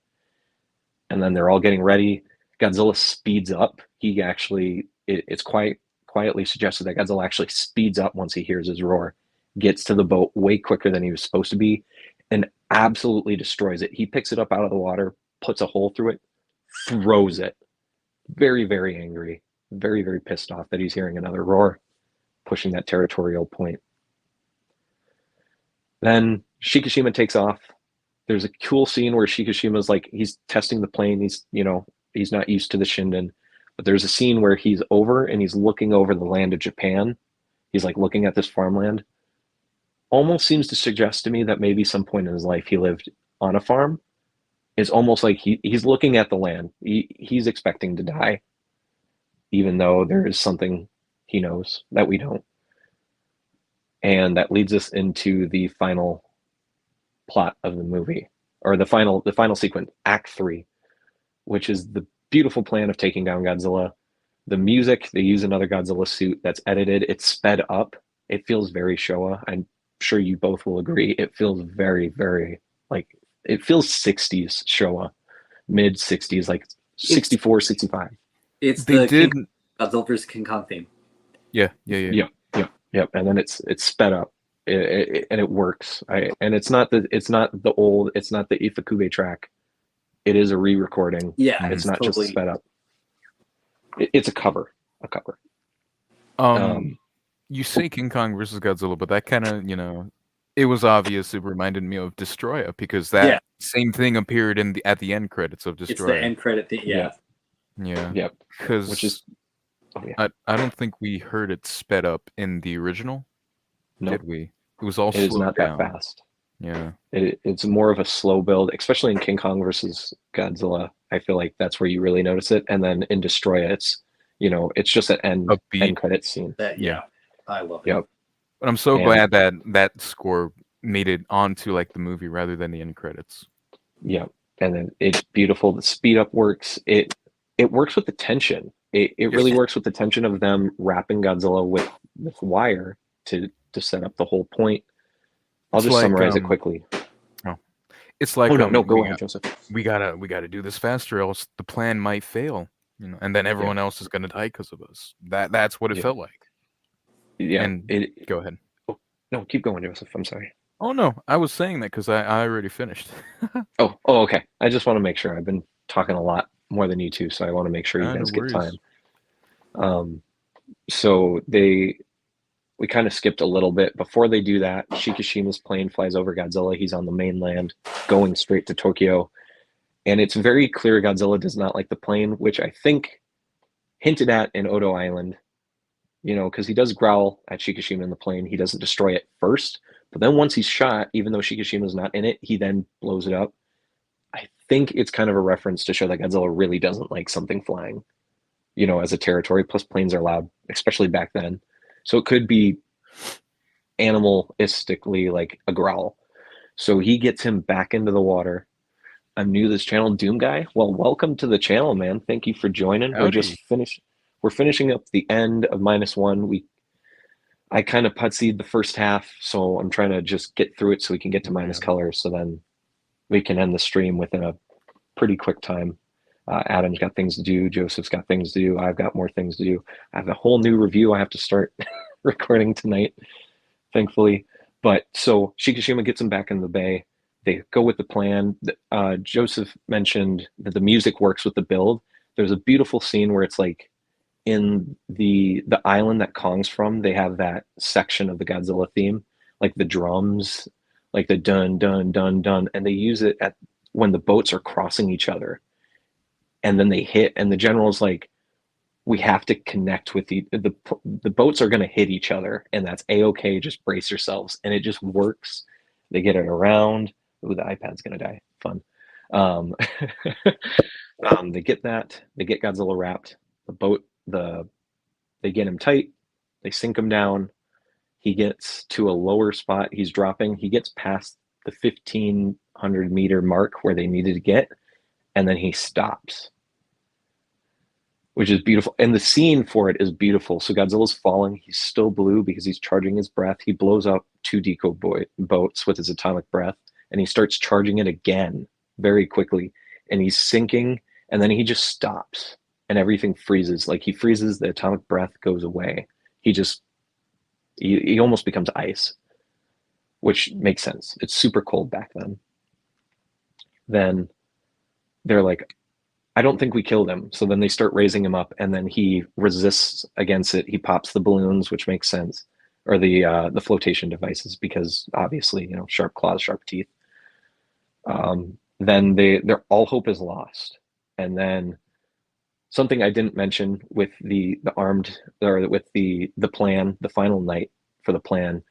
And then they're all getting ready. Godzilla speeds up. He actually, it's quite quietly suggested that Godzilla actually speeds up once he hears his roar, gets to the boat way quicker than he was supposed to be, and absolutely destroys it. He picks it up out of the water, puts a hole through it, throws it. Very, very angry. Very, very pissed off that he's hearing another roar, pushing that territorial point. Then Shikishima takes off. There's a cool scene where Shikishima's like, he's testing the plane. He's not used to the Shinden. But there's a scene where he's over and he's looking over the land of Japan. He's like looking at this farmland. Almost seems to suggest to me that maybe some point in his life he lived on a farm. It's almost like he's looking at the land. He's expecting to die, even though there is something he knows that we don't. And that leads us into the final plot of the movie, or the final sequence, Act 3, which is the beautiful plan of taking down Godzilla. The music, they use another Godzilla suit that's edited. It's sped up. It feels very Showa. I'm sure you both will agree. It feels very, very, like, it feels 60s Showa, mid 60s, like 64, 65. It's Godzilla vs. King Kong theme. Yeah. Yep. And then it's sped up, and it works. And it's not the Ifukube track. It is a re-recording. Yeah, it's not totally just sped up. It's a cover. You say King Kong versus Godzilla, but that kind of, it was obvious. It reminded me of Destroyer, because that same thing appeared at the end credits of Destroyer. It's the end credit thing. Yeah. Yep. Because I don't think we heard it sped up in the original. Nope. Did we? It was all slowed slowed down. That fast. Yeah. It's more of a slow build, especially in King Kong versus Godzilla. I feel like that's where you really notice it. And then in Destroyer, it's just an end credit scene. I love it. Yep. But I'm so glad that score made it onto like the movie rather than the end credits. Yep. And then it's beautiful. The speed up works. It works with the tension. It really works with the tension of them wrapping Godzilla with wire to set up the whole point. I'll just summarize it quickly. It's like go ahead, Joseph. We gotta do this faster, else the plan might fail. And then everyone else is gonna die because of us. That's what it felt like. Yeah. And go ahead. Oh, no, keep going, Joseph. I'm sorry. Oh no, I was saying that because I already finished. Oh, okay. I just want to make sure. I've been talking a lot more than you two, so I want to make sure you guys get time. So we kind of skipped a little bit. Before they do that, Shikishima's plane flies over Godzilla. He's on the mainland, going straight to Tokyo. And it's very clear Godzilla does not like the plane, which I think hinted at in Odo Island, because he does growl at Shikishima in the plane. He doesn't destroy it first, but then once he's shot, even though Shikishima's not in it, he then blows it up. I think it's kind of a reference to show that Godzilla really doesn't like something flying, as a territory. Plus planes are loud, especially back then. So it could be animalistically like a growl. So he gets him back into the water. I'm new to this channel, Doom Guy. Well, welcome to the channel, man. Thank you for joining. Howdy. We're finishing up the end of -1. I kind of putsied the first half, so I'm trying to just get through it so we can get to minus colors, so then we can end the stream within a pretty quick time. Adam's got things to do. Joseph's got things to do. I've got more things to do. I have a whole new review I have to start recording tonight, thankfully. But so Shikishima gets him back in the bay. They go with the plan. Joseph mentioned that the music works with the build. There's a beautiful scene where it's like in the island that Kong's from, they have that section of the Godzilla theme, like the drums, like the dun dun dun dun, and they use it at when the boats are crossing each other, and then they hit, and the general's like, we have to connect with the boats are going to hit each other, and that's a-okay. Just brace yourselves, and it just works. They get it around. Ooh, the iPad's going to die. Fun. Um, they get that. They get Godzilla wrapped. The boat. They get him tight. They sink him down. He gets to a lower spot. He's dropping. He gets past the 1,500-meter mark where they needed to get, and then he stops, which is beautiful. And the scene for it is beautiful. So Godzilla's falling. He's still blue because he's charging his breath. He blows up 2 deco boats with his atomic breath, and he starts charging it again very quickly. And he's sinking, and then he just stops, and everything freezes. Like he freezes, the atomic breath goes away. He almost becomes ice, which makes sense. It's super cold back then. Then they're like, I don't think we killed him. So then they start raising him up, and then he resists against it. He pops the balloons, which makes sense, or the flotation devices, because obviously, sharp claws, sharp teeth. Then their all hope is lost, and then something I didn't mention with the armed, or with the plan, the final night for the plan.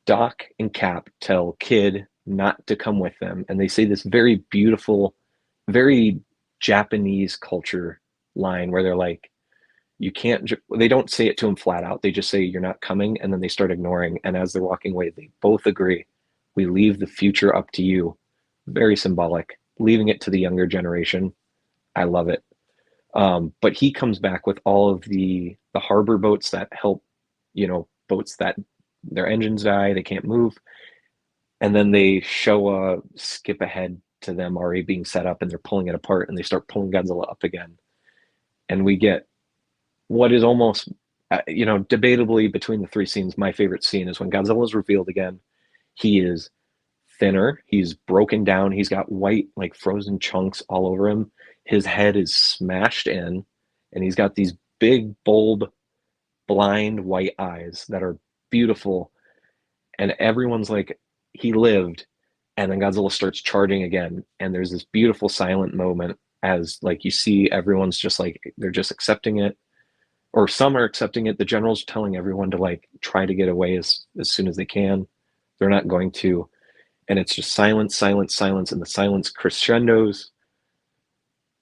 Doc and Cap tell Kid not to come with them, and they say this very beautiful, very Japanese culture line where they're like, you can't, they don't say it to him flat out. They just say, you're not coming. And then they start ignoring. And as they're walking away, they both agree, we leave the future up to you. Very symbolic, leaving it to the younger generation. I love it. But he comes back with all of the harbor boats that help, boats that their engines die, they can't move. And then they show a skip ahead to them already being set up, and they're pulling it apart, and they start pulling Godzilla up again. And we get what is almost, debatably between the 3 scenes, my favorite scene is when Godzilla is revealed again. He is thinner, he's broken down, he's got white, like frozen chunks all over him. His head is smashed in, and he's got these big, bold, blind white eyes that are beautiful. And everyone's like, he lived. And then Godzilla starts charging again, and there's this beautiful silent moment as like you see everyone's just like, they're just accepting it, or some are accepting it. The general's telling everyone to like try to get away as soon as they can. They're not going to, and it's just silence, silence, silence, and the silence crescendos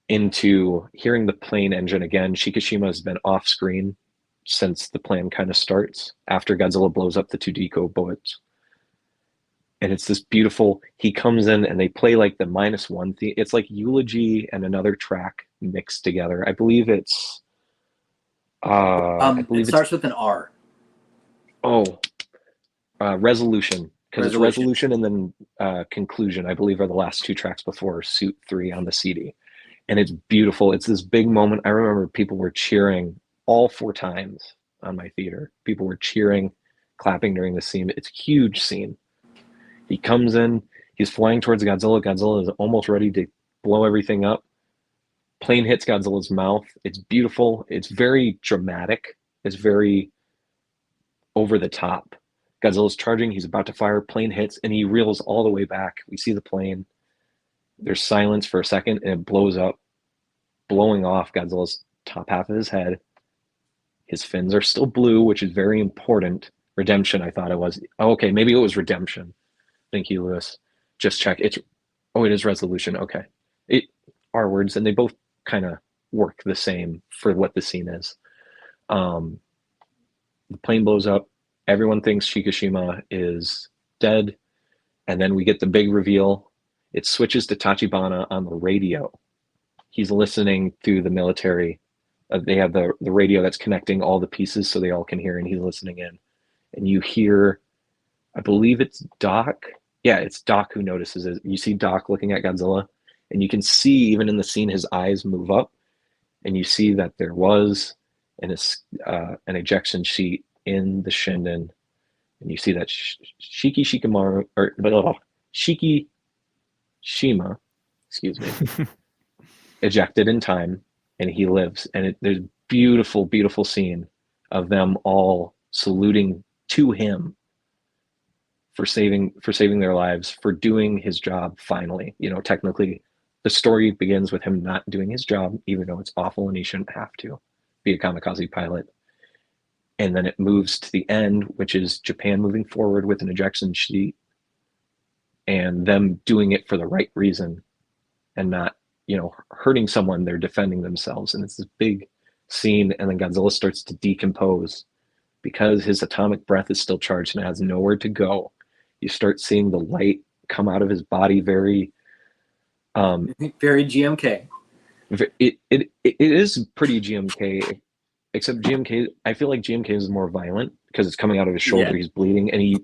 into hearing the plane engine again. Shikishima has been off screen since the plan kind of starts after Godzilla blows up the 2 deco boats. And it's this beautiful, he comes in and they play like the -1 theme. It's like Eulogy and another track mixed together. I believe it's it starts with an R. Resolution. Because it's Resolution and then Conclusion, I believe, are the last 2 tracks before Suit 3 on the CD. And it's beautiful. It's this big moment. I remember people were cheering all 4 times on my theater. People were cheering, clapping during the scene. It's a huge scene. He comes in, he's flying towards Godzilla. Godzilla is almost ready to blow everything up. Plane hits Godzilla's mouth. It's beautiful. It's very dramatic. It's very over the top. Godzilla's charging. He's about to fire. Plane hits, and he reels all the way back. We see the plane. There's silence for a second, and it blows up, blowing off Godzilla's top half of his head. His fins are still blue, which is very important. Redemption, I thought it was. Oh, okay, maybe it was Redemption. Thank you, Lewis. Just check. It is Resolution. Okay. It are words, and they both kind of work the same for what the scene is. The plane blows up. Everyone thinks Shikishima is dead. And then we get the big reveal. It switches to Tachibana on the radio. He's listening through the military. They have the radio that's connecting all the pieces so they all can hear, and he's listening in. And you hear, I believe it's Doc. Yeah, it's Doc who notices it. You see Doc looking at Godzilla, and you can see even in the scene his eyes move up, and you see that there was an ejection seat in the Shinden, and you see that Shikishima, excuse me, ejected in time, and he lives. And there's beautiful, beautiful scene of them all saluting to him for saving their lives, for doing his job finally. You know, technically the story begins with him not doing his job, even though it's awful and he shouldn't have to be a kamikaze pilot. And then it moves to the end, which is Japan moving forward with an ejection seat and them doing it for the right reason and not, you know, hurting someone. They're defending themselves. And it's this big scene. And then Godzilla starts to decompose because his atomic breath is still charged and has nowhere to go. You start seeing the light come out of his body very very GMK. It is pretty GMK, except GMK, I feel like GMK is more violent because it's coming out of his shoulder. Yeah. He's bleeding and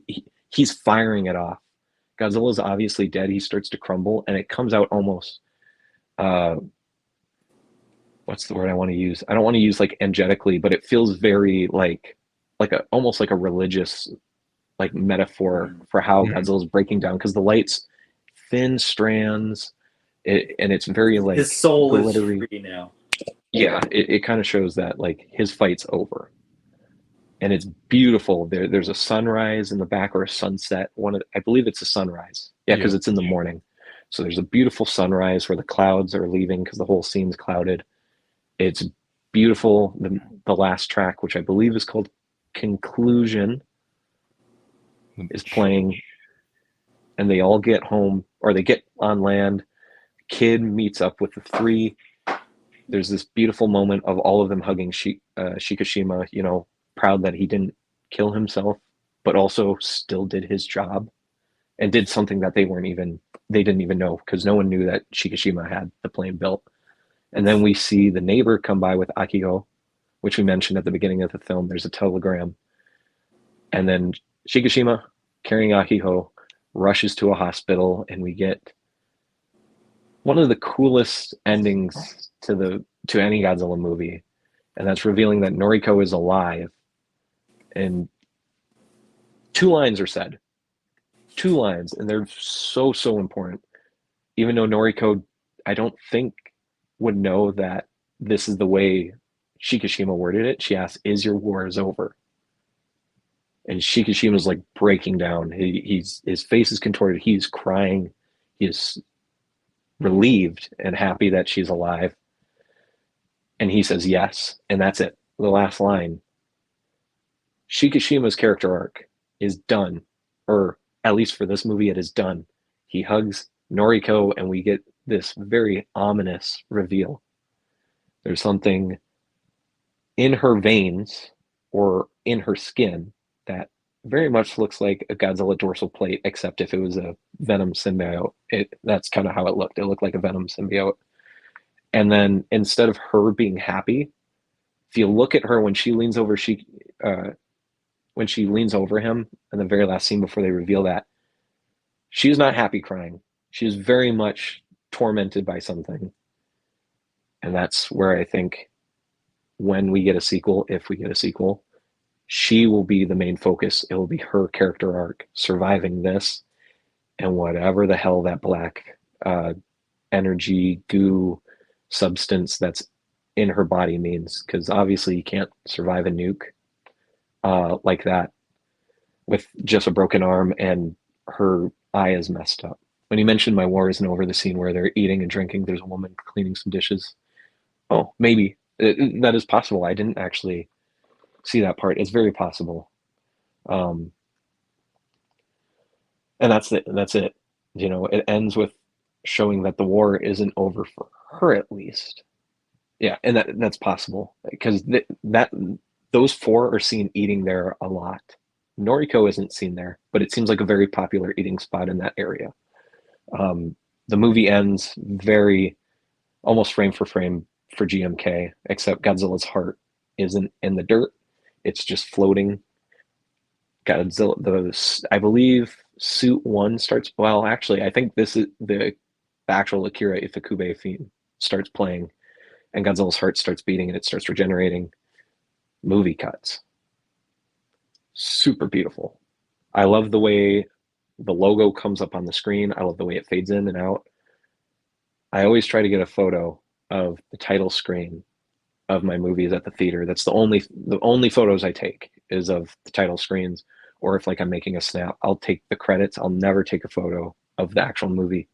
he's firing it off. Godzilla's obviously dead. He starts to crumble and it comes out almost what's the word I want to use? I don't want to use like angetically, but it feels very like almost like a religious like metaphor for how Godzilla's breaking down, because the light's thin strands, and it's very like his soul glittery. is free now. Yeah, it kind of shows that like his fight's over, and it's beautiful. There's a sunrise in the back, or a sunset. I believe it's a sunrise. Yeah, because it's in the morning. So there's a beautiful sunrise where the clouds are leaving because the whole scene's clouded. It's beautiful. The last track, which I believe is called Conclusion, is playing, and they all get home, or they get on land. Kid meets up with the three. There's this beautiful moment of all of them hugging Shikishima, you know, proud that he didn't kill himself, but also still did his job and did something that they didn't even know, because no one knew that Shikishima had the plane built. And then we see the neighbor come by with Akiho, which we mentioned at the beginning of the film. There's a telegram. And then Shikishima, carrying Akiho, rushes to a hospital, and we get one of the coolest endings to any Godzilla movie, and that's revealing that Noriko is alive. And 2 lines are said. 2 lines, and they're so important. Even though Noriko, I don't think, would know that this is the way Shikishima worded it. She asks, "Is your war is over?" And Shikishima's like breaking down. His face is contorted. He's crying. He is relieved and happy that she's alive. And he says yes, and that's it. The last line. Shikishima's character arc is done, or at least for this movie, it is done. He hugs Noriko, and we get this very ominous reveal. There's something in her veins or in her skin that very much looks like a Godzilla dorsal plate, except if it was a Venom symbiote. That's kind of how it looked. It looked like a Venom symbiote. And then instead of her being happy, if you look at her when she leans over, when she leans over him in the very last scene before they reveal that, she's not happy crying. She's very much tormented by something. And that's where I think when we get a sequel, if we get a sequel, she will be the main focus. It will be her character arc, surviving this, and whatever the hell that black energy, goo, substance that's in her body means. Because obviously you can't survive a nuke like that with just a broken arm and her eye is messed up. When you mentioned My War Isn't Over, the scene where they're eating and drinking, there's a woman cleaning some dishes. Oh, maybe. That is possible. I didn't actually see that part. It's very possible. And that's it. That's it. You know, it ends with showing that the war isn't over for her, at least. Yeah, and that's possible, because those 4 are seen eating there a lot. Noriko isn't seen there, but it seems like a very popular eating spot in that area. The movie ends very almost frame for frame for GMK, except Godzilla's heart isn't in the dirt. It's just floating. Godzilla, I believe Suit 1 starts, well, actually, I think this is the actual Akira Ifukube theme starts playing, and Godzilla's heart starts beating, and it starts regenerating. Movie cuts. Super beautiful. I love the way the logo comes up on the screen. I love the way it fades in and out. I always try to get a photo of the title screen of my movies at the theater. That's the only photos I take is of the title screens, or if like I'm making a snap, I'll take the credits. I'll never take a photo of the actual movie.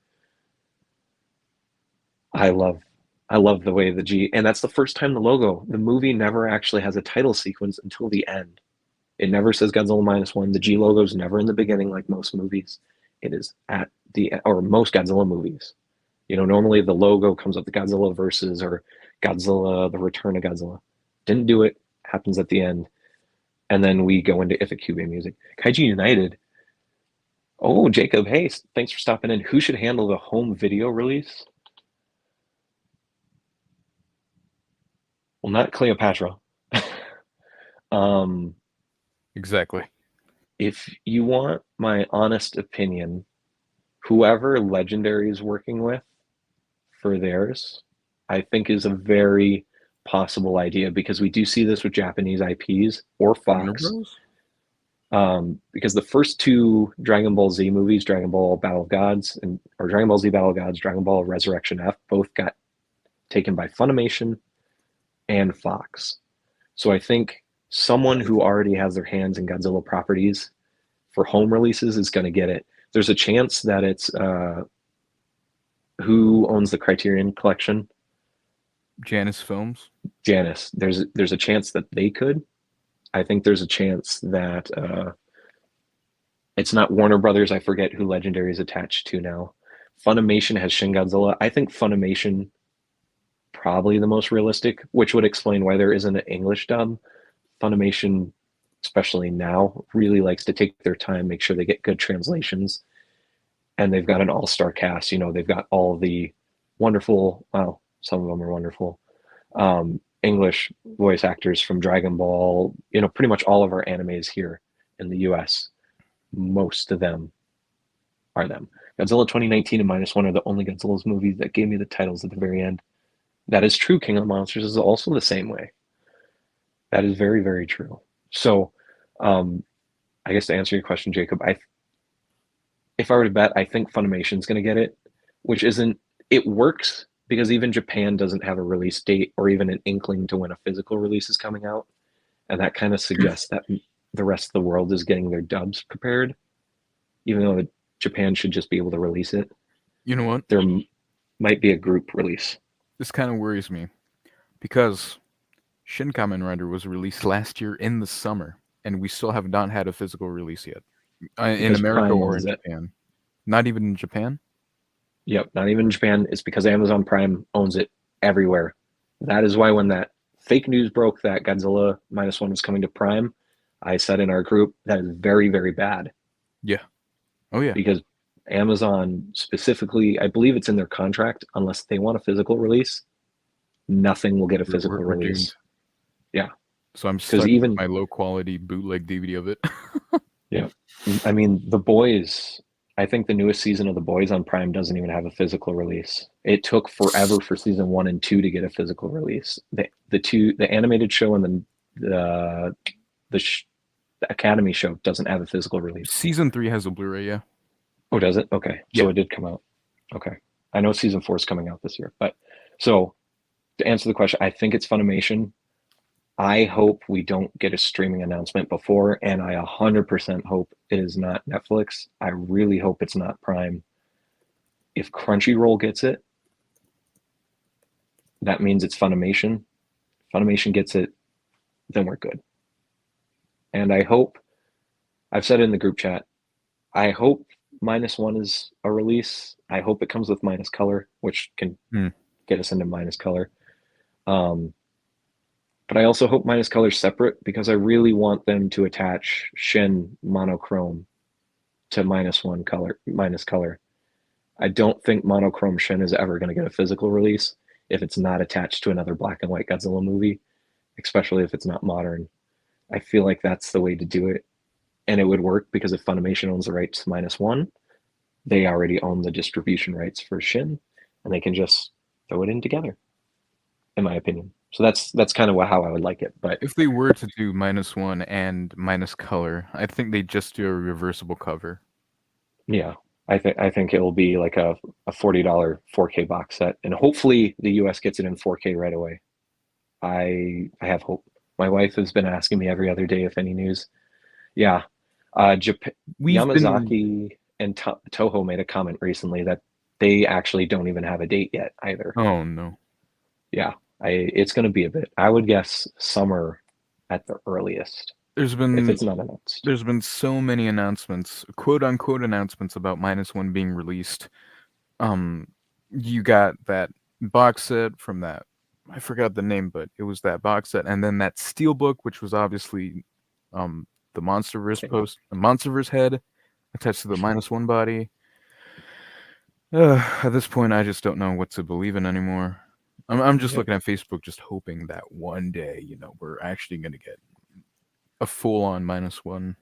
I love the way the G, and that's the first time the movie never actually has a title sequence until the end. It never says Godzilla Minus One. The G logo is never in the beginning like most movies. It is at or most Godzilla movies. You know, normally the logo comes up the Godzilla versus or Godzilla, the Return of Godzilla. Didn't do it. Happens at the end. And then we go into Ifukube music. Kaiju United. Oh, Jacob, hey, thanks for stopping in. Who should handle the home video release? Well, not Cleopatra. Exactly. If you want my honest opinion, whoever Legendary is working with for theirs, I think is a very possible idea because we do see this with Japanese IPs or Fox. Because the first two Dragon Ball Z movies, Dragon Ball Battle of Gods or Dragon Ball Z Battle of Gods, Dragon Ball Resurrection F, both got taken by Funimation and Fox. So I think someone who already has their hands in Godzilla properties for home releases is going to get it. There's a chance that it's who owns the Criterion Collection? Janus Films. Janus. There's a chance that they could. I think there's a chance that it's not Warner Brothers. I forget who Legendary is attached to now. Funimation has Shin Godzilla. I think Funimation probably the most realistic, which would explain why there isn't an English dub. Funimation, especially now, really likes to take their time, make sure they get good translations. And they've got an all-star cast. You know, they've got all the wonderful, well, some of them are wonderful, English voice actors from Dragon Ball, you know, pretty much all of our animes here in the US. Most of them are them. Godzilla 2019 and Minus One are the only Godzilla's movies that gave me the titles at the very end. That is true. King of the Monsters is also the same way. That is very, very true. So, I guess to answer your question, Jacob, if I were to bet, I think Funimation's going to get it, which isn't, it works because even Japan doesn't have a release date or even an inkling to when a physical release is coming out. And that kind of suggests that the rest of the world is getting their dubs prepared, even though Japan should just be able to release it. You know what? There might be a group release. This kind of worries me because Shin Kamen Rider was released last year in the summer, and we still have not had a physical release yet in America Prime or in Japan. Not even in Japan? Yep, not even in Japan. It's because Amazon Prime owns it everywhere. That is why when that fake news broke that Godzilla Minus One was coming to Prime, I said in our group that is very, very bad. Yeah. Oh, yeah. Because Amazon specifically, I believe it's in their contract, unless they want a physical release, nothing will get a physical release. Doomed. Yeah. So I'm stuck with my low-quality bootleg DVD of it. Yeah. I mean, The Boys, I think the newest season of The Boys on Prime doesn't even have a physical release. It took forever for season 1 and 2 to get a physical release. The animated show and the Academy show doesn't have a physical release. Season 3 has a Blu-ray, yeah. Oh, does it? Okay. Yeah. So it did come out. Okay. I know season 4 is coming out this year. But so to answer the question, I think it's Funimation. I hope we don't get a streaming announcement before, and I 100% hope it is not Netflix. I really hope it's not Prime. If Crunchyroll gets it, that means it's Funimation. Funimation gets it, then we're good. And I hope, I've said it in the group chat, I hope Minus One is a release. I hope it comes with Minus Color, which can get us into Minus Color. But I also hope Minus Color is separate because I really want them to attach Shin Monochrome to Minus Color. I don't think Monochrome Shin is ever going to get a physical release if it's not attached to another black and white Godzilla movie, especially if it's not modern. I feel like that's the way to do it. And it would work because if Funimation owns the rights to Minus One, they already own the distribution rights for Shin, and they can just throw it in together, in my opinion. So that's kind of how I would like it. But if they were to do Minus One and Minus Color, I think they just do a reversible cover. Yeah, I think it will be like a $40 4K box set, and hopefully the US gets it in 4K right away. I have hope. My wife has been asking me every other day if any news. Yeah, We've been. Yamazaki and Toho made a comment recently that they actually don't even have a date yet either. Oh no. Yeah, it's going to be a bit. I would guess summer at the earliest, There's if been it's not announced. there's been so many announcements, quote unquote announcements about Minus One being released. Um, you got that box set from that. I forgot the name, but it was that box set, and then that steelbook, which was obviously the MonsterVerse Okay. the MonsterVerse head attached to the Minus One body. At this point, I just don't know what to believe in anymore. I'm just Yep. looking at Facebook, just hoping that one day, we're actually going to get a full-on Minus One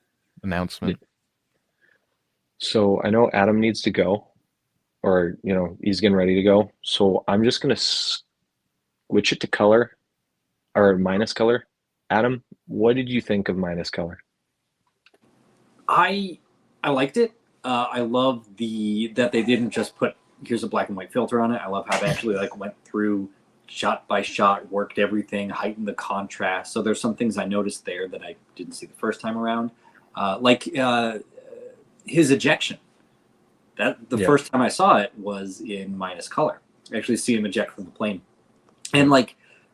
announcement. So I know Adam needs to go, or he's getting ready to go. So I'm just going to switch it to color or minus color. Adam, what did you think of minus color? I liked it. I love that they didn't just put here's a black and white filter on it. I love how they actually went through shot by shot, worked everything, heightened the contrast. So there's some things I noticed there that I didn't see the first time around, like his ejection. That the first time I saw it was in minus color. I actually see him eject from the plane, and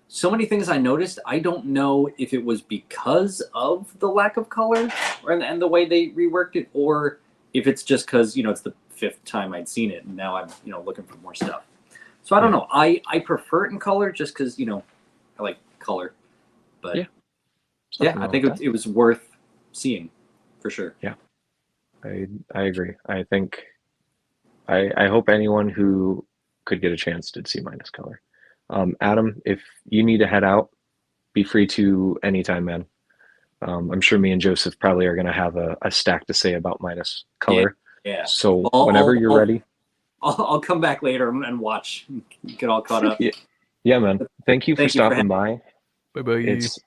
so many things I noticed. I don't know if it was because of the lack of color and the way they reworked it, or if it's just because it's the 5th time I'd seen it, and now I'm looking for more stuff. So I don't know. I prefer it in color just because I like color, but I think it was worth seeing for sure. Yeah, I agree. I think I hope anyone who could get a chance did see minus color. Adam, if you need to head out, be free to anytime, man. I'm sure me and Joseph probably are going to have a stack to say about minus color. Yeah. So whenever you're ready, I'll come back later and watch. Get all caught up. Yeah, man. Thank you for stopping by. Bye-bye. It's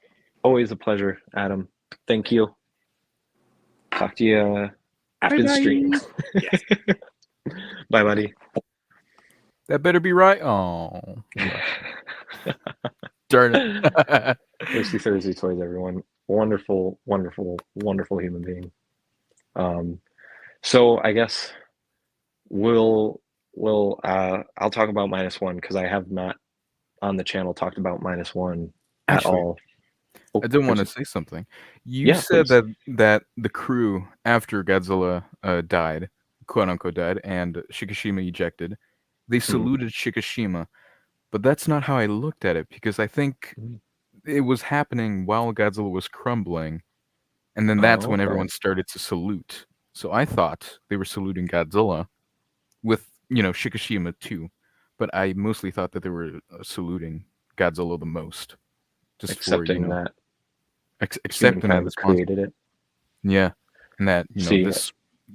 always a pleasure, Adam. Thank you. Talk to you after the stream. Yes. Bye, buddy. That better be right. Oh, darn it. Thirsty Thursday Toys, everyone. Wonderful, wonderful, wonderful human being. So I guess I'll talk about minus one because I have not on the channel talked about minus one at all. Oh, I did want to say something. You said please. that the crew after Godzilla died, quote unquote died, and Shikishima ejected, they saluted Shikishima, but that's not how I looked at it because I think it was happening while Godzilla was crumbling, and then that's when everyone started to salute. So I thought they were saluting Godzilla with Shikishima too, but I mostly thought that they were saluting Godzilla the most, just accepting that. Accepting that created it. Yeah, and that this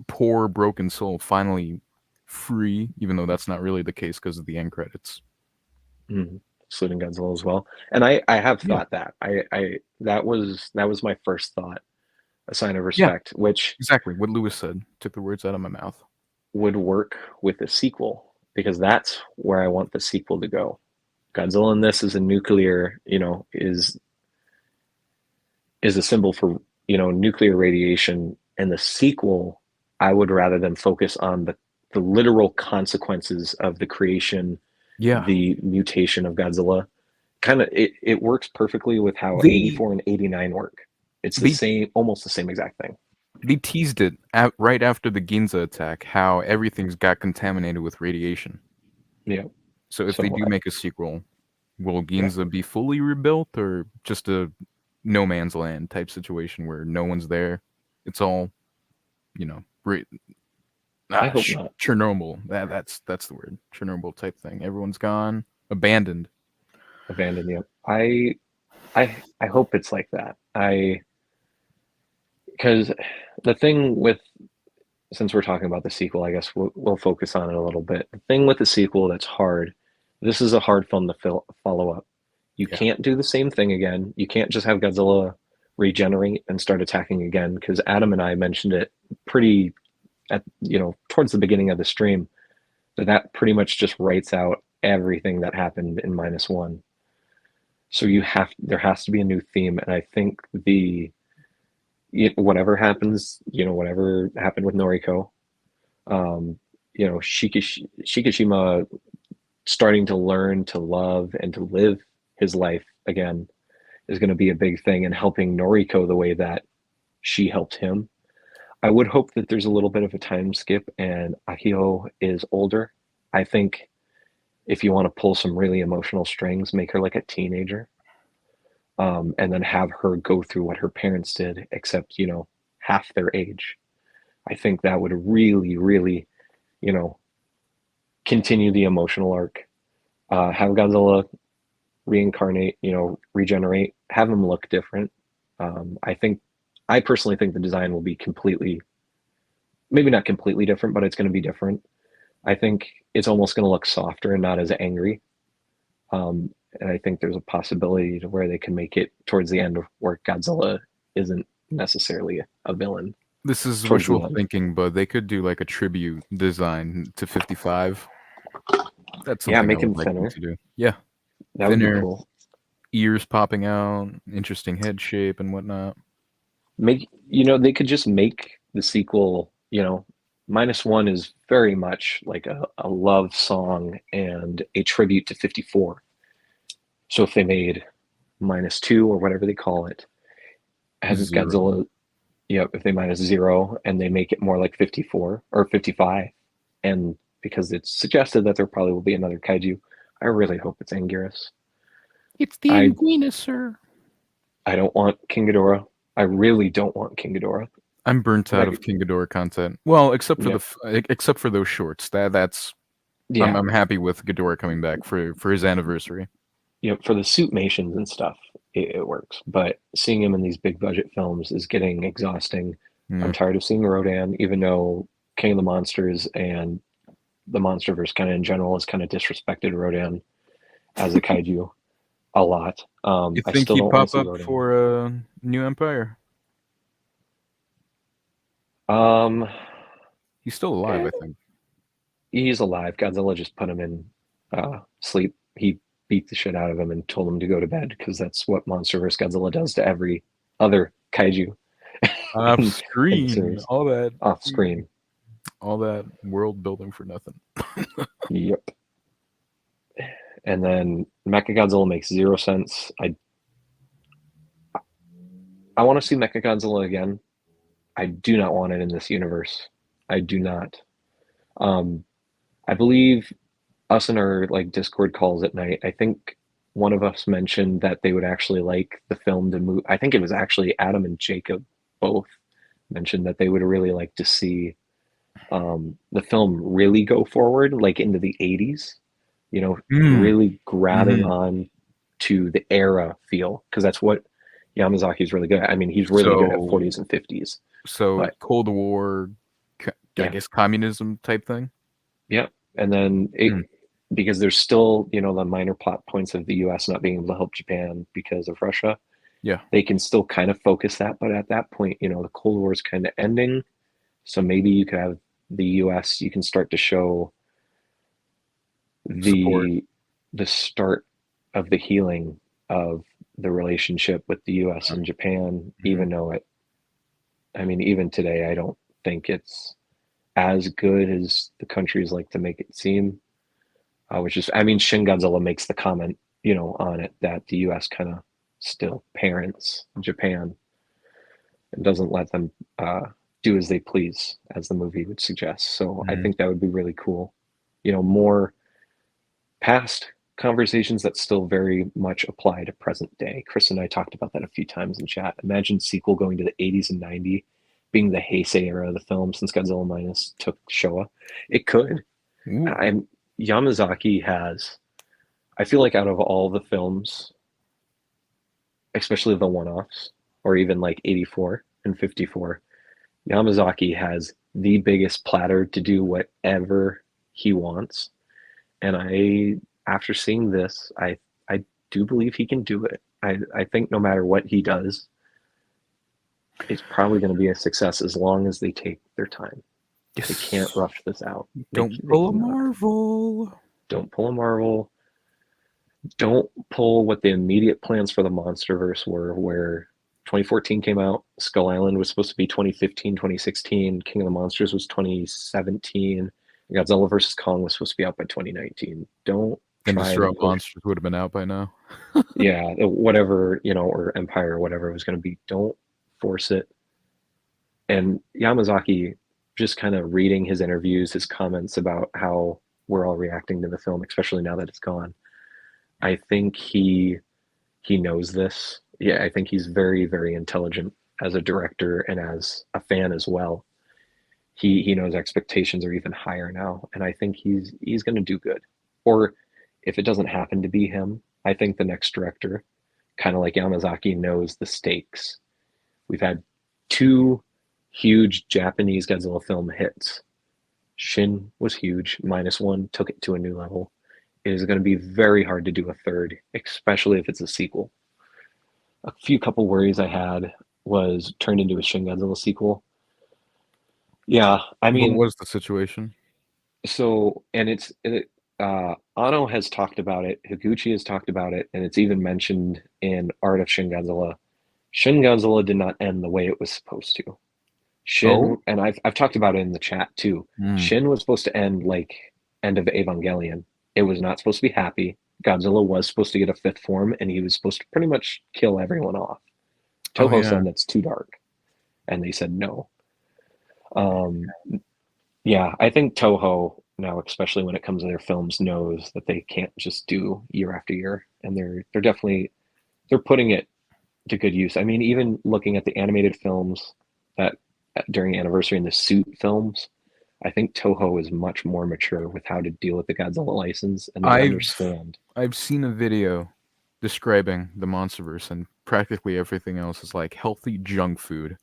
poor broken soul finally free, even though that's not really the case because of the end credits. Saluting Godzilla as well, and I have thought that that was my first thought, a sign of respect, which exactly what Lewis said, took the words out of my mouth. Would work with a sequel because that's where I want the sequel to go. Godzilla in this is a nuclear, is a symbol for nuclear radiation, and the sequel I would rather than focus on the literal consequences of the creation, the mutation of Godzilla. Kind of it works perfectly with how 84 and 89 work. It's the same, almost the same exact thing. They teased it right after the Ginza attack, how everything's got contaminated with radiation. Yeah. So if they do make a sequel, will Ginza be fully rebuilt or just a no man's land type situation where no one's there? It's all, I hope not. Chernobyl. That's the word. Chernobyl type thing. Everyone's gone, abandoned. Yeah. I hope it's like that. Because the thing with, since we're talking about the sequel, I guess we'll focus on it a little bit. The thing with the sequel that's hard, this is a hard film to follow up. You can't do the same thing again. You can't just have Godzilla regenerate and start attacking again, because Adam and I mentioned it pretty at towards the beginning of the stream, that pretty much just writes out everything that happened in minus one. So there has to be a new theme, and I think whatever happens, whatever happened with Noriko, um, Shikishima starting to learn to love and to live his life again is going to be a big thing, and helping Noriko the way that she helped him. I would hope that there's a little bit of a time skip and Akio is older. I think if you want to pull some really emotional strings, make her like a teenager, and then have her go through what her parents did, except, half their age. I think that would really, really, you know, continue the emotional arc. Have Godzilla reincarnate, regenerate, have him look different. I personally think the design will be maybe not completely different, but it's going to be different. I think it's almost going to look softer and not as angry. And I think there's a possibility to where they can make it towards the end where Godzilla isn't necessarily a villain. This is wishful thinking, but they could do like a tribute design to 55. That's something make I him would like them thinner. to do. Yeah, That would thinner, be cool. ears popping out, interesting head shape and whatnot. They could just make the sequel, Minus One is very much like a love song and a tribute to 54. So if they made Minus Two or whatever they call it, has Godzilla, if they minus zero and they make it more like 54 or 55, and because it's suggested that there probably will be another kaiju, I really hope it's Anguirus. It's the Anguinus, sir. I don't want King Ghidorah. I really don't want King Ghidorah. I'm burnt out of King Ghidorah content. Well, except for those shorts. That's yeah. I'm happy with Ghidorah coming back for his anniversary. For the suitmations and stuff, it works. But seeing him in these big budget films is getting exhausting. Yeah. I'm tired of seeing Rodan, even though King of the Monsters and the Monsterverse kind of in general has kind of disrespected Rodan as a kaiju a lot. You think he'd pop up for New Empire? He's still alive, I think. He's alive. Godzilla just put him in sleep. He beat the shit out of him and told him to go to bed because that's what Monsterverse Godzilla does to every other kaiju. Off screen, all that off screen, all that world building for nothing. Yep. And then Mechagodzilla makes 0 sense. I want to see Mechagodzilla again. I do not want it in this universe. I do not. I believe us in our Discord calls at night, I think one of us mentioned that they would actually like the film to move. I think it was actually Adam and Jacob both mentioned that they would really like to see the film really go forward, into the 80s, really grabbing on to the era feel, because that's what Yamazaki's really good at. I mean, he's really good at 40s and 50s. So Cold War, I guess communism type thing. Yeah. And then because there's still, the minor plot points of the US not being able to help Japan because of Russia. Yeah. They can still kind of focus that. But at that point, the Cold War is kind of ending. So maybe you could have the US, you can start to show the start of the healing of the relationship with the US and Japan, even though even today, I don't think it's as good as the countries like to make it seem. Shin Godzilla makes the comment, on it that the US kind of still parents Japan and doesn't let them do as they please, as the movie would suggest. So I think that would be really cool. More past conversations that still very much apply to present day. Chris and I talked about that a few times in chat. Imagine sequel going to the 80s and 90s, being the Heisei era of the film since Godzilla Minus took Showa. It could. Yamazaki has, I feel like out of all the films, especially the one-offs, or even 84 and 54, Yamazaki has the biggest platter to do whatever he wants. And after seeing this, I do believe he can do it. I think no matter what he does, it's probably going to be a success as long as they take their time. Yes. They can't rush this out. Don't pull a Marvel. Don't pull a Marvel. don't pull what the immediate plans for the MonsterVerse were, where 2014 came out, Skull Island was supposed to be 2015, 2016, King of the Monsters was 2017, Godzilla vs. Kong was supposed to be out by 2019. Don't And try to Disrupt push, Monsters would have been out by now. yeah, whatever, or Empire or whatever it was going to be. Don't force it. And Yamazaki, just kind of reading his interviews, his comments about how we're all reacting to the film, especially now that it's gone. I think he knows this. Yeah, I think he's very, very intelligent as a director and as a fan as well. He knows expectations are even higher now, and I think he's going to do good. Or if it doesn't happen to be him, I think the next director, kind of like Yamazaki, knows the stakes. We've had two huge Japanese Godzilla film hits. Shin was huge. Minus One took it to a new level. It is going to be very hard to do a third, especially if it's a sequel. A few couple worries I had was turned into a Shin Godzilla sequel. Yeah, I What mean, was the situation? so, and Ano has talked about it, Higuchi has talked about it, and it's even mentioned in Art of Shin Godzilla. Shin Godzilla did not end the way it was supposed to. Shin, Oh, and I've talked about it in the chat too. mm. Shin was supposed to end like end of Evangelion. It was not supposed to be happy. Godzilla was supposed to get a fifth form, and he was supposed to pretty much kill everyone off. Oh Toho yeah. said that's too dark, and they said no. Um, yeah, I think Toho now, especially when it comes to their films, knows that they can't just do year after year, and they're definitely they're putting it to good use. I mean, even looking at the animated films that during Anniversary and the Suit films, I think Toho is much more mature with how to deal with the Godzilla license, and they I've understand. I've seen a video describing the MonsterVerse, and practically everything else is like healthy junk food.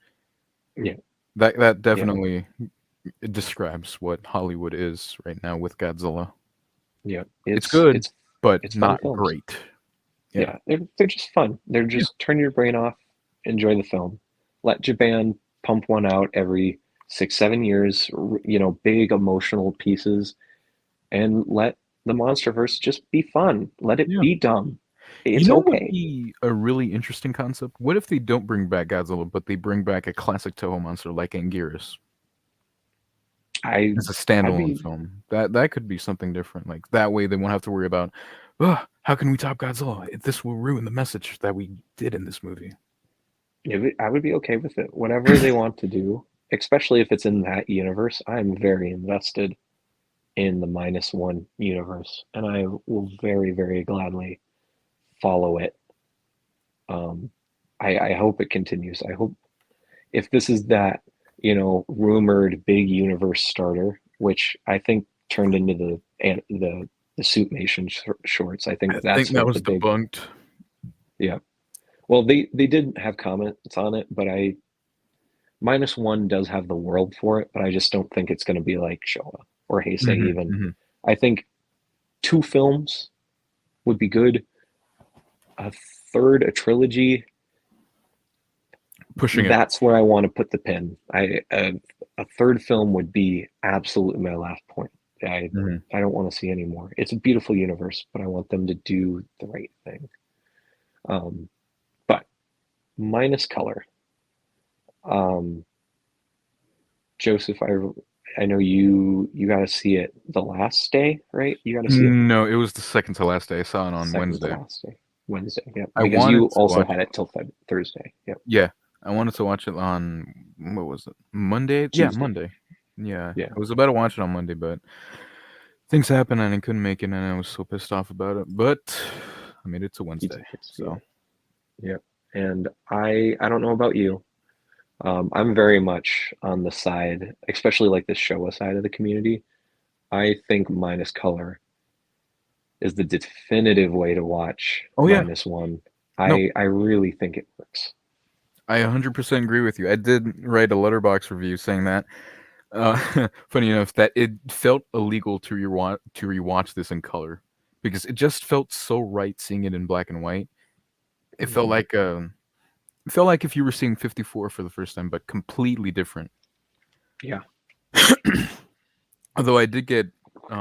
Yeah, That yeah, definitely describes what Hollywood is right now with Godzilla. yeah. It's good, but It's fun not films. great. Yeah. Yeah, they're just fun. They're Yeah. just turn your brain off, enjoy the film. Let Japan pump one out every 6, 7 years. Big emotional pieces, and let the MonsterVerse just be fun. Let it Yeah. be dumb. You It's know what would okay. be a really interesting concept? What if they don't bring back Godzilla, but they bring back a classic Toho monster like Anguirus I as a I'd standalone be film? That could be something different. Like that way, they won't have to worry about, oh, how can we top Godzilla? This will ruin the message that we did in this movie. I would be okay with it. Whatever they want to do, especially if it's in that universe. I'm very invested in the Minus One universe, and I will very, very gladly follow it. Um, I hope it continues. I hope if this is that, rumored big universe starter, which I think turned into the Suitmation shorts. I I think think that's that what the was big, debunked. yeah. Well, they did have comments on it, but Minus One does have the world for it, but I just don't think it's going to be like Showa or Heisei Hmm. even. Hmm. I think 2 films would be good. A third, a trilogy, Pushing it. that's where I want to put the pin. A third film would be absolutely my last point. I Hmm. I don't want to see any more. It's a beautiful universe, but I want them to do the right thing. But minus color. Um, Joseph, I know you got to see it the last day, right? You got to see it No, it was the second to last day. I saw it on second to Wednesday. last day, Wednesday. Yep, I because you wanted to also watch. had it till Thursday. Yep, Yeah, I wanted to watch it on what was it? Monday? Yeah, Tuesday. Monday. Yeah, Yeah, I was about to watch it on Monday, but things happened and I couldn't make it, and I was so pissed off about it. But I made it to you did Wednesday, get to see so it. Yep, and I don't know about you. I'm very much on the side, especially like the Showa side of the community. I think minus color is the definitive way to watch oh yeah, Minus One. no, I really think it works. I 100% agree with you. I did write a letterbox review saying that. Funny enough, that it felt illegal to rewatch this in color because it just felt so right seeing it in black and white. It felt Mhm. like it felt like if you were seeing 54 for the first time, but completely different. Yeah. Although I did get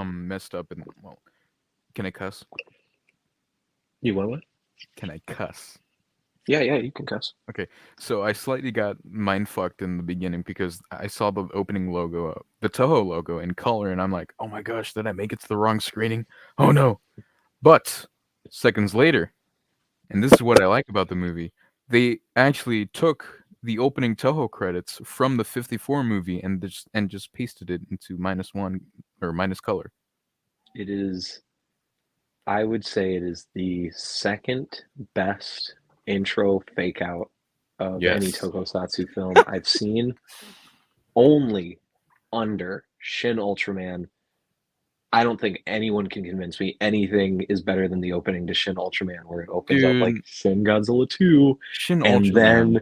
messed up and well, can I cuss? You want what? Can I cuss? Yeah, you can cuss. Okay, so I slightly got mind fucked in the beginning because I saw the opening logo, the Toho logo in color, and I'm like, oh my gosh, did I make it to the wrong screening? Oh no. But seconds later, and this is what I like about the movie, they actually took the opening Toho credits from the 54 movie and just pasted it into -1 or minus color. It is, I would say it is the second best intro fake out of any Yes. Tokusatsu film I've seen, only under Shin Ultraman. I don't think anyone can convince me anything is better than the opening to Shin Ultraman, where it opens up like Dude, Shin Godzilla 2, Shin and Ultraman. then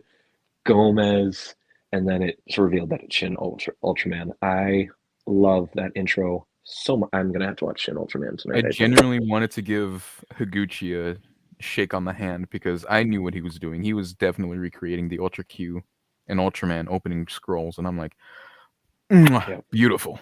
Gomez, and then it's revealed that it's Ultraman. I love that intro so much. I'm gonna have to watch Shin Ultraman I tonight, I think. genuinely wanted to give Higuchi a shake on the hand because I knew what he was doing. He was definitely recreating the Ultra Q and Ultraman opening scrolls, and I'm like, "Mwah, Yeah, beautiful."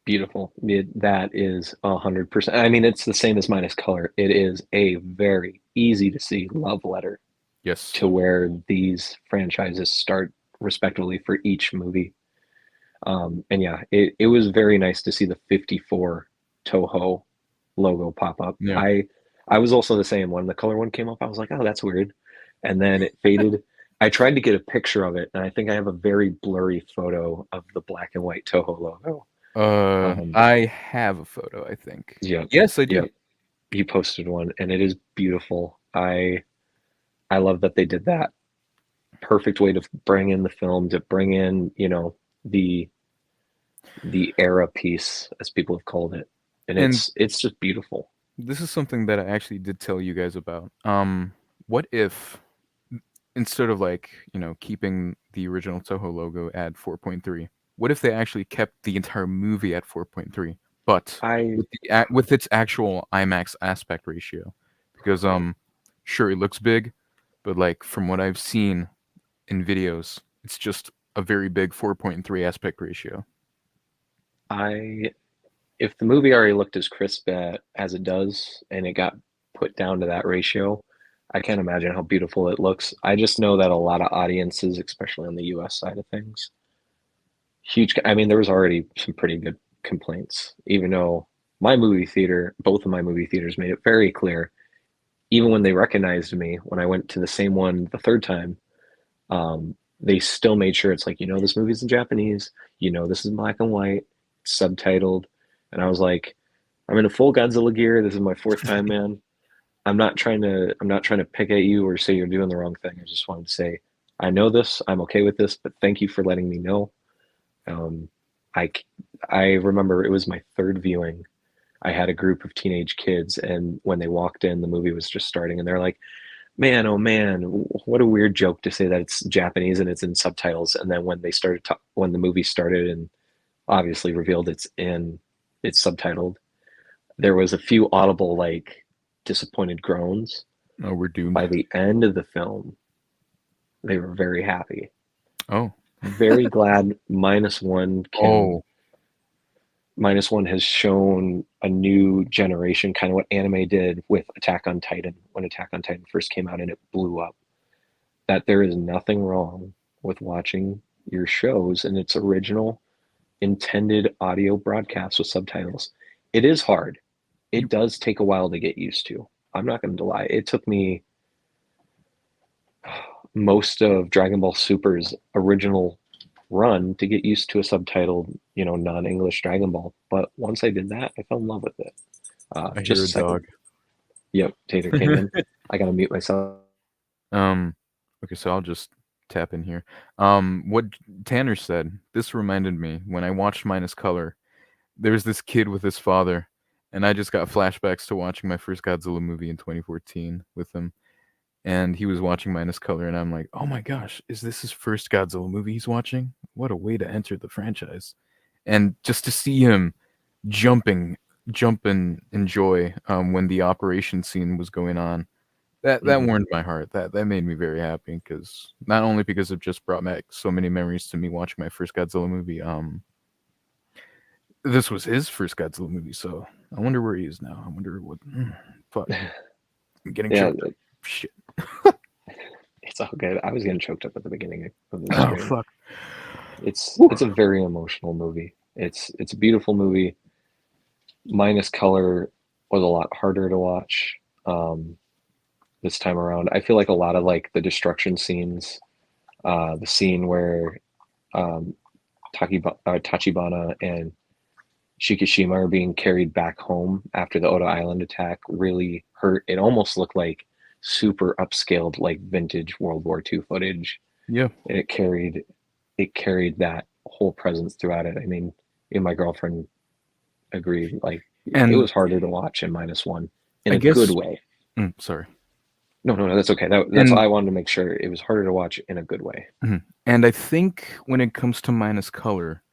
beautiful. That is 100%. I mean, it's the same as Minus Color. It is a very easy to see love letter Yes. to where these franchises start respectively for each movie. And yeah, it was very nice to see the 54 Toho logo pop up. Yeah. I was also the same when the color one came up. I was like, oh, that's weird, and then it faded. I tried to get a picture of it, and I think I have a very blurry photo of the black and white Toho logo. I have a photo, I think. Yeah, Yes, I do. yeah, you posted one, and it is beautiful. I love that they did that. Perfect way to bring in the film, to bring in, the era piece, as people have called it, and And it's just beautiful. this is something that I actually did tell you guys about. What if instead of like, keeping the original Toho logo at 4.3, what if they actually kept the entire movie at 4.3, but I with its actual IMAX aspect ratio? Because sure it looks big, but like from what I've seen in videos, it's just a very big 4.3 aspect ratio. I if the movie already looked as crisp as it does, and it got put down to that ratio, I can't imagine how beautiful it looks. I just know that a lot of audiences, especially on the US side of things, I mean, there was already some pretty good complaints, even though both of my movie theaters made it very clear, even when they recognized me, when I went to the same one the third time, they still made sure it's like, this movie's in Japanese, this is black and white, subtitled. And I was like, I'm in a full Godzilla gear. This is my fourth time, man. I'm not trying to pick at you or say you're doing the wrong thing. I just wanted to say, I know this, I'm okay with this, but thank you for letting me know. Um, I I remember it was my third viewing. I had a group of teenage kids, and when they walked in, the movie was just starting, and they're like, "Man, oh man, what a weird joke to say that it's Japanese and it's in subtitles." And then when the movie started and obviously revealed it's subtitled, there was a few audible like disappointed groans. Oh, we're doomed. By the end of the film, they were very happy. Oh. Very glad Minus One has shown a new generation, kind of what anime did with Attack on Titan when Attack on Titan first came out and it blew up. That there is nothing wrong with watching your shows in its original intended audio broadcast with subtitles. It is hard. It You does take a while to get used to. I'm not going to lie. It took me most of Dragon Ball Super's original run to get used to a subtitled, non-English Dragon Ball. But once I did that, I fell in love with it. I hear Just a a second. dog. Yep, Tater came in. I gotta mute myself. Um, okay, so I'll just tap in here. What Tanner said, this reminded me when I watched Minus Color. There was this kid with his father, and I just got flashbacks to watching my first Godzilla movie in 2014 with him. And he was watching Minus Color, and I'm like, oh my gosh, is this his first Godzilla movie he's watching? What a way to enter the franchise. And just to see him jumping, jump in joy when the operation scene was going on, that warmed my heart. That made me very happy because not only because it just brought back so many memories to me watching my first Godzilla movie. This was his first Godzilla movie, so I wonder where he is now. I wonder what. Fuck. I'm getting Yeah, choked up. Shit. it's all good. I was getting choked up at the beginning of the Oh stream. fuck. It's a very emotional movie. It's a beautiful movie. Minus color was a lot harder to watch this time around. I feel like a lot of like the destruction scenes, the scene where um, Tachibana and Shikishima are being carried back home after the Oda Island attack really hurt. It almost looked like super upscaled, like vintage World War II footage. Yeah. And it carried that whole presence throughout it. I mean, me and my girlfriend agreed. Like it And was harder to watch in Minus One in I a good guess way. sorry. No, that's okay. That's And why I wanted to make sure it was harder to watch in a good way. and I think when it comes to minus color,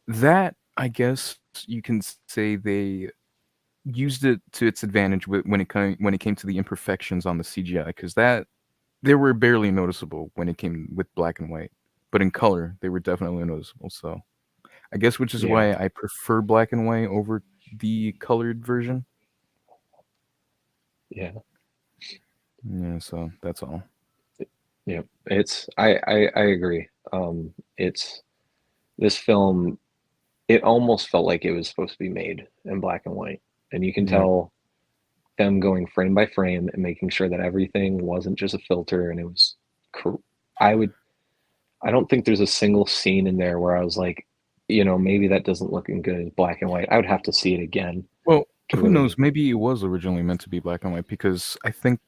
that I guess you can say they used it to its advantage when it came to the imperfections on the CGI, because that they were barely noticeable when it came with black and white, but in color they were definitely noticeable. So I guess which is Yeah, why I prefer black and white over the colored version. yeah, Yeah, so that's all. yeah. I agree. It's this film. It almost felt like it was supposed to be made in black and white, and you can Yeah. tell them going frame by frame and making sure that everything wasn't just a filter and it was. I would. I don't think there's a single scene in there where I was like, maybe that doesn't look good as black and white. I would have to see it again Well, to who knows? really. Maybe it was originally meant to be black and white because I think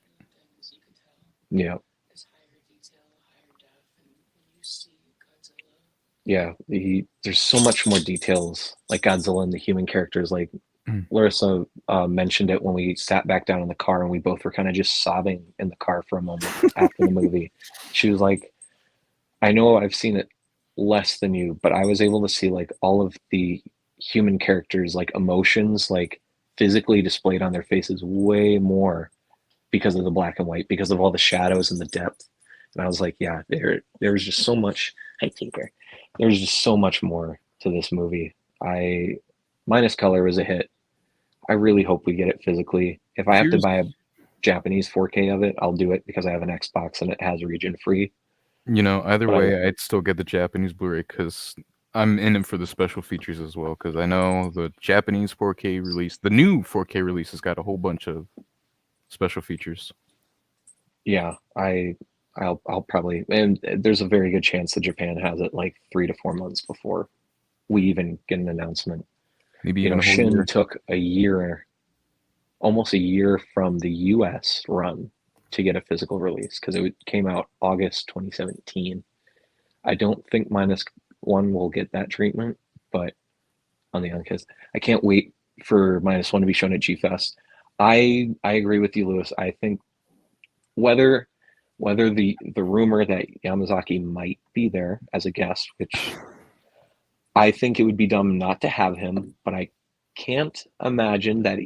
Yeah, yeah. There's so much more details, like Godzilla and the human characters. Like Larissa mentioned it when we sat back down in the car and we both were kind of just sobbing in the car for a moment after the movie. She was like, I know I've seen it less than you, but I was able to see like all of the human characters, like emotions, like physically displayed on their faces way more because of the black and white, because of all the shadows and the depth. And I was like, yeah, there was just so much. I think there was just so much more to this movie. I Minus color was a hit. I really hope we get it physically. If I have to here's buy a Japanese 4K of it, I'll do it because I have an Xbox and it has region free. either But way, I'd still get the Japanese Blu-ray because I'm in it for the special features as well. Because I know the Japanese 4K release, the new 4K release, has got a whole bunch of special features. yeah, I'll probably, and there's a very good chance that Japan has it like 3 to 4 months before we even get an announcement. Maybe even a whole Shin year. took almost a year from the US run to get a physical release because it came out August 2017. I don't think Minus One will get that treatment, but on the other case, I can't wait for Minus One to be shown at G Fest. I agree with you, Lewis. I think whether the rumor that Yamazaki might be there as a guest, which I think it would be dumb not to have him, but I can't imagine that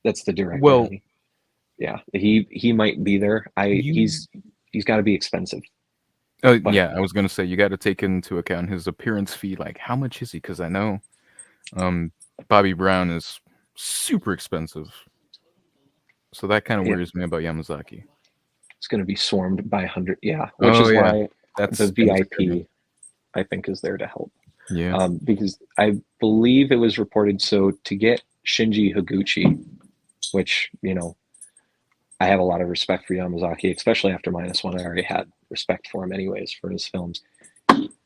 that's the director. Well, Yeah, he might be there. you. He's got to be expensive. But Yeah, I was gonna say you got to take into account his appearance fee. Like, how much is he? Because I know, um, Bobby Brown is super expensive, so that kind of yeah, worries me about Yamazaki. it's going to be swarmed by 100. Yeah, which Oh is yeah, why the that's gonna scare me. VIP I think is there to help. Yeah. Because I believe it was reported so to get Shinji Higuchi, which I have a lot of respect for Yamazaki, especially after Minus One. I already had respect for him anyways for his films.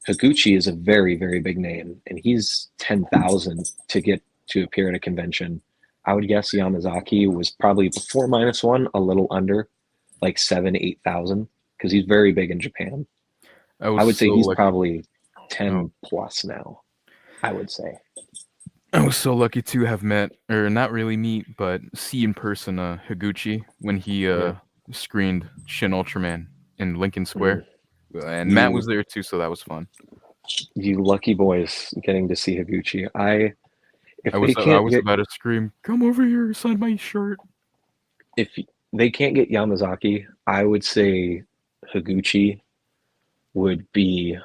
Higuchi is a very, very big name, and he's 10,000 to get to appear at a convention. I would guess Yamazaki was probably before Minus One, a little under, like 7, 8,000, because he's very big in Japan. I I was would say so he's lucky. probably Oh, 10 plus now. I would say. I was so lucky to have met, or not really meet, but see in person Higuchi when he Yeah. screened Shin Ultraman in Lincoln Mm. Square, and Matt was You there too, so that was fun. you lucky boys getting to see Higuchi. If they I can't was get about to scream, "Come over here, sign my shirt." if they can't get Yamazaki, I would say Higuchi would be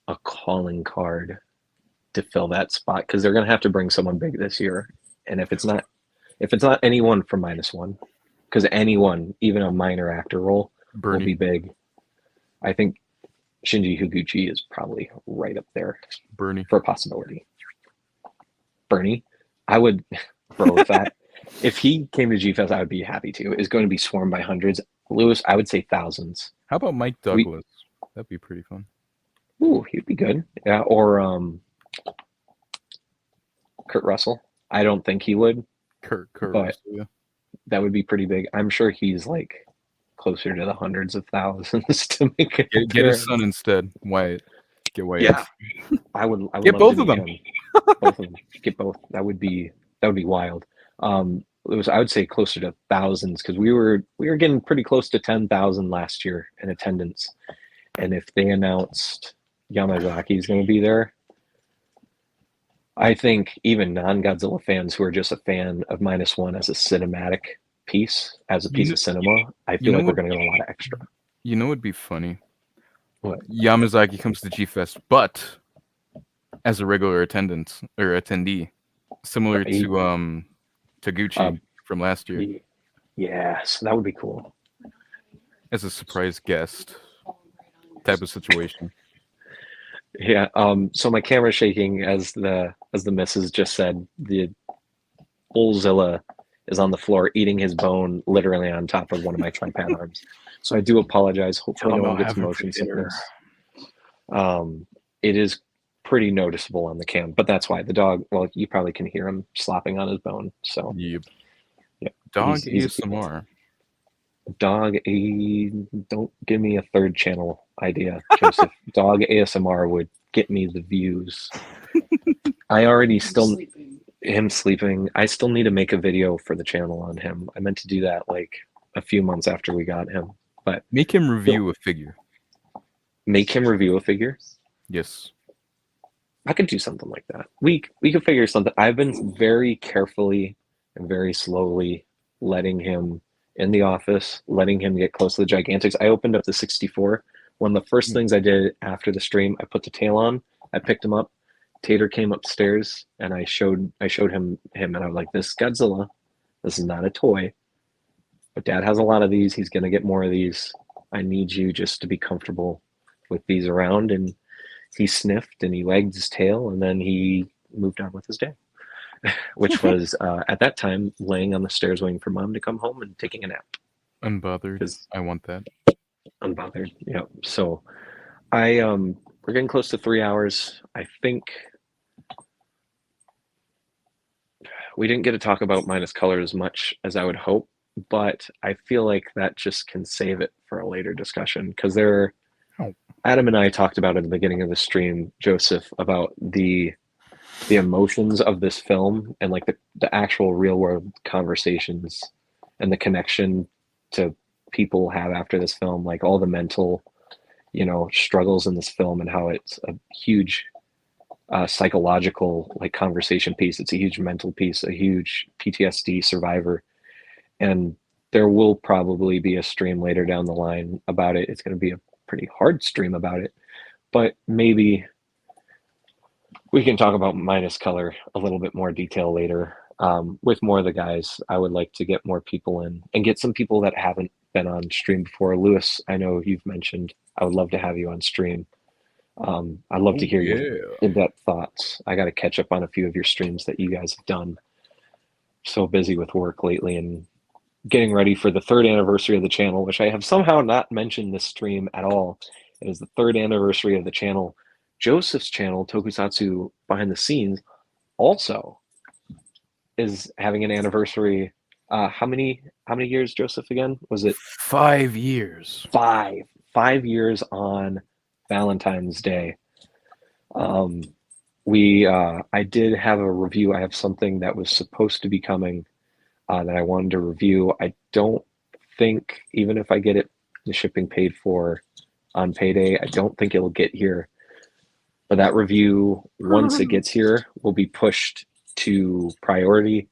a calling card to fill that spot because they're going to have to bring someone big this year. And if it's not anyone from Minus One, because anyone, even a minor actor role, will be Bernie. big. I think Shinji Higuchi is probably right up there Bernie. for a possibility. Bernie, I would, bro, if he came to G-Fest, I would be happy to. It's going to be swarmed by hundreds. Lewis, I would say thousands. How about Mike Douglas? That'd be pretty fun. Ooh, he'd be good. Yeah, or Kurt Russell. I don't think he would. Kurt but Russell, yeah. That would be pretty big. I'm sure he's like closer to the hundreds of thousands to make it. Get his son instead, Wyatt. Get Wyatt. Yeah, I would get love both to of meet them. him. Both of them. Get both. That would be wild. I would say closer to thousands because we were getting pretty close to 10,000 last year in attendance, and if they announced Yamazaki is going to be there, I think even non-Godzilla fans who are just a fan of Minus One as a cinematic piece, as a piece of cinema, I feel like we're going to get a lot of extra. You know, it'd be funny. What? Yamazaki comes to G-Fest, but as a regular attendee, similar to Taguchi from last year. Yes, that would be cool. As a surprise guest type of situation. Yeah. So my camera's shaking as the missus just said. The Bullzilla is on the floor eating his bone literally on top of one of my tripod arms. So I do apologize. Hopefully no one gets motion sickness. It is pretty noticeable on the cam, but that's why the dog, well, you probably can hear him slopping on his bone. So yep. Dog ASMR. Don't give me a third channel idea, Joseph. Dog ASMR would get me the views. I already him sleeping. I still need to make a video for the channel on him. I meant to do that like a few months after we got him, but make him review a figure. Make him review a figure? Yes. I could do something like that. We could figure something. I've been very carefully and very slowly letting him in the office, letting him get close to the Gigantics. I opened up the 64. One of the first things I did after the stream, I put the tail on, I picked him up. Tater came upstairs and I showed him and I was like, this Godzilla, this is not a toy. But Dad has a lot of these. He's gonna get more of these. I need you just to be comfortable with these around. And he sniffed and he wagged his tail and then he moved on with his day. Which was at that time laying on the stairs waiting for Mom to come home and taking a nap. Unbothered. I want that. Unbothered. Yeah. So we're getting close to 3 hours. I think we didn't get to talk about Minus Color as much as I would hope, but I feel like that just can save it for a later discussion because Adam and I talked about at the beginning of the stream, Joseph, about the emotions of this film and like the actual real world conversations and the connection to people have after this film, like all the mental, struggles in this film and how it's a huge psychological like conversation piece. It's a huge mental piece, a huge PTSD survivor. And there will probably be a stream later down the line about it. It's going to be a pretty hard stream about it, but maybe we can talk about Minus Color a little bit more detail later with more of the guys. I would like to get more people in and get some people that haven't been on stream before. Lewis, I know you've mentioned, I would love to have you on stream. I'd love to hear your in-depth thoughts. I got to catch up on a few of your streams that you guys have done. So busy with work lately and getting ready for the 3rd anniversary of the channel, which I have somehow not mentioned this stream at all. It is the 3rd anniversary of the channel. Joseph's channel, Tokusatsu Behind the Scenes, also is having an anniversary. How many years, Joseph, again? Was it 5 years? 5 years on Valentine's Day. I did have a review. I have something that was supposed to be coming that I wanted to review. I don't think, even if I get it, the shipping paid for on payday, I don't think it'll get here. But that review, once it gets here, will be pushed to priority,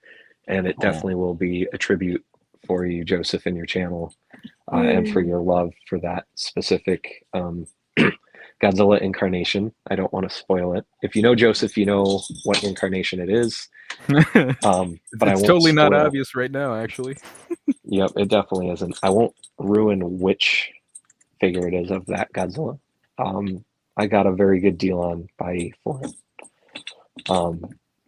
and it definitely will be a tribute for you, Joseph, and your channel, and for your love for that specific Godzilla incarnation. I don't want to spoil it. If you know Joseph, you know what incarnation it is. But I It's won't totally not spoil. obvious right now, actually. Yep, it definitely isn't. I won't ruin which figure it is of that Godzilla. I got a very good deal on buy for it.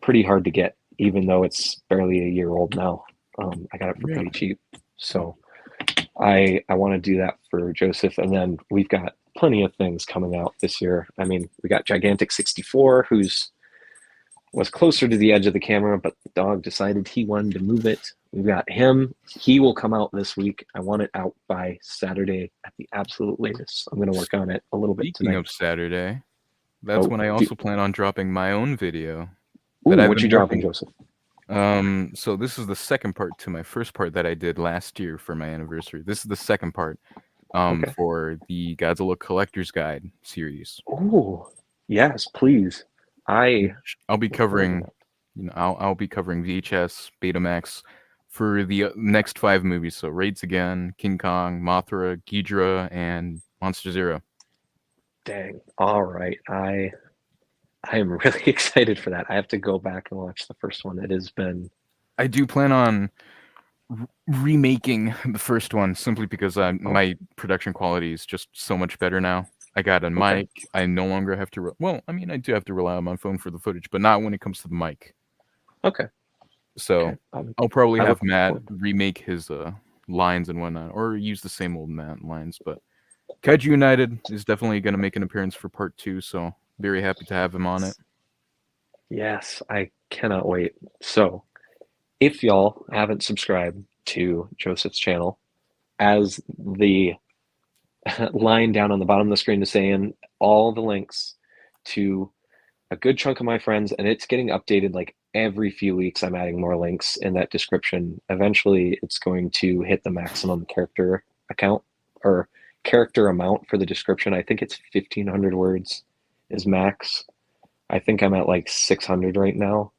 Pretty hard to get, even though it's barely a year old now. I got it for pretty cheap. So I want to do that for Joseph. And then we've got plenty of things coming out this year. I mean, we got Gigantic 64, was closer to the edge of the camera, but the dog decided he wanted to move it. We've got him. He will come out this week. I want it out by Saturday at the absolute latest. I'm going to work on it a little bit Speaking tonight. of Saturday, that's when I also plan on dropping my own video. Ooh, I've what you been dropping, working. Joseph? So this is the second part to my first part that I did last year for my anniversary. This is the second part Okay. for the Godzilla Collector's Guide series. Oh, yes, please. I'll be covering, I'll be covering VHS, Betamax for the next 5 movies. So Raids Again, King Kong, Mothra, Ghidorah, and Monster Zero. Dang. All right. I am really excited for that. I have to go back and watch the first one. It has been. I do plan on remaking the first one simply because my production quality is just so much better now. I got a mic. I no longer have to. I do have to rely on my phone for the footage, but not when it comes to the mic. Okay. So I'll probably have Matt remake his lines and whatnot, or use the same old Matt lines. But KaijuUnited is definitely going to make an appearance for part 2, so very happy to have him on it. Yes, I cannot wait. So, if y'all haven't subscribed to Joseph's channel, as the line down on the bottom of the screen is saying, all the links to a good chunk of my friends, and it's getting updated like every few weeks. I'm adding more links in that description. Eventually, it's going to hit the maximum character account or character amount for the description. I think it's 1,500 words is max. I think I'm at like 600 right now.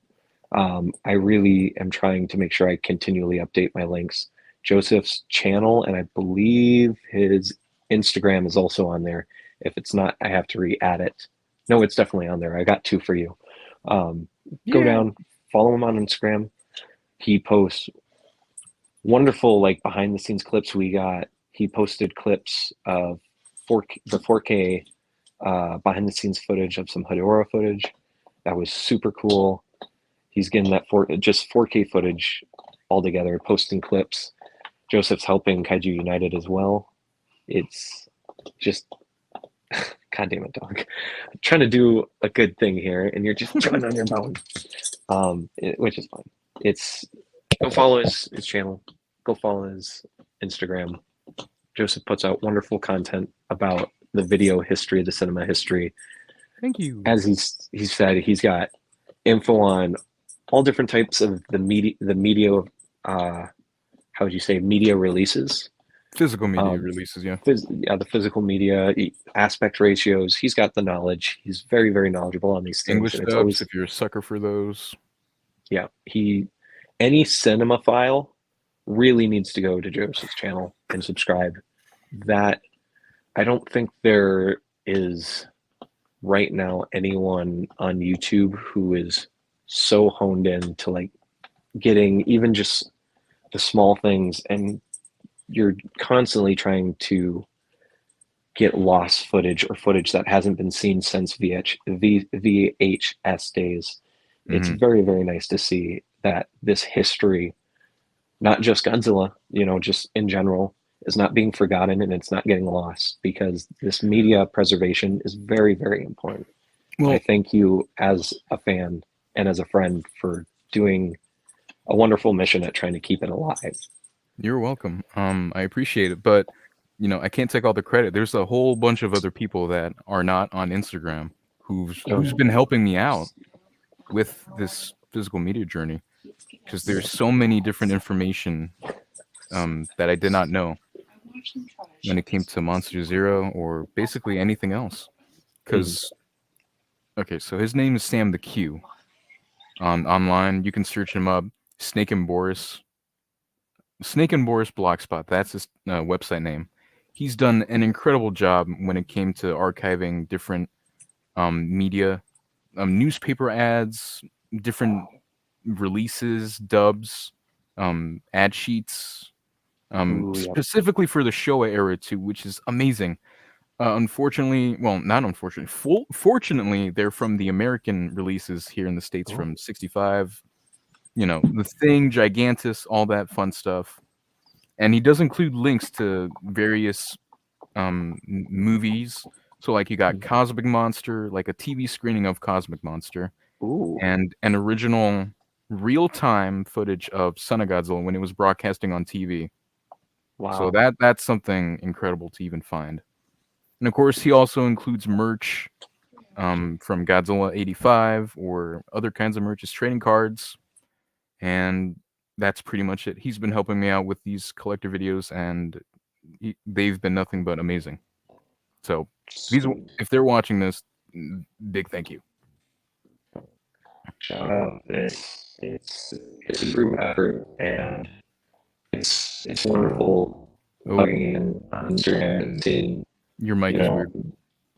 I really am trying to make sure I continually update my links. Joseph's channel, and I believe his Instagram is also on there. If it's not, I have to re-add it. No, it's definitely on there. I got 2 for you. Go down, follow him on Instagram. He posts wonderful like behind the scenes clips. He posted clips of the 4K behind the scenes footage of some Hedorah footage. That was super cool. He's getting that just 4K footage all together, posting clips. Joseph's helping KaijuUnited as well. It's just, God damn it, dog. I'm trying to do a good thing here, and you're just chewing on your bone, which is fine. Go follow his channel. Go follow his Instagram. Joseph puts out wonderful content about the video history, the cinema history. Thank you. As he said, he's got info on all different types of the media, how would you say, media releases? Physical media releases, yeah. The physical media aspect ratios. He's got the knowledge. He's very, very knowledgeable on these things. English dubs, if you're a sucker for those. Yeah, any cinemaphile really needs to go to Joseph's channel and subscribe. That I don't think there is right now anyone on YouTube who is so honed in to like getting even just the small things, and you're constantly trying to get lost footage or footage that hasn't been seen since VHS days. It's very, very nice to see that this history, not just Godzilla, just in general, is not being forgotten and it's not getting lost, because this media preservation is very, very important. Well, I thank you as a fan and as a friend for doing a wonderful mission at trying to keep it alive. You're welcome. I appreciate it, but I can't take all the credit. There's a whole bunch of other people that are not on Instagram who's been helping me out with this physical media journey, because there's so many different information that I did not know when it came to Monster Zero or basically anything else. Because okay, so his name is Sam the Q. Online, you can search him up. Snake and Boris Blogspot. That's his website name. he's done an incredible job when it came to archiving different media, newspaper ads, different releases, dubs, ad sheets, Ooh, yep. specifically for the Showa era too, which is amazing. Unfortunately, well, not unfortunately, fortunately, they're from the American releases here in the States Oh. from 65, The Thing, Gigantus, all that fun stuff. And he does include links to various movies. So, like, you got Cosmic Monster, like a TV screening of Cosmic Monster, Ooh, and an original real-time footage of Son of Godzilla when it was broadcasting on TV. So wow. that's something incredible to even find. And of course, he also includes merch from Godzilla 85 or other kinds of merch, his trading cards, and that's pretty much it. He's been helping me out with these collector videos, and they've been nothing but amazing. So Sweet. if they're watching this, big thank you. Shout out. It's a group effort, and it's wonderful logging in on Instagram and seeing, Your mic is weird.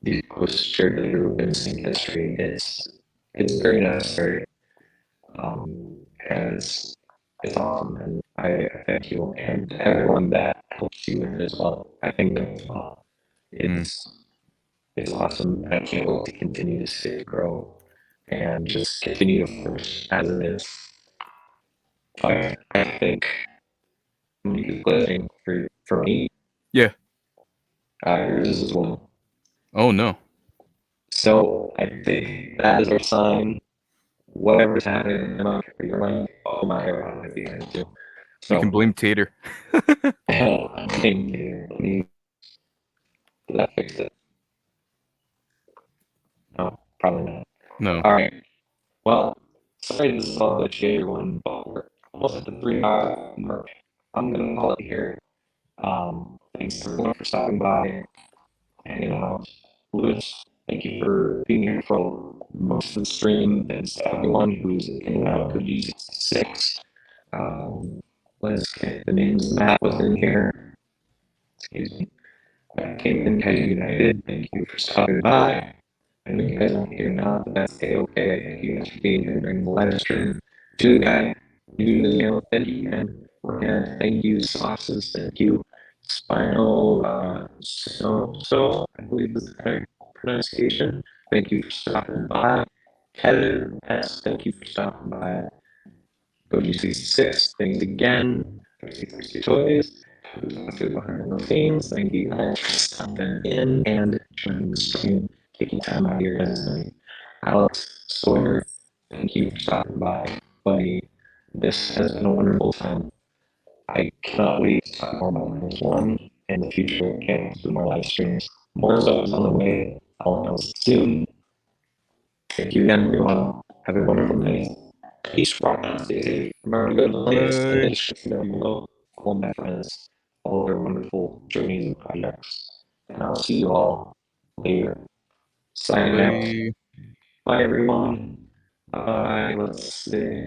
these posts shared in the group and seeing history. It's very necessary. And it's awesome, and I thank you and everyone that helps you in it as well. I think that it's awesome. I can't wait to continue to see it grow and just continue to flourish as it is. But I think music listening for me, Yeah. yours as well. Oh no. So I think that is our sign. Whatever's happening in America, you're like, oh my god, I think I do. So You can blame Tater. hell, I think did that fix it? No, probably not. No. All right. Well, sorry this is all about you, everyone, but we're almost at the 3 hour mark. I'm gonna call it here. Thanks everyone for stopping by, hanging out. Lewis, thank you for being here for most of the stream, and to everyone who's in and out of KaijuUnited. Let's get the names. Matt was in here. Excuse me. Came in KaijuUnited. Thank you for stopping by. I know you guys aren't here now, but that's okay. Thank you guys for being here during the live stream. To the guy, new to the channel, thank you again. We're here. Thank you, Sauces. Thank you, Spinal. I believe is the correct pronunciation. Thank you for stopping by. Kevin S. Thank you for stopping by. Goji66. Thanks again. Thirsty Toys. Behind the scenes. Thank you guys for stopping in and joining the stream, taking time out of your guys' Alex Sawyer, thank you for stopping by, buddy. This has been a wonderful time. I cannot wait to talk more about Minus One in the future. Can't do more live streams. More of those on the way. I'll announce it soon. Thank you again, everyone. Have a wonderful night. Peace, rock on, stay safe. Remember to go to the links in the description down below. All my friends, all their wonderful journeys and projects. And I'll see you all later. Signing out. Bye. Bye, everyone. Bye. Let's see.